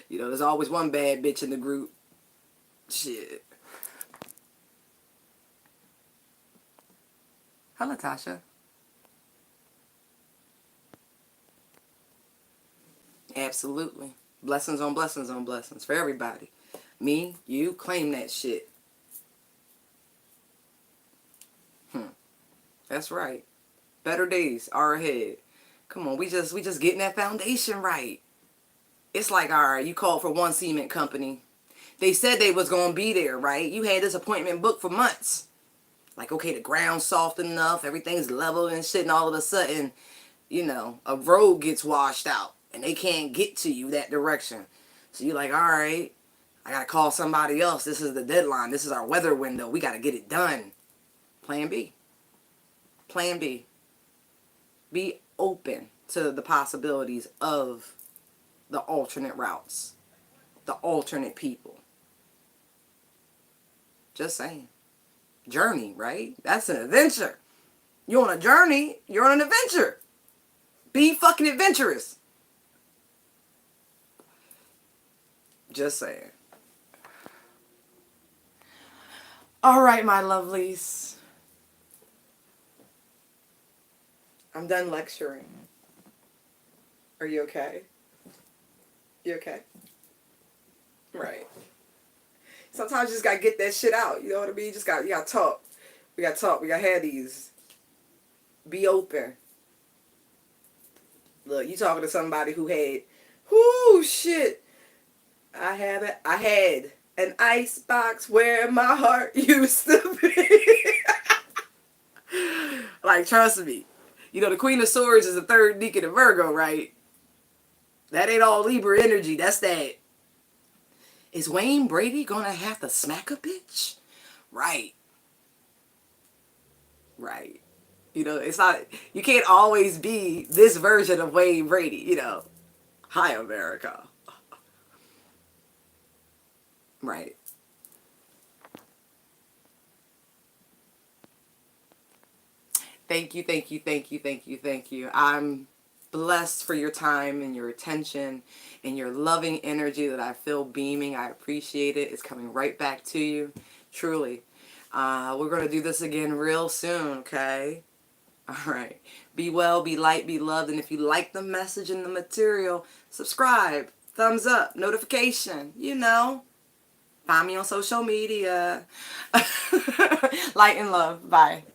You know, there's always one bad bitch in the group. Shit. Hello, Tasha. Absolutely. Blessings on blessings on blessings for everybody. Me, you, claim that shit. That's right. Better days are ahead. Come on, we just getting that foundation right. It's like, all right, you called for one cement company. They said they was going to be there, right? You had this appointment booked for months. Like, okay, the ground's soft enough, everything's level and shit, and all of a sudden, you know, a road gets washed out, and they can't get to you that direction. So you're like, all right, I got to call somebody else. This is the deadline. This is our weather window. We got to get it done. Plan B. Plan B. Be open to the possibilities of the alternate routes, the alternate people. Just saying. Journey, right? That's an adventure. You're on a journey. You're on an adventure. Be fucking adventurous. Just saying. All right, my lovelies. I'm done lecturing. Are you okay? You okay? Right. Sometimes you just gotta get that shit out. You know what I mean? You gotta talk. We gotta talk. We gotta have these. Be open. Look, you talking to somebody who had, whoo, shit. I had an ice box where my heart used to be. Like, trust me. You know, the Queen of Swords is the third deacon of Virgo, right? That ain't all Libra energy. That's that. Is Wayne Brady gonna have to smack a bitch? Right. Right. You know, it's not, you can't always be this version of Wayne Brady, you know. Hi, America. Right. Thank you, thank you, thank you, thank you, thank you. I'm blessed for your time and your attention and your loving energy that I feel beaming. I appreciate it. It's coming right back to you. Truly. We're going to do this again real soon, okay? All right. Be well, be light, be loved. And if you like the message and the material, subscribe, thumbs up, notification, you know. Find me on social media. Light and love. Bye.